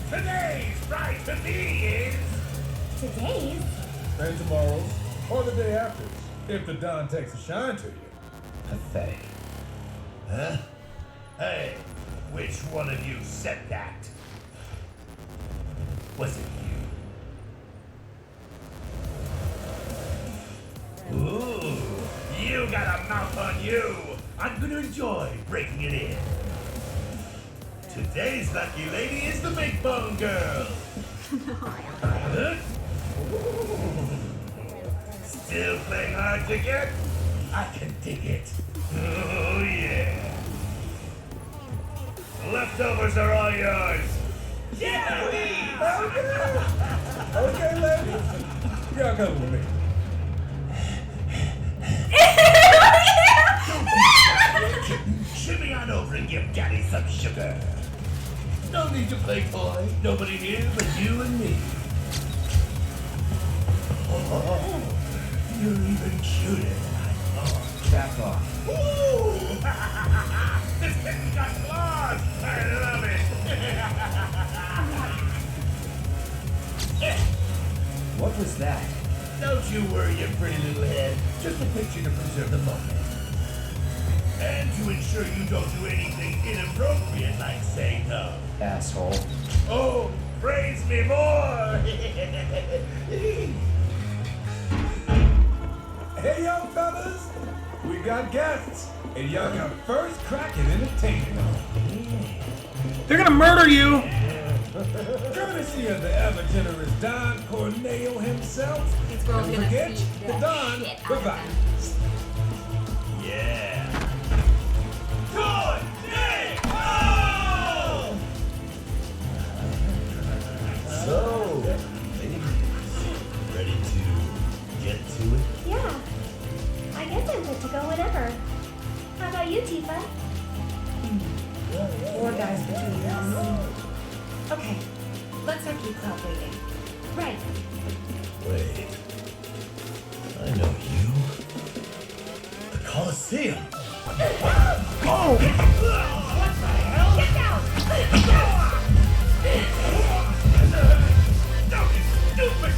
Today's prize to me is... Today's? And tomorrow's, or the day after, if the dawn takes a shine to you. Pathetic. Huh? Hey, which one of you said that? Was it you? Ooh, you got a mouth on you. I'm gonna enjoy breaking it in. Today's lucky lady is the big bone girl. Huh? Still playing hard to get? I can dig it. Oh yeah. Leftovers are all yours. Yeah! Okay, ladies. Y'all come with me. Shimmy on over and give Daddy some sugar. No need to play coy. Nobody here but you and me. Oh, you're even cuter than I thought. Back off. Ooh! This kitten's got claws! I love it! What was that? Don't you worry your pretty little head. Just a picture to preserve the moment. And to ensure you don't do anything inappropriate like say no. Asshole. Oh, praise me more! Hey, young fellas. We got guests. And y'all got first crack at entertaining them. They're gonna murder you! Courtesy of the ever-generous Don Corneo himself. These girls And gonna forget beat the the Don shit out of provides. Yeah. Good day! Oh! So, ladies, ready to get to it? Yeah. I guess I'm good to go whenever. How about you, Tifa? 4 guys between us. Okay, let's not keep Cloud waiting. Right. Wait. I know you. The Colosseum. Oh! What the hell? Get down! Don't be stupid!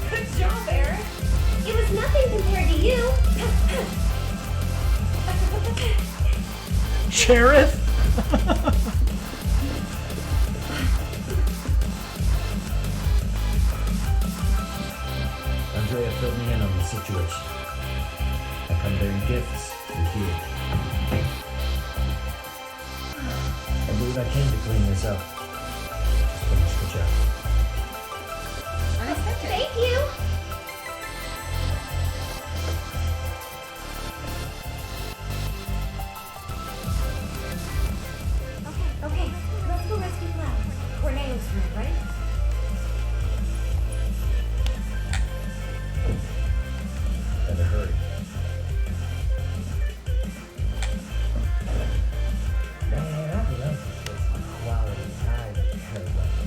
Good job, Aerith. It was nothing compared to you. Sheriff? Andrea filled me in on the situation. I come bearing gifts with you. I believe I came to clean this up. Just finish the job. Thank you. Okay, let's go rescue Cloud. Corneo's room, right? Better hurry. Man, I love this quality time paradise.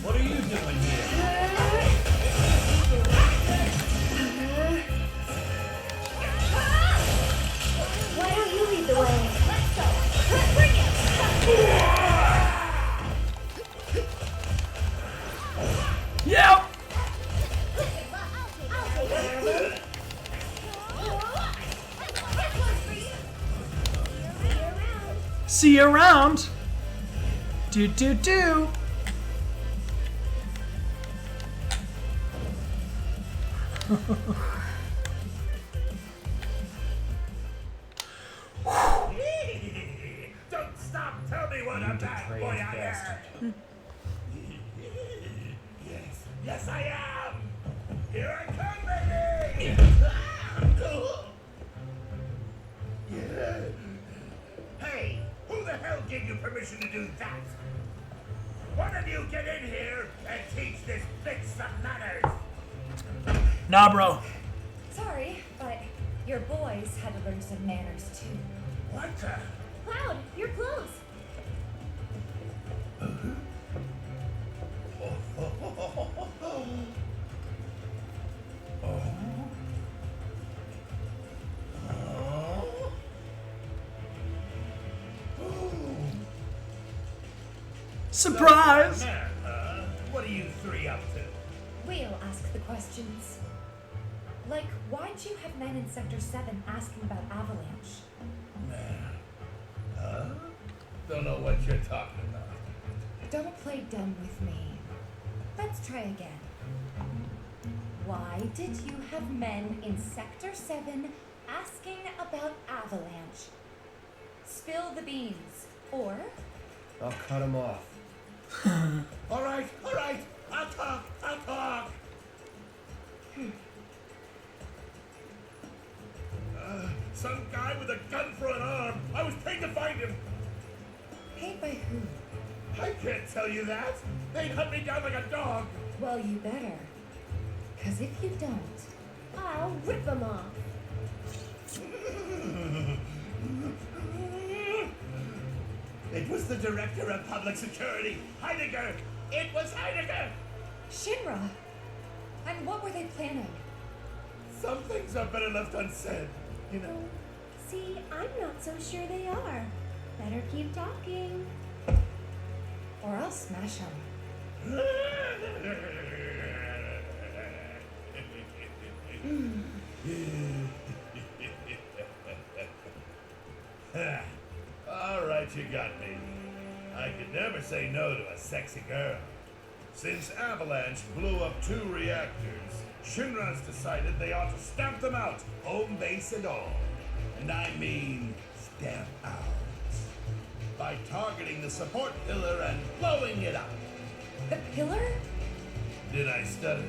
What are you doing here? Why don't you lead the way? Let's go. Bring it. Yep! See you around. Do do do. Don't stop! Tell me what a bad boy I am! Yes, I am! Here I come, baby! Hey, who the hell gave you permission to do that? One of you get in here and teach this bitch some manners! Nah, bro. Sorry, but your boys had to learn some manners too. What the? Cloud, you're close. Surprise! What are you three up to? We'll ask the questions. Like, why'd you have men in Sector 7 asking about Avalanche? Don't know what you're talking about. Don't play dumb with me. Let's try again. Why did you have men in Sector 7 asking about Avalanche? Spill the beans, or... I'll cut him off. All right. I'll talk. Some guy with a gun for an arm. I was paid to find him. Paid by who? I can't tell you that. They'd hunt me down like a dog. Well, you better. 'Cause if you don't, I'll rip them off. It was the director of public security, Heidegger. It was Heidegger. Shinra! And what were they planning? Some things are better left unsaid, you know. See, I'm not so sure they are. Better keep talking. Or I'll smash them. All right, you got me. I could never say no to a sexy girl. Since Avalanche blew up 2 reactors, Shinra's decided they ought to stamp them out, home base and all. And I mean stamp out. By targeting the support pillar and blowing it up. The pillar? Did I stutter?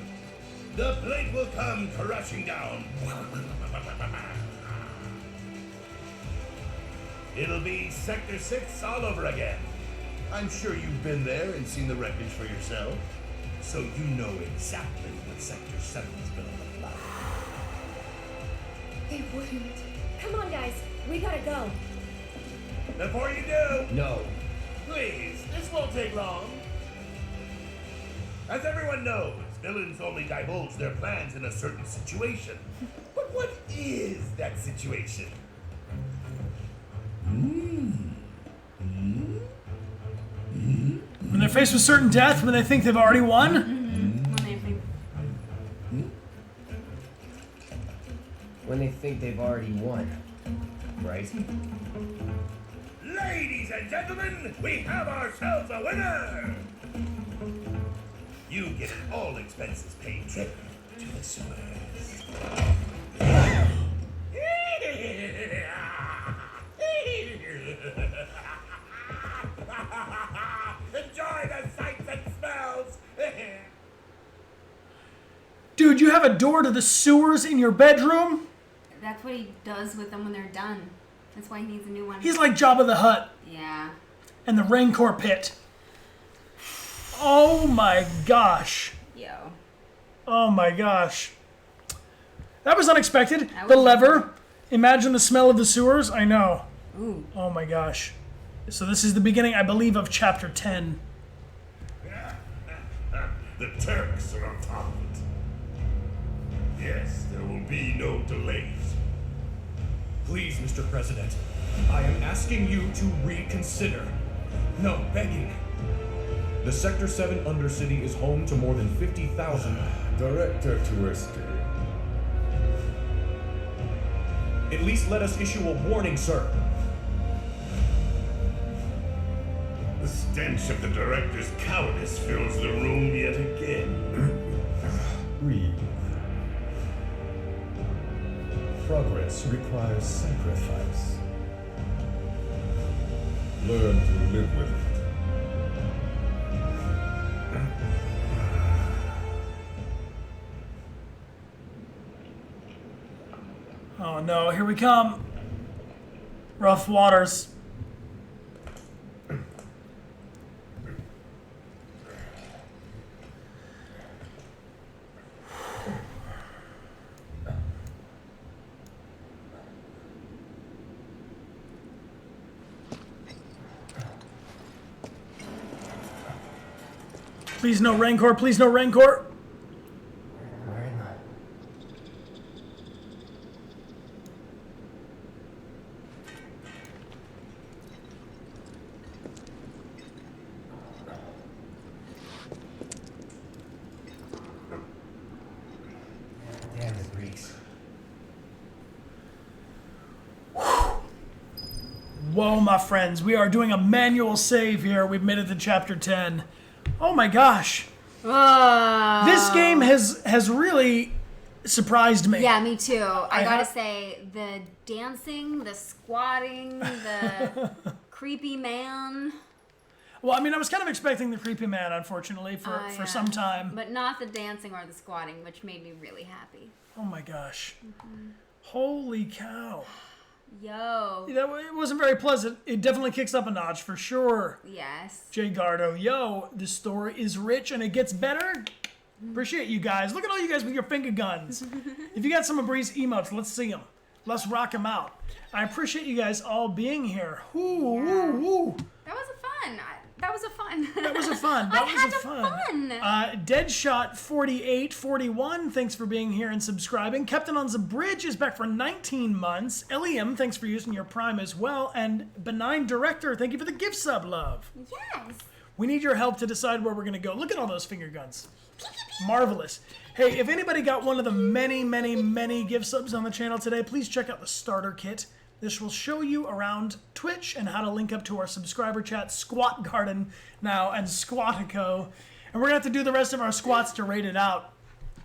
The plate will come crashing down. It'll be Sector 6 all over again. I'm sure you've been there and seen the wreckage for yourself, so you know exactly what Sector 7's gonna look like. They wouldn't. Come on, guys. We gotta go. Before you do, No. please, this won't take long. As everyone knows, villains only divulge their plans in a certain situation. But what is that situation? When they're faced with certain death, when they think they've already won. When they think they've already won. Right? Ladies and gentlemen, we have ourselves a winner! You get an all expenses paid trip to the sewers. Enjoy the sights and smells! Dude, you have a door to the sewers in your bedroom? That's what he does with them when they're done. That's why he needs a new one. He's like Jabba the Hutt. Yeah. And the Rancor Pit. Oh my gosh. Yo. Oh my gosh. That was unexpected. The lever. Imagine the smell of the sewers. I know. Ooh. Oh my gosh. So this is the beginning, I believe, of chapter 10. The Turks are on top of it. Yes, there will be no delays. Please, Mr. President, I am asking you to reconsider. No, begging. The Sector 7 Undercity is home to more than 50,000... Director Twister. At least let us issue a warning, sir. The stench of the director's cowardice fills the room yet again. Breathe. Progress requires sacrifice. Learn to live with it. Oh no, here we come. Rough waters. Please no Rancor, please no Rancor. Where am I? Whoa, my friends, we are doing a manual save here. We've made it to chapter 10. Oh my gosh. Oh. This game has really surprised me. Yeah, me too. I gotta say, the dancing, the squatting, the creepy man. Well, I mean, I was kind of expecting the creepy man, unfortunately, for some time. But not the dancing or the squatting, which made me really happy. Oh my gosh. Holy cow. Yo. It wasn't very pleasant. It definitely kicks up a notch for sure. Yes. Jay Gardo, yo, the story is rich and it gets better. Appreciate you guys. Look at all you guys with your finger guns. If you got some of Bree's emotes, let's see them. Let's rock them out. I appreciate you guys all being here. Ooh, Yeah. ooh, ooh. That was fun. That was a fun. That was a fun. That was a fun. Deadshot 4841, thanks for being here and subscribing. Captain on the Bridge is back for 19 months. Eliam, thanks for using your Prime as well. And Benign Director, thank you for the gift sub, love. Yes. We need your help to decide where we're going to go. Look at all those finger guns. Marvelous. Hey, if anybody got one of the many, many, many gift subs on the channel today, please check out the starter kit. This will show you around Twitch and how to link up to our subscriber chat, Squat Garden now, and Squatico. And we're going to have to do the rest of our squats to rate it out.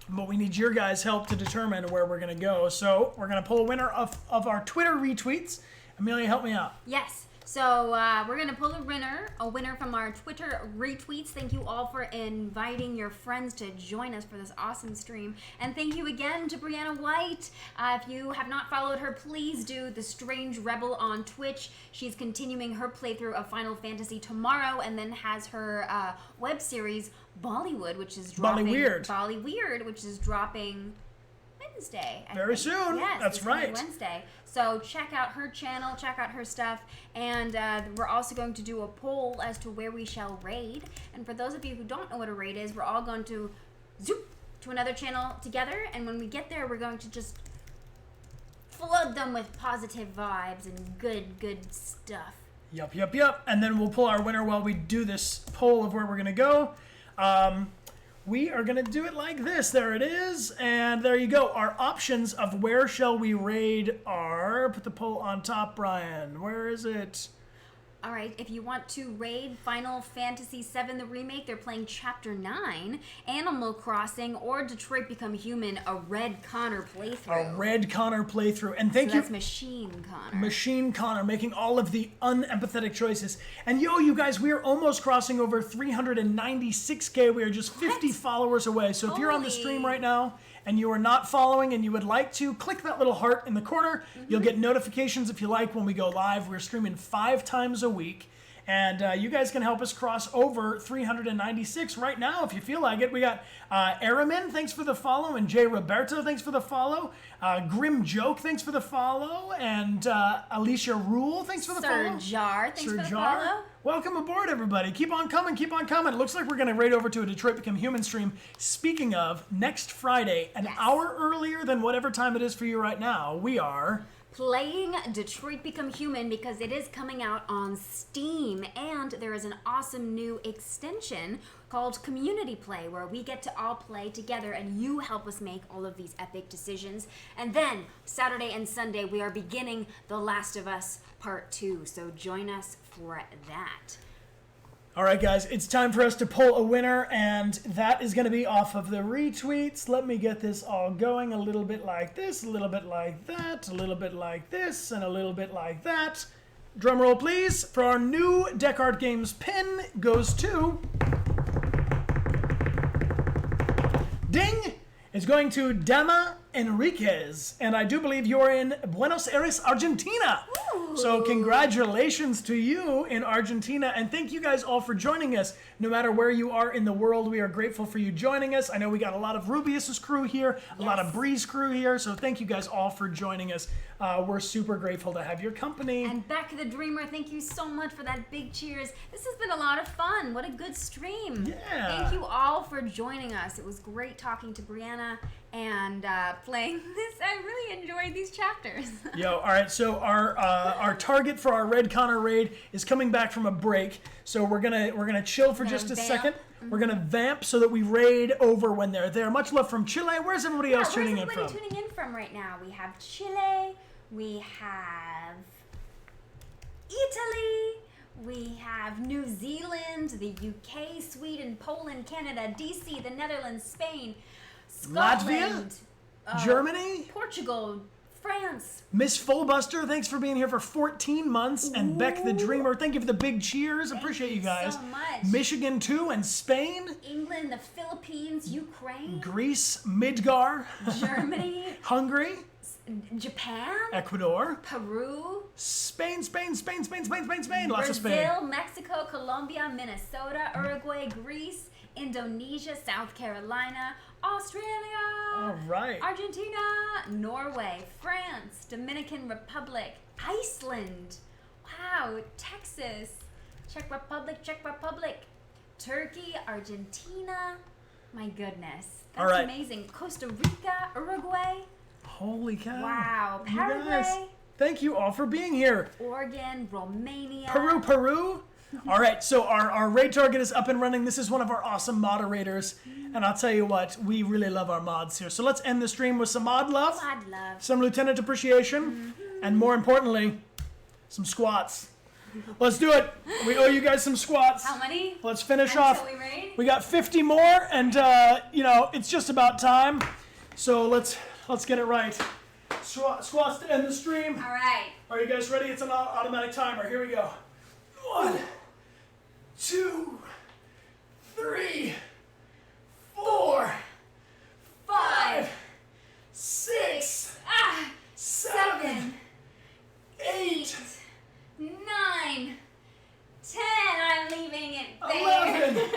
But we need your guys' help to determine where we're going to go. So we're going to pull a winner of our Twitter retweets. Amelia, help me out. Yes. So we're going to pull a winner from our Twitter retweets. Thank you all for inviting your friends to join us for this awesome stream. And thank you again to Briana White. If you have not followed her, please do. The Strange Rebel on Twitch. She's continuing her playthrough of Final Fantasy tomorrow and then has her web series Bollywood, which is dropping. Bollyweird, which is dropping Wednesday. Very soon. Yes, That's right. Wednesday. So check out her channel, check out her stuff, and we're also going to do a poll as to where we shall raid. And for those of you who don't know what a raid is, we're all going to zoop to another channel together, and when we get there, we're going to just flood them with positive vibes and good stuff. Yup. And then we'll pull our winner while we do this poll of where we're going to go. We are going to do it like this. There it is. And there you go. Our options of where shall we raid are... Put the poll on top, Brian. Where is it? All right, if you want to raid Final Fantasy VII the Remake, they're playing Chapter 9, Animal Crossing, or Detroit Become Human, a Red Connor playthrough. A Red Connor playthrough. And thank you. That's Machine Connor. Machine Connor making all of the unempathetic choices. And yo, you guys, we are almost crossing over 396K. We are just 50 followers away. So if you're on the stream right now and you are not following and you would like to, click that little heart in the corner. You'll get notifications if you like when we go live. We're streaming 5 times a week. And you guys can help us cross over 396 right now if you feel like it. We got Aramin, thanks for the follow. And Jay Roberto, thanks for the follow. Grim Joke, thanks for the follow. And Alicia Rule, thanks for the follow. Sir Jar, thanks for the follow. Welcome aboard, everybody. Keep on coming, keep on coming. It looks like we're going to raid over to a Detroit Become Human stream. Speaking of, next Friday, an hour earlier than whatever time it is for you right now, we are... playing Detroit Become Human because it is coming out on Steam, and there is an awesome new extension called Community Play where we get to all play together and you help us make all of these epic decisions. And then Saturday and Sunday we are beginning The Last of Us Part 2, so join us for that. All right, guys, it's time for us to pull a winner, and that is going to be off of the retweets. Let me get this all going a little bit like this, a little bit like that, a little bit like this, and a little bit like that. Drum roll, please. For our new Dechart Games pin goes to... Ding! It's going to Dama Enriquez, and I do believe you're in Buenos Aires, Argentina. Ooh. So congratulations to you in Argentina, and thank you guys all for joining us. No matter where you are in the world, we are grateful for you joining us. I know we got a lot of Rubius's crew here, a lot of Bree's crew here, so thank you guys all for joining us. We're super grateful to have your company. And Beck the Dreamer, thank you so much for that big cheers. This has been a lot of fun. What a good stream. Yeah. Thank you all for joining us. It was great talking to Brianna and playing this. I really enjoyed these chapters. Yo, all right, so our target for our Red Connor raid is coming back from a break, so we're gonna chill for just a second. We're gonna vamp so that we raid over when they're there. Much love from Chile. Where's everybody else tuning in from? Where's everybody tuning in from right now? We have Chile. We have Italy. We have New Zealand, the UK, Sweden, Poland, Canada, DC, the Netherlands, Spain, Scotland, Germany, Portugal, France. Miss Fullbuster, thanks for being here for 14 months. And Beck the Dreamer, thank you for the big cheers. Appreciate you guys. So much. Michigan too, and Spain. England, the Philippines, Ukraine. Greece, Midgar. Germany. Hungary. Japan. Ecuador. Peru. Spain. Lots of Spain. Brazil, Mexico, Colombia, Minnesota, Uruguay, Greece, Indonesia, South Carolina, Australia. All right. Argentina, Norway, France, Dominican Republic, Iceland. Wow, Texas, Czech Republic, Turkey, Argentina. My goodness. That's all right. amazing. Costa Rica, Uruguay. Holy cow. Wow. You Paraguay. guys, thank you all for being here. Oregon, Romania. Peru. All right, so our raid target is up and running. This is one of our awesome moderators. And I'll tell you what, we really love our mods here. So let's end the stream with some mod love. Some lieutenant appreciation. And more importantly, some squats. Let's do it. We owe you guys some squats. How many? Let's finish Until off. we raid? We got 50 more, and it's just about time. So let's get it right. Squats to end the stream. All right. Are you guys ready? It's an automatic timer. Here we go. 1, 2, 3, 4, 5, 6, 7, 8, 9, 10. I'm leaving it there. 11,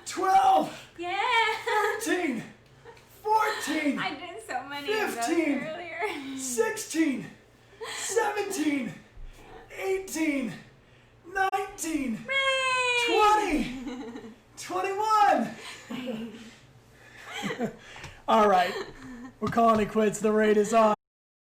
12, Yeah. 13, 14, I did so many of those 15, earlier. 16, 17, 18, 19, 20, 21. All right, we're calling it quits. The raid is on.